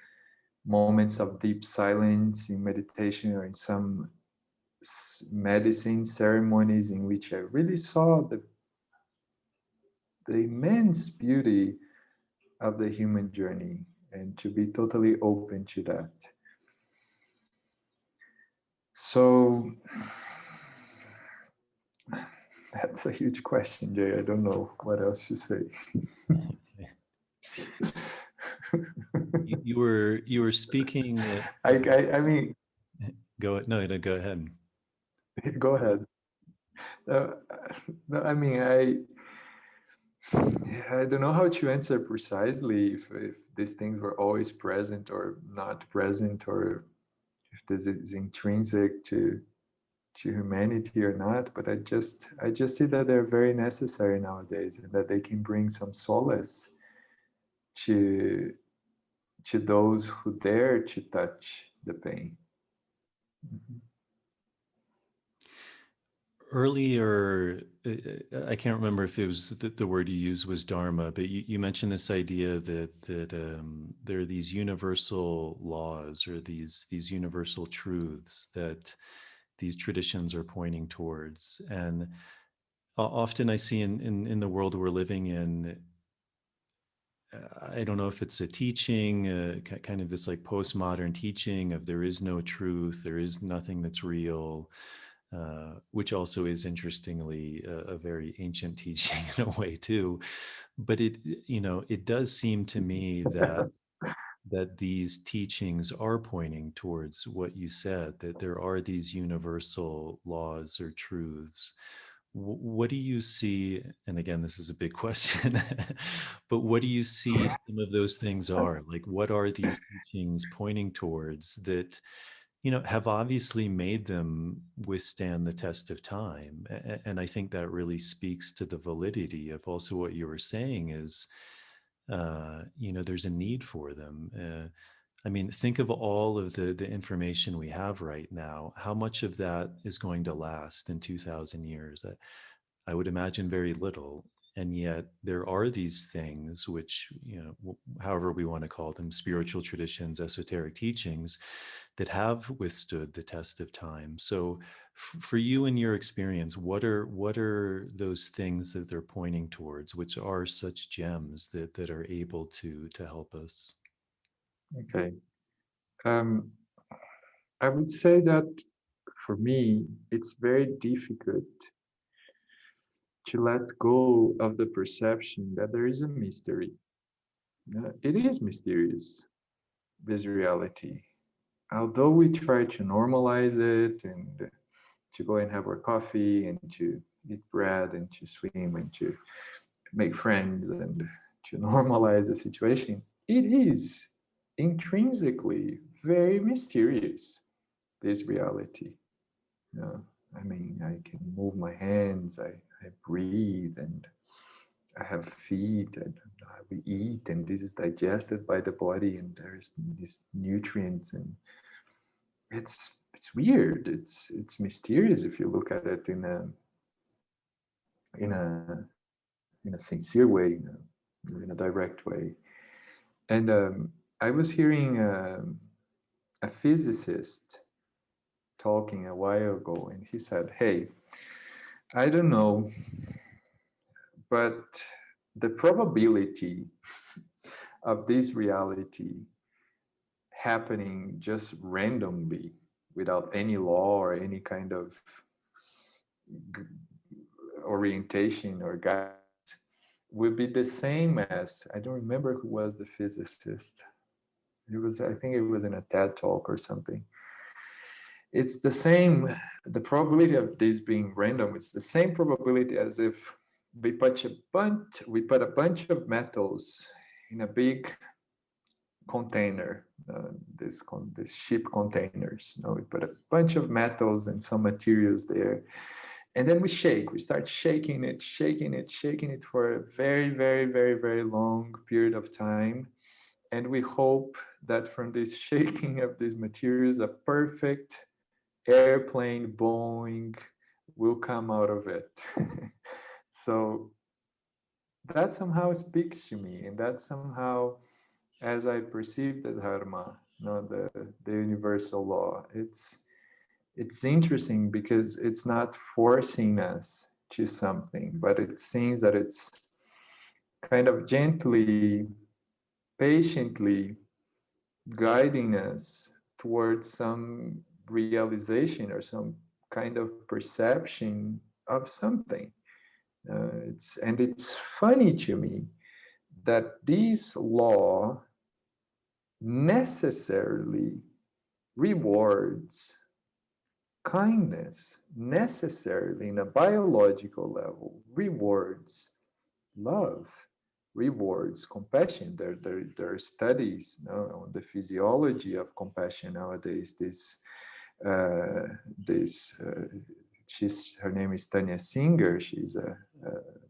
moments of deep silence, in meditation, or in some medicine ceremonies in which I really saw the immense beauty of the human journey, and to be totally open to that. So that's a huge question, Jay. I don't know what else to say. You were speaking. I mean, go ahead. Go ahead. No, I mean, I don't know how to answer precisely if these things were always present or not present, or if this is intrinsic to humanity or not. But I just see that they're very necessary nowadays, and that they can bring some solace to those who dare to touch the pain. Mm-hmm. Earlier, I can't remember if it was the word you used was Dharma, but you mentioned this idea that there are these universal laws, or these universal truths that these traditions are pointing towards. And often I see in the world we're living in, I don't know if it's a teaching, kind of this like postmodern teaching of there is no truth, there is nothing that's real. Which also is interestingly a very ancient teaching in a way too. But it does seem to me that these teachings are pointing towards what you said, that there are these universal laws or truths, what do you see? And again, this is a big question, but what do you see some of those things are? Like, what are these teachings pointing towards that, have obviously made them withstand the test of time? And I think that really speaks to the validity of also what you were saying is, there's a need for them. I mean, think of all of the information we have right now. How much of that is going to last in 2,000 years? I would imagine very little. And yet there are these things which, however we want to call them, spiritual traditions, esoteric teachings that have withstood the test of time. So for you and your experience, what are those things that they're pointing towards, which are such gems that are able to help us? Okay. Um, I would say that for me, it's very difficult to let go of the perception that there is a mystery. It is mysterious, this reality. Although we try to normalize it and to go and have our coffee and to eat bread and to swim and to make friends and to normalize the situation, it is intrinsically very mysterious, this reality. I mean, I can move my hands, I breathe, and I have feet, and we eat, and this is digested by the body, and there's these nutrients, and it's weird. It's mysterious if you look at it in a in a sincere way, in a direct way. And I was hearing a physicist talking a while ago, and he said, "Hey, I don't know, but the probability of this reality happening just randomly without any law or any kind of orientation or guidance would be the same as," I don't remember who was the physicist. It was, I think it was in a TED talk or something. It's the same, the probability of this being random, it's the same probability as if we put a bunch of metals in a big container, this ship containers. We put a bunch of metals and some materials there, and then we start shaking it for a very, very, very, very long period of time. And we hope that from this shaking of these materials, a perfect airplane Boeing will come out of it. So that somehow speaks to me, and that somehow, as I perceive the Dharma, the universal law, it's interesting because it's not forcing us to something, but it seems that it's kind of gently, patiently guiding us towards some realization or some kind of perception of something. It's funny to me that this law necessarily rewards kindness, necessarily in a biological level rewards love, rewards compassion. There are studies on the physiology of compassion nowadays. Her name is Tanya Singer. She's a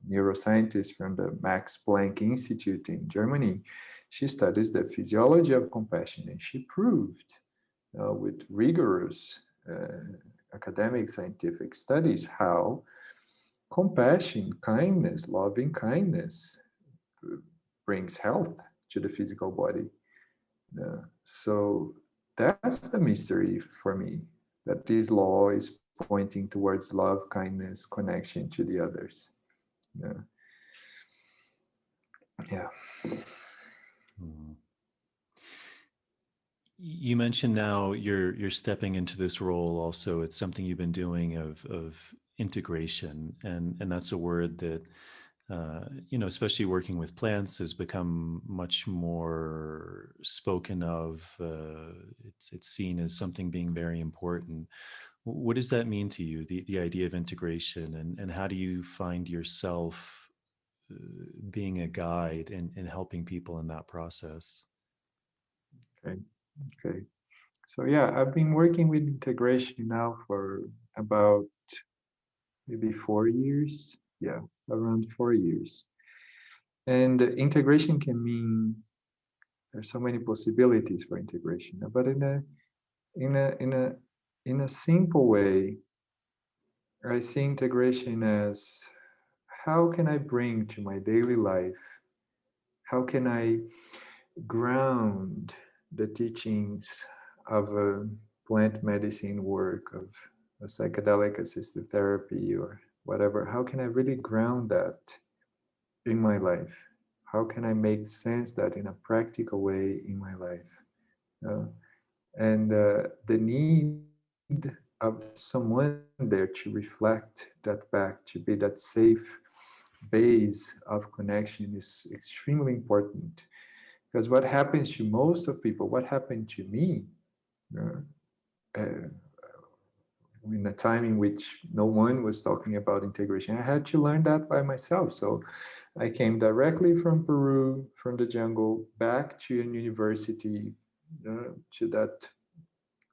neuroscientist from the Max Planck Institute in Germany. She studies the physiology of compassion, and she proved with rigorous academic scientific studies how compassion, kindness, loving kindness brings health to the physical body. So that's the mystery for me, that this law is pointing towards love, kindness, connection to the others. Yeah. You mentioned now you're stepping into this role also. It's something you've been doing of integration, and that's a word that especially working with plants has become much more spoken of. It's seen as something being very important. What does that mean to you, the idea of integration, and how do you find yourself being a guide and helping people in that process? Okay. Okay. So yeah, I've been working with integration now for about maybe 4 years. Yeah, around 4 years. And integration can mean there's so many possibilities for integration, but in a in a in a simple way, I see integration as how can I bring to my daily life? How can I ground the teachings of a plant medicine work, of a psychedelic assisted therapy, or whatever? How can I really ground that in my life? How can I make sense that in a practical way in my life? Uh, and the need of someone there to reflect that back, to be that safe base of connection is extremely important. Because what happens to most of people, what happened to me, uh, uh, in a time in which no one was talking about integration, I had to learn that by myself. So I came directly from Peru, from the jungle, back to a university, to that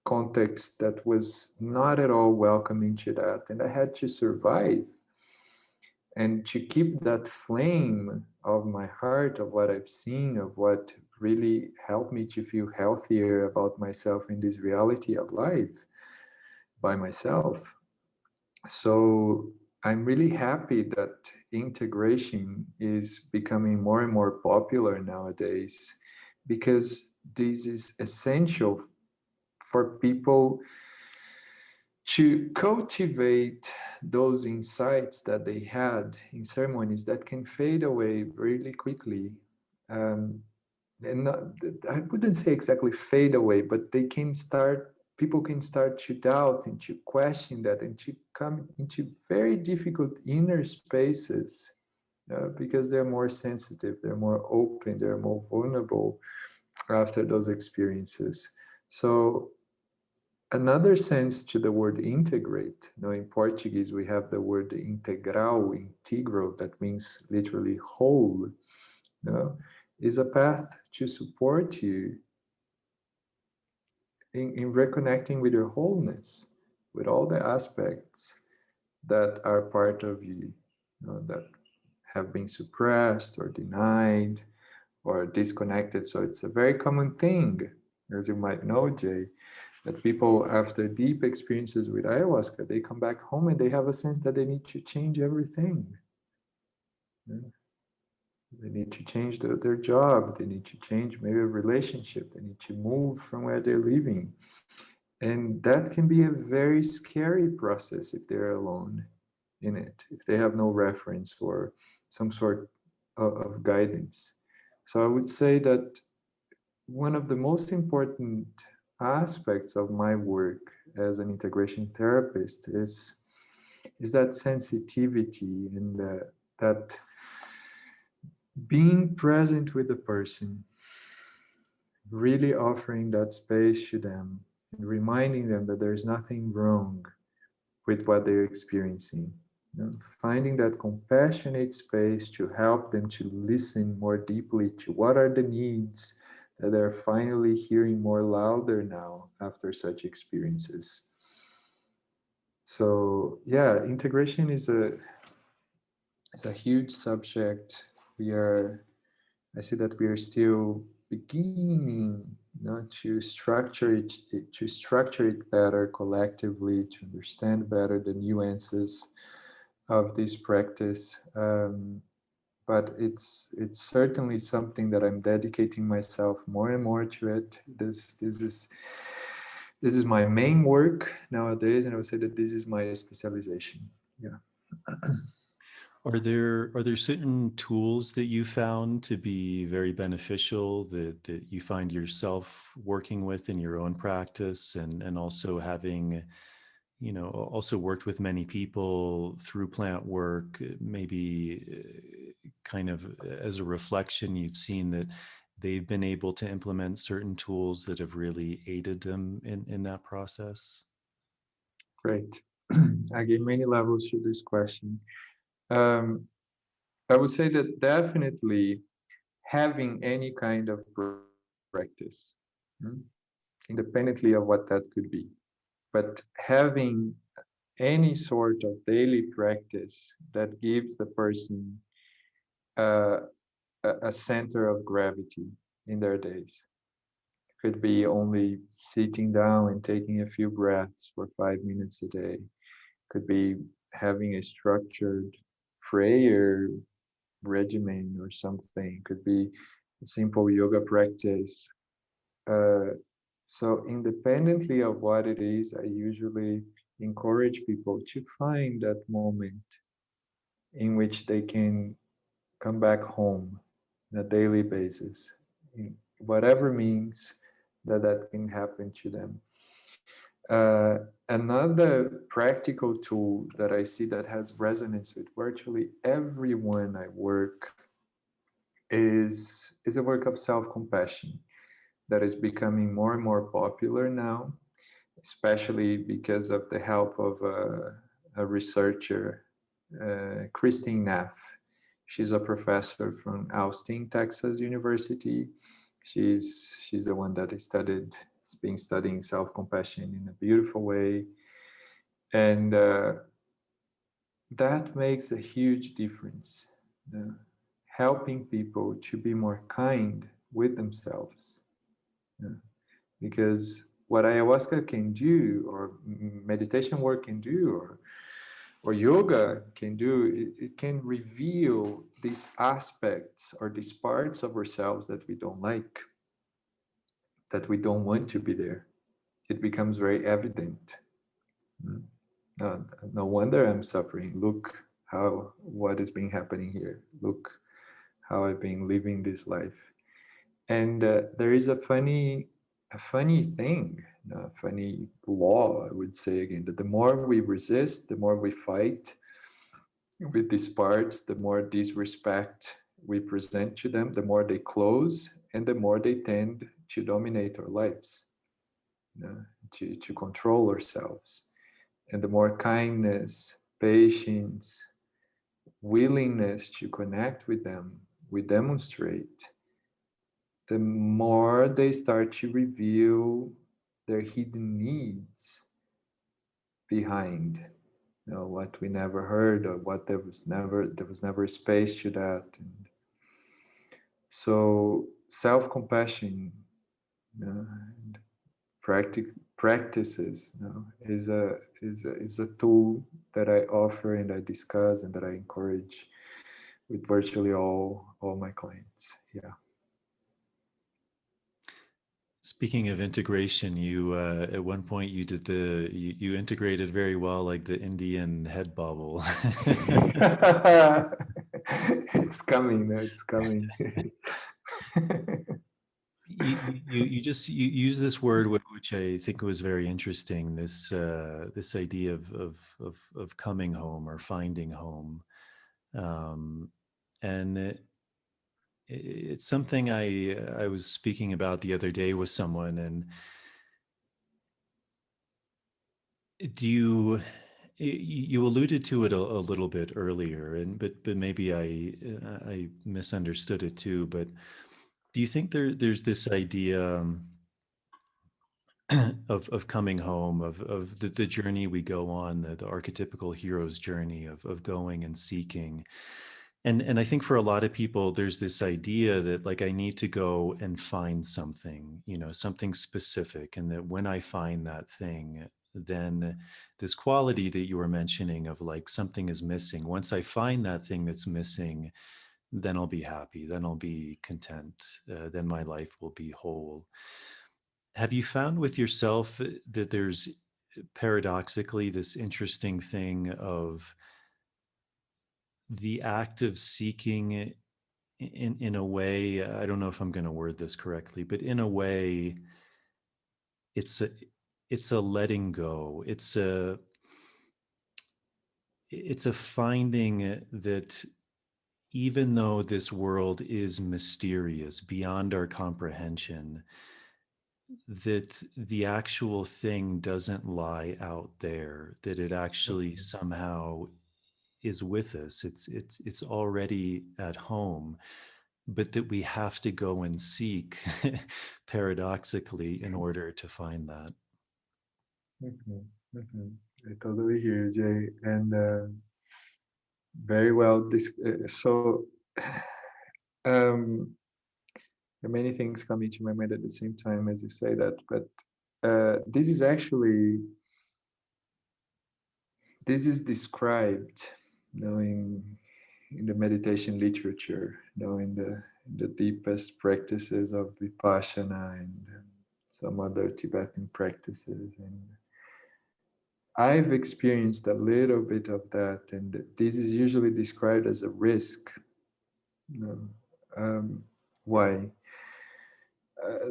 context that was not at all welcoming to that. And I had to survive and to keep that flame of my heart, of what I've seen, of what really helped me to feel healthier about myself in this reality of life by myself. So I'm really happy that integration is becoming more and more popular nowadays, because this is essential for people to cultivate those insights that they had in ceremonies that can fade away really quickly. Um, and not, I wouldn't say exactly fade away, but they can start, people can start to doubt and to question that and to come into very difficult inner spaces, because they're more sensitive, they're more open, they're more vulnerable after those experiences. So another sense to the word integrate, in Portuguese we have the word integral, that means literally whole, is a path to support you in reconnecting with your wholeness, with all the aspects that are part of you, that have been suppressed or denied or disconnected. So it's a very common thing, as you might know, Jay, that people, after deep experiences with ayahuasca, they come back home and they have a sense that they need to change everything. Yeah. They need to change their job, they need to change maybe a relationship, they need to move from where they're living. And that can be a very scary process if they're alone in it, if they have no reference or some sort of guidance. So I would say that one of the most important aspects of my work as an integration therapist is that sensitivity and that being present with the person, really offering that space to them and reminding them that there's nothing wrong with what they're experiencing. Finding that compassionate space to help them to listen more deeply to what are the needs that they're finally hearing more louder now after such experiences. So yeah, integration is a huge subject. I see that we are still beginning, to structure it better collectively, to understand better the nuances of this practice. But it's certainly something that I'm dedicating myself more and more to it. This is my main work nowadays, and I would say that this is my specialization. Yeah. Are there certain tools that you found to be very beneficial that you find yourself working with in your own practice, and also having, also worked with many people through plant work, maybe kind of as a reflection, you've seen that they've been able to implement certain tools that have really aided them in that process? Great. I gave many levels to this question. I would say that definitely having any kind of practice, mm, independently of what that could be, but having any sort of daily practice that gives the person uh, a center of gravity in their days. Could be only sitting down and taking a few breaths for 5 minutes a day. Could be having a structured prayer regimen or something. Could be a simple yoga practice. Uh, so independently of what it is, I usually encourage people to find that moment in which they can come back home on a daily basis, in whatever means that can happen to them. Another practical tool that I see that has resonance with virtually everyone I work is a work of self-compassion that is becoming more and more popular now, especially because of the help of a researcher, Christine Neff. She's a professor from Austin, Texas University. She's the one that has been studying self-compassion in a beautiful way. And that makes a huge difference, helping people to be more kind with themselves. Because what ayahuasca can do, or meditation work can do, or yoga can do, it can reveal these aspects or these parts of ourselves that we don't like, that we don't want to be there. It becomes very evident. No wonder I'm suffering. Look what has been happening here. Look how I've been living this life. And there is a funny thing, a funny law, I would say again, that the more we resist, the more we fight with these parts, the more disrespect we present to them, the more they close, and the more they tend to dominate our lives, to control ourselves. And the more kindness, patience, willingness to connect with them we demonstrate, the more they start to reveal their hidden needs behind, what we never heard, or what there was never space to that. And so self-compassion, and practices, is a tool that I offer and I discuss and that I encourage with virtually all my clients. Yeah. Speaking of integration, you at one point you did you integrated very well, like the Indian head bobble. It's coming. It's coming. You use this word which I think was very interesting. This idea of coming home or finding home, and it's something I was speaking about the other day with someone. And do you alluded to it a little bit earlier, and but maybe I misunderstood it too. But do you think there's this idea of coming home, of the journey we go on, the archetypical hero's journey of going and seeking? And I think for a lot of people, there's this idea that, like, I need to go and find something, something specific. And that when I find that thing, then this quality that you were mentioning of, like, something is missing. Once I find that thing that's missing, then I'll be happy. Then I'll be content. Then my life will be whole. Have you found with yourself that there's paradoxically this interesting thing of the act of seeking, in a way, I don't know if I'm going to word this correctly, but in a way, it's a letting go. It's a finding that even though this world is mysterious beyond our comprehension, that the actual thing doesn't lie out there, that it actually Mhm. somehow is with us. It's already at home, but that we have to go and seek paradoxically in order to find that. Mhm. Mhm. I totally hear you, Jay, and very well. So, um, there are many things coming to my mind at the same time as you say that, but this is actually this is described, in the meditation literature, in the deepest practices of vipassana and some other Tibetan practices. And I've experienced a little bit of that, and this is usually described as a risk. You know. Why?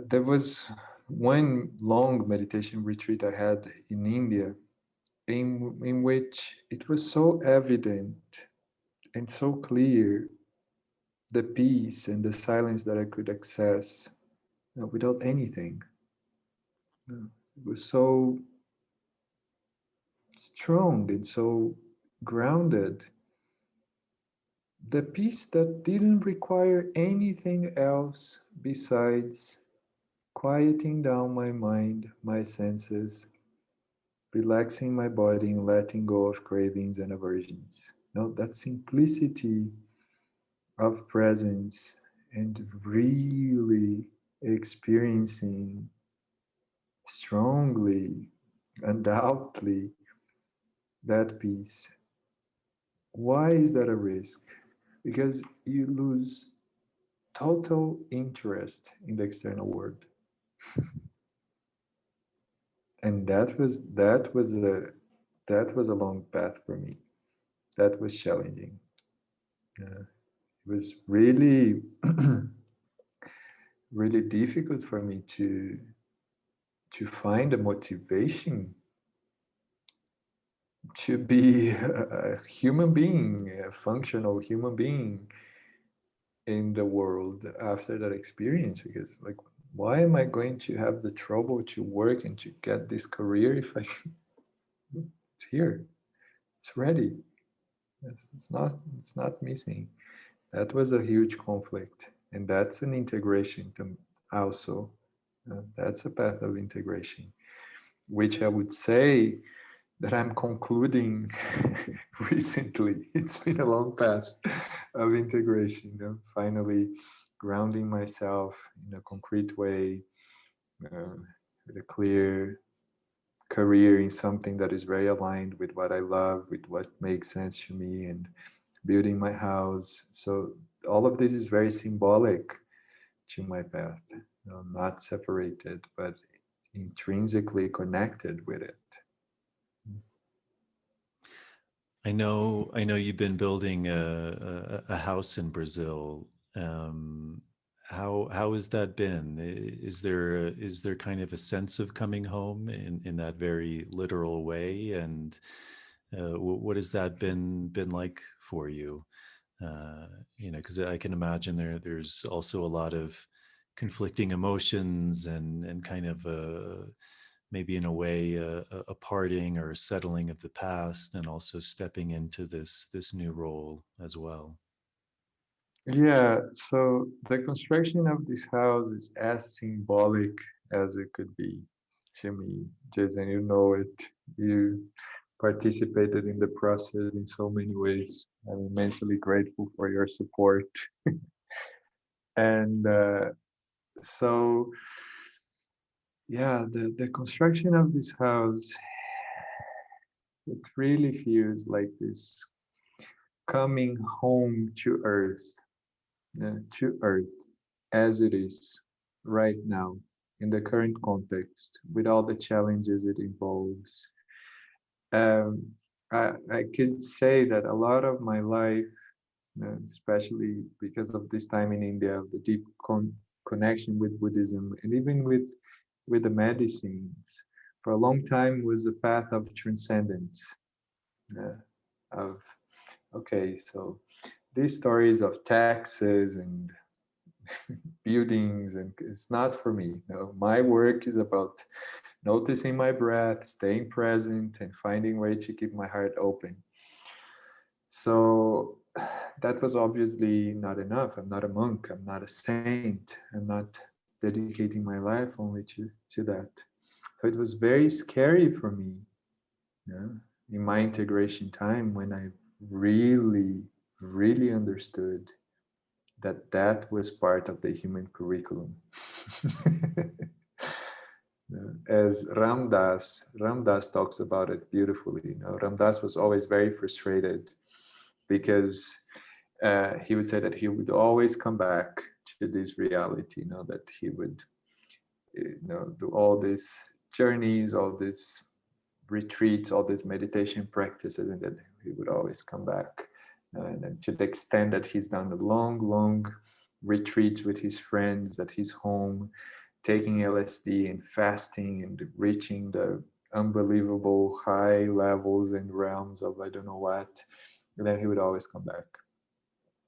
There was one long meditation retreat I had in India, in which it was so evident and so clear the peace and the silence that I could access, without anything. It was so strong and so grounded. The peace that didn't require anything else besides quieting down my mind, my senses, relaxing my body, and letting go of cravings and aversions. That simplicity of presence and really experiencing strongly, undoubtedly, that peace. Why is that a risk? Because you lose total interest in the external world. And that was a long path for me. That was challenging. It was really really difficult for me to find a motivation to be a human being, a functional human being in the world after that experience. Because, like, why am I going to have the trouble to work and to get this career if I it's here, it's ready, it's not missing. That was a huge conflict, and that's an integration to also. That's a path of integration, which I would say that I'm concluding recently. It's been a long path of integration, finally grounding myself in a concrete way, uh, with a clear career in something that is very aligned with what I love, with what makes sense to me, and building my house. So all of this is very symbolic to my path, not separated, but intrinsically connected with it. I know you've been building a house in Brazil. How has that been? Is there kind of a sense of coming home in that very literal way? And what has that been like for you? Uh, because I can imagine there's also a lot of conflicting emotions and kind of maybe in a way a parting or a settling of the past, and also stepping into this new role as well. Yeah, so the construction of this house is as symbolic as it could be to me. Jason, you know it. You participated in the process in so many ways. I'm immensely grateful for your support. And so, yeah, the construction of this house, it really feels like this coming home to earth as it is right now in the current context with all the challenges it involves. Um, I could say that a lot of my life, especially because of this time in India, of the deep connection with Buddhism and even with the medicines, for a long time was a path of transcendence. Of okay, so these stories of taxes and buildings, and it's not for me. My work is about noticing my breath, staying present, and finding way to keep my heart open. So that was obviously not enough. I'm not a monk, I'm not a saint, I'm not dedicating my life only to that. So it was very scary for me, in my integration time, when I really, really understood that was part of the human curriculum. As Ramdas talks about it beautifully. Ramdas was always very frustrated because he would say that he would always come back to this reality, that he would do all these journeys, all these retreats, all these meditation practices, and then he would always come back. And then to the extent that he's done the long retreats with his friends at his home, taking LSD and fasting and reaching the unbelievable high levels and realms of I don't know what, and then he would always come back.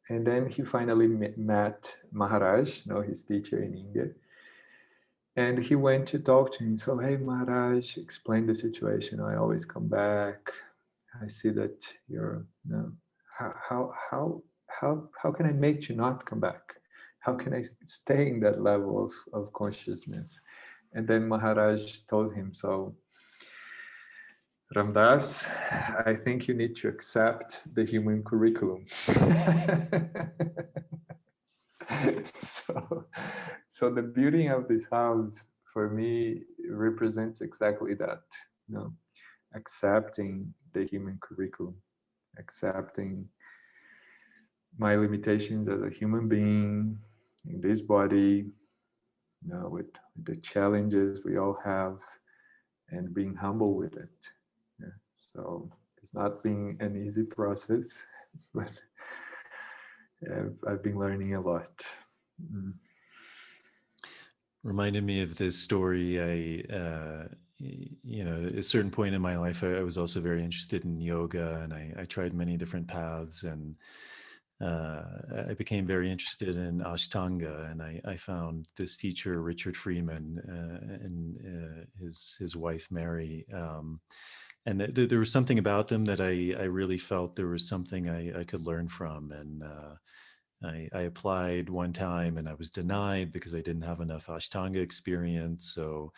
And then he finally met Maharaj, his teacher in India. And he went to talk to him. So, hey, Maharaj, explain the situation. I always come back. I see that you're, how can I make you not come back? How can I stay in that level of consciousness? And then Maharaj told him, so, Ramdas, I think you need to accept the human curriculum. So the building of this house for me represents exactly that, accepting the human curriculum, accepting my limitations as a human being in this body, with the challenges we all have, and being humble with it. Yeah. So it's not been an easy process, but I've been learning a lot. Reminded me of this story. At a certain point in my life, I was also very interested in yoga, and I tried many different paths, and I became very interested in Ashtanga, and I found this teacher, Richard Freeman, and his wife, Mary. And there was something about them that I really felt there was something I could learn from. And I applied one time and I was denied because I didn't have enough Ashtanga experience. So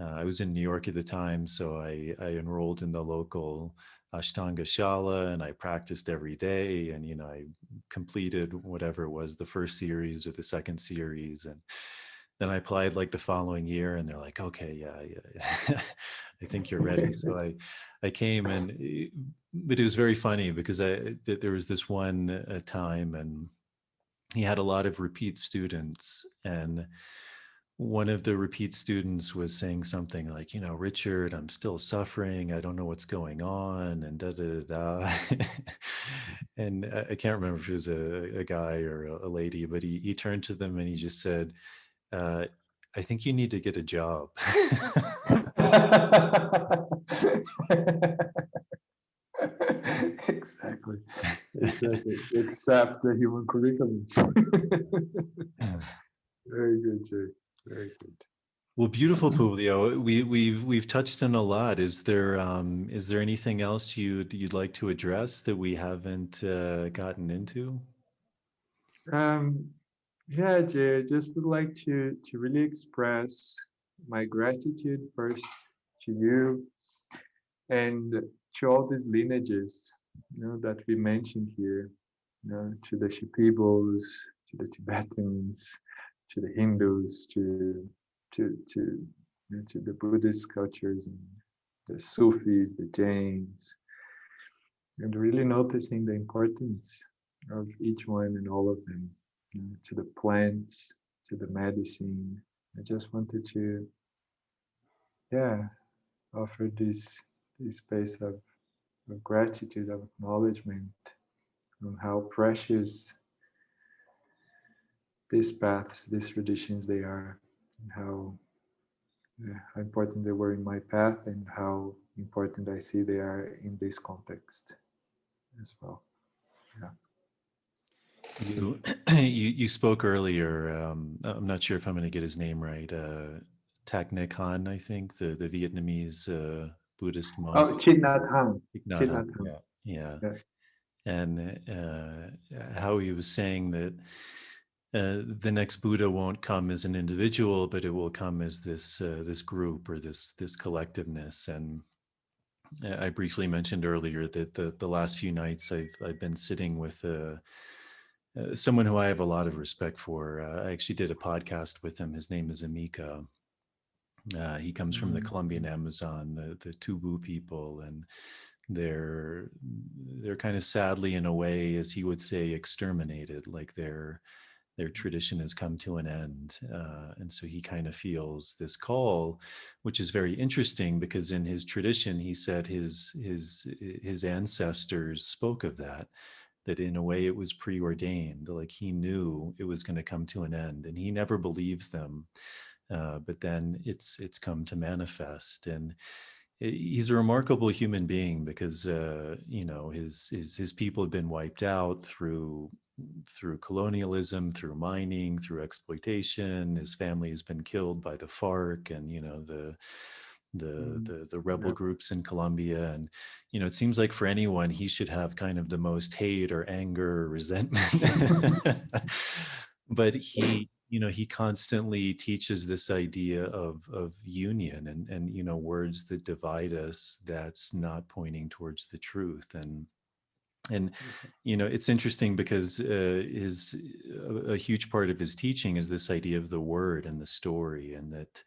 I was in New York at the time. So I enrolled in the local Ashtanga Shala and I practiced every day. And, I completed whatever it was, the first series or the second series. And then I applied like the following year and they're like, okay, yeah. I think you're ready. So I came but it was very funny because there was this one time and he had a lot of repeat students, and one of the repeat students was saying something like, Richard, I'm still suffering. I don't know what's going on, and da da da da. And I can't remember if it was a guy or a lady, but he turned to them and he just said, I think you need to get a job. Exactly. Accept the human curriculum. Very good, Jay. Very good. Well, beautiful, Publio. We've touched on a lot. Is there anything else you'd like to address that we haven't gotten into? Yeah, Jay, I just would like to really express my gratitude first to you and to all these lineages, that we mentioned here, to the Shipibos, to the Tibetans, to the Hindus, to the Buddhist cultures, and the Sufis, the Jains, and really noticing the importance of each one and all of them, to the plants, to the medicine. I just wanted to, offer this space of gratitude, of acknowledgement on how precious these paths, these traditions they are, and how important they were in my path, and how important I see they are in this context as well. Yeah. You you spoke earlier. I'm not sure if I'm going to get his name right. Thich Nhat Hanh, I think, the Vietnamese Buddhist monk. Oh, Thich Nhat Hanh. Thich Nhat Thich Hanh, Nhat Hanh. yeah, yeah. Yeah. And how he was saying that the next Buddha won't come as an individual, but it will come as this group or this collectiveness. And I briefly mentioned earlier that the last few nights I've been sitting with someone who I have a lot of respect for. I actually did a podcast with him. His name is Amika. He comes from the Mm. Colombian Amazon, the Tubu people, and they're kind of sadly, in a way, as he would say, exterminated. Like their tradition has come to an end, and so he kind of feels this call, which is very interesting because in his tradition, he said his ancestors spoke of that in a way it was preordained, like he knew it was going to come to an end, and he never believes them. But then it's come to manifest, and he's a remarkable human being because his people have been wiped out through colonialism, through mining, through exploitation. His family has been killed by the FARC and Mm. the rebel Yeah. groups in Colombia. And it seems like for anyone, he should have kind of the most hate or anger or resentment. But he constantly teaches this idea of union and words that divide us, that's not pointing towards the truth. And it's interesting because his a huge part of his teaching is this idea of the word and the story, and that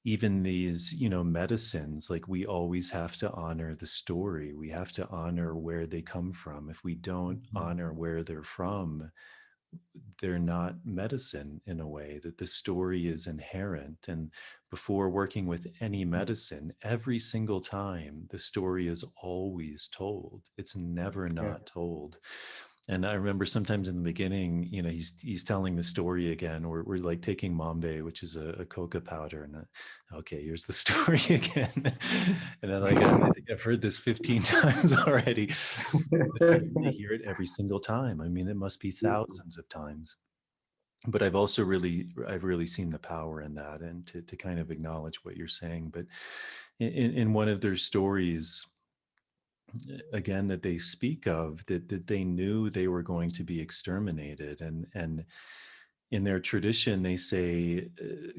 even these medicines, like, we always have to honor the story. We have to honor where they come from. If we don't Mhm. honor where they're from, they're not medicine, in a way that the story is inherent. And before working with any medicine, every single time the story is always told. It's never Yeah. not told. And I remember sometimes in the beginning, he's telling the story again. We're like taking Mambe, which is a coca powder, and okay, here's the story again. And I'm like, I think I've heard this 15 times already. But for him to hear it every single time, I mean, it must be thousands of times. But I've really seen the power in that, and to kind of acknowledge what you're saying. But in one of their stories, again, that they speak of, that they knew they were going to be exterminated, and in their tradition they say,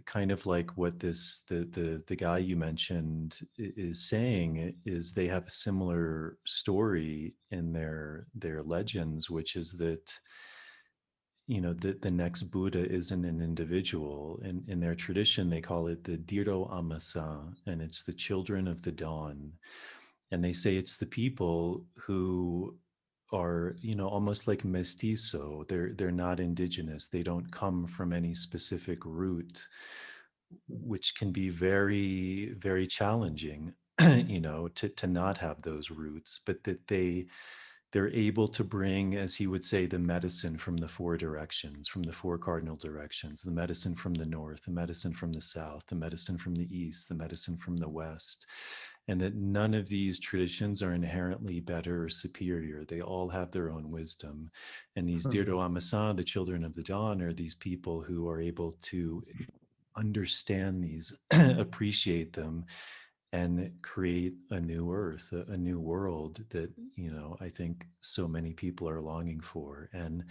kind of like what the guy you mentioned is saying, is they have a similar story in their legends, which is that the next Buddha isn't an individual. In their tradition, they call it the Diro Amasa, and it's the children of the dawn. And they say it's the people who are, almost like mestizo. They're not indigenous. They don't come from any specific root, which can be very, very challenging, to not have those roots, but that they're able to bring, as he would say, the medicine from the four directions, from the four cardinal directions, the medicine from the north, the medicine from the south, the medicine from the east, the medicine from the west. And that none of these traditions are inherently better or superior. They all have their own wisdom. And these Dirdo Amasa, the children of the dawn, are these people who are able to understand these, appreciate them, and create a new earth, a new world that, I think so many people are longing for. And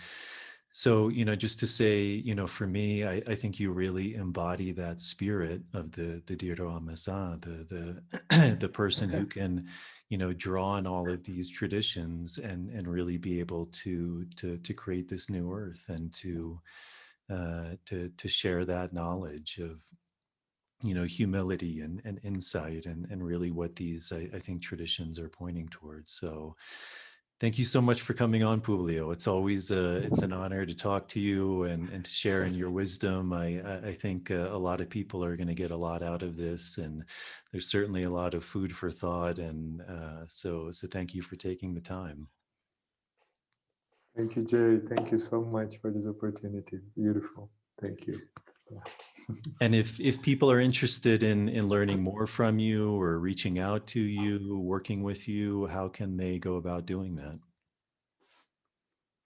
so, just to say, for me, I think you really embody that spirit of the Dirdo Amazon, the person who can, draw on all of these traditions and really be able to create this new earth, and to share that knowledge of, humility and insight, and really what these, I think, traditions are pointing towards. So thank you so much for coming on, Publio. It's always it's an honor to talk to you and to share in your wisdom. I think a lot of people are going to get a lot out of this, and there's certainly a lot of food for thought. And so thank you for taking the time. Thank you, Jerry. Thank you so much for this opportunity. Beautiful. Thank you. And if people are interested in learning more from you, or reaching out to you, working with you, how can they go about doing that?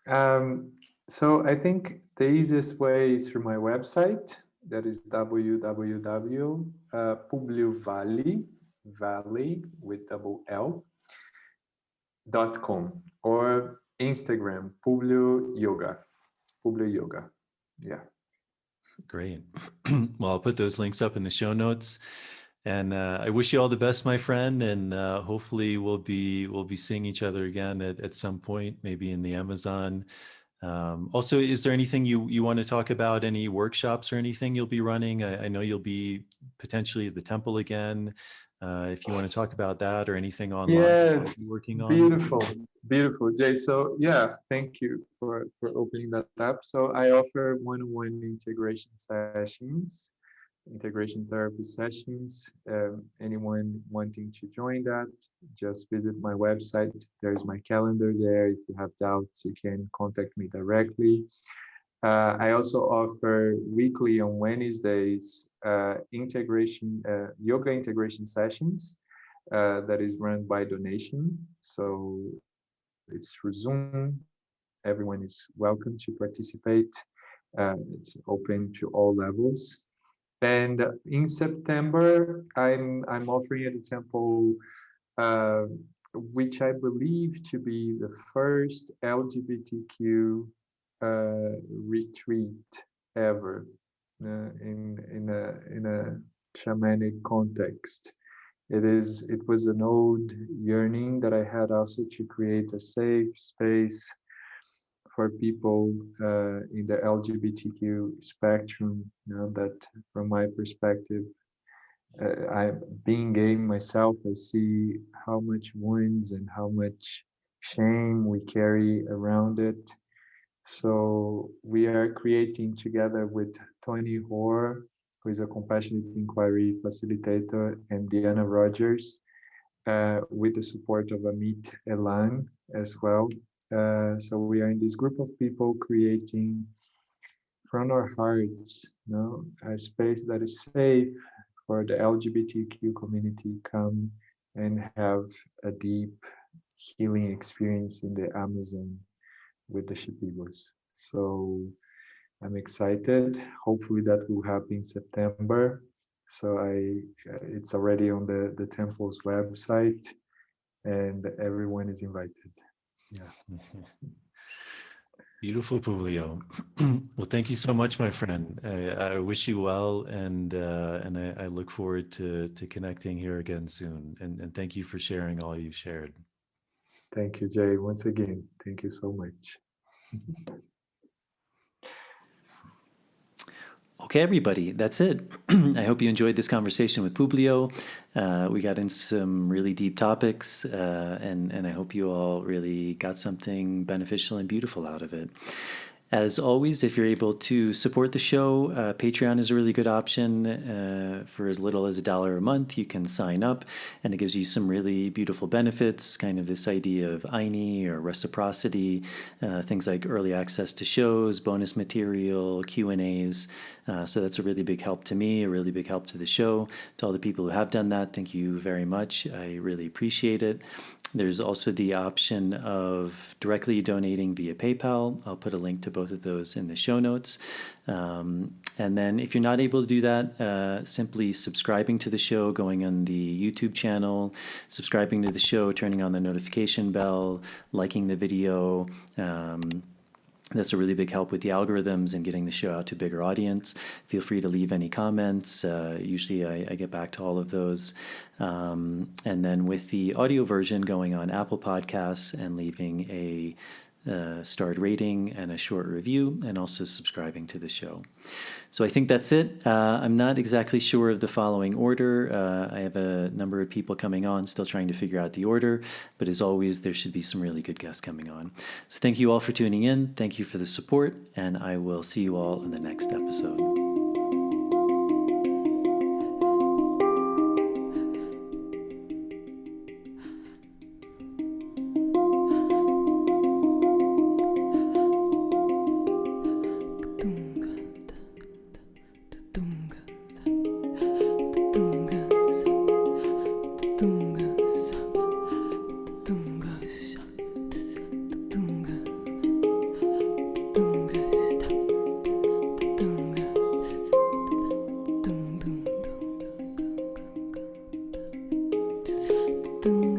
So I think the easiest way is through my website. That is www.Publio Valle, Valley with double L.com, or Instagram, Publio Yoga. Publio Yoga. Yeah. Great. Well, I'll put those links up in the show notes. And I wish you all the best, my friend. And hopefully we'll be seeing each other again at some point, maybe in the Amazon. Also, is there anything you want to talk about? Any workshops or anything you'll be running? I know you'll be potentially at the temple again. If you want to talk about that or anything online Yes, you're working on. beautiful, beautiful, Jay. So yeah, thank you for opening that up. So I offer one-on-one integration sessions, integration therapy sessions. Anyone wanting to join that, just visit my website. There's my calendar there. If you have doubts, you can contact me directly. I also offer weekly on Wednesdays yoga integration sessions that is run by donation. So it's through Zoom. Everyone is welcome to participate. It's open to all levels. And in September, I'm offering at the temple, which I believe to be the first LGBTQ retreat ever in a shamanic context. It was an old yearning that I had also to create a safe space for people in the LGBTQ spectrum. That from my perspective, I being gay myself, I see how much wounds and how much shame we carry around it. So we are creating together with Tony Hoare, who is a compassionate inquiry facilitator, and Diana Rogers, with the support of Amit Elan as well. So we are in this group of people creating from our hearts, a space that is safe for the LGBTQ community come and have a deep healing experience in the Amazon with the Shipibos. So I'm excited. Hopefully that will happen in September. So it's already on the temple's website, and everyone is invited. Yeah. Beautiful, Publio. Well, thank you so much, my friend. I wish you well, and I look forward to connecting here again soon. And thank you for sharing all you've shared. Thank you, Jay. Once again, thank you so much. Okay, everybody, that's it. I hope you enjoyed this conversation with Publio. We got into some really deep topics, and I hope you all really got something beneficial and beautiful out of it. As always, if you're able to support the show, Patreon is a really good option. For as little as $1 a month, you can sign up, and it gives you some really beautiful benefits, kind of this idea of Aini or reciprocity, things like early access to shows, bonus material, Q&As. So that's a really big help to me, a really big help to the show. To all the people who have done that, thank you very much. I really appreciate it. There's also the option of directly donating via PayPal. I'll put a link to both of those in the show notes. And then if you're not able to do that, simply subscribing to the show, going on the YouTube channel, subscribing to the show, turning on the notification bell, liking the video. That's a really big help with the algorithms and getting the show out to a bigger audience. Feel free to leave any comments. Usually I get back to all of those. And then with the audio version, going on Apple Podcasts and leaving a starred rating and a short review, and also subscribing to the show. So I think that's it. I'm not exactly sure of the following order. I have a number of people coming on, still trying to figure out the order, but as always, there should be some really good guests coming on. So thank you all for tuning in. Thank you for the support, and I will see you all in the next episode. tum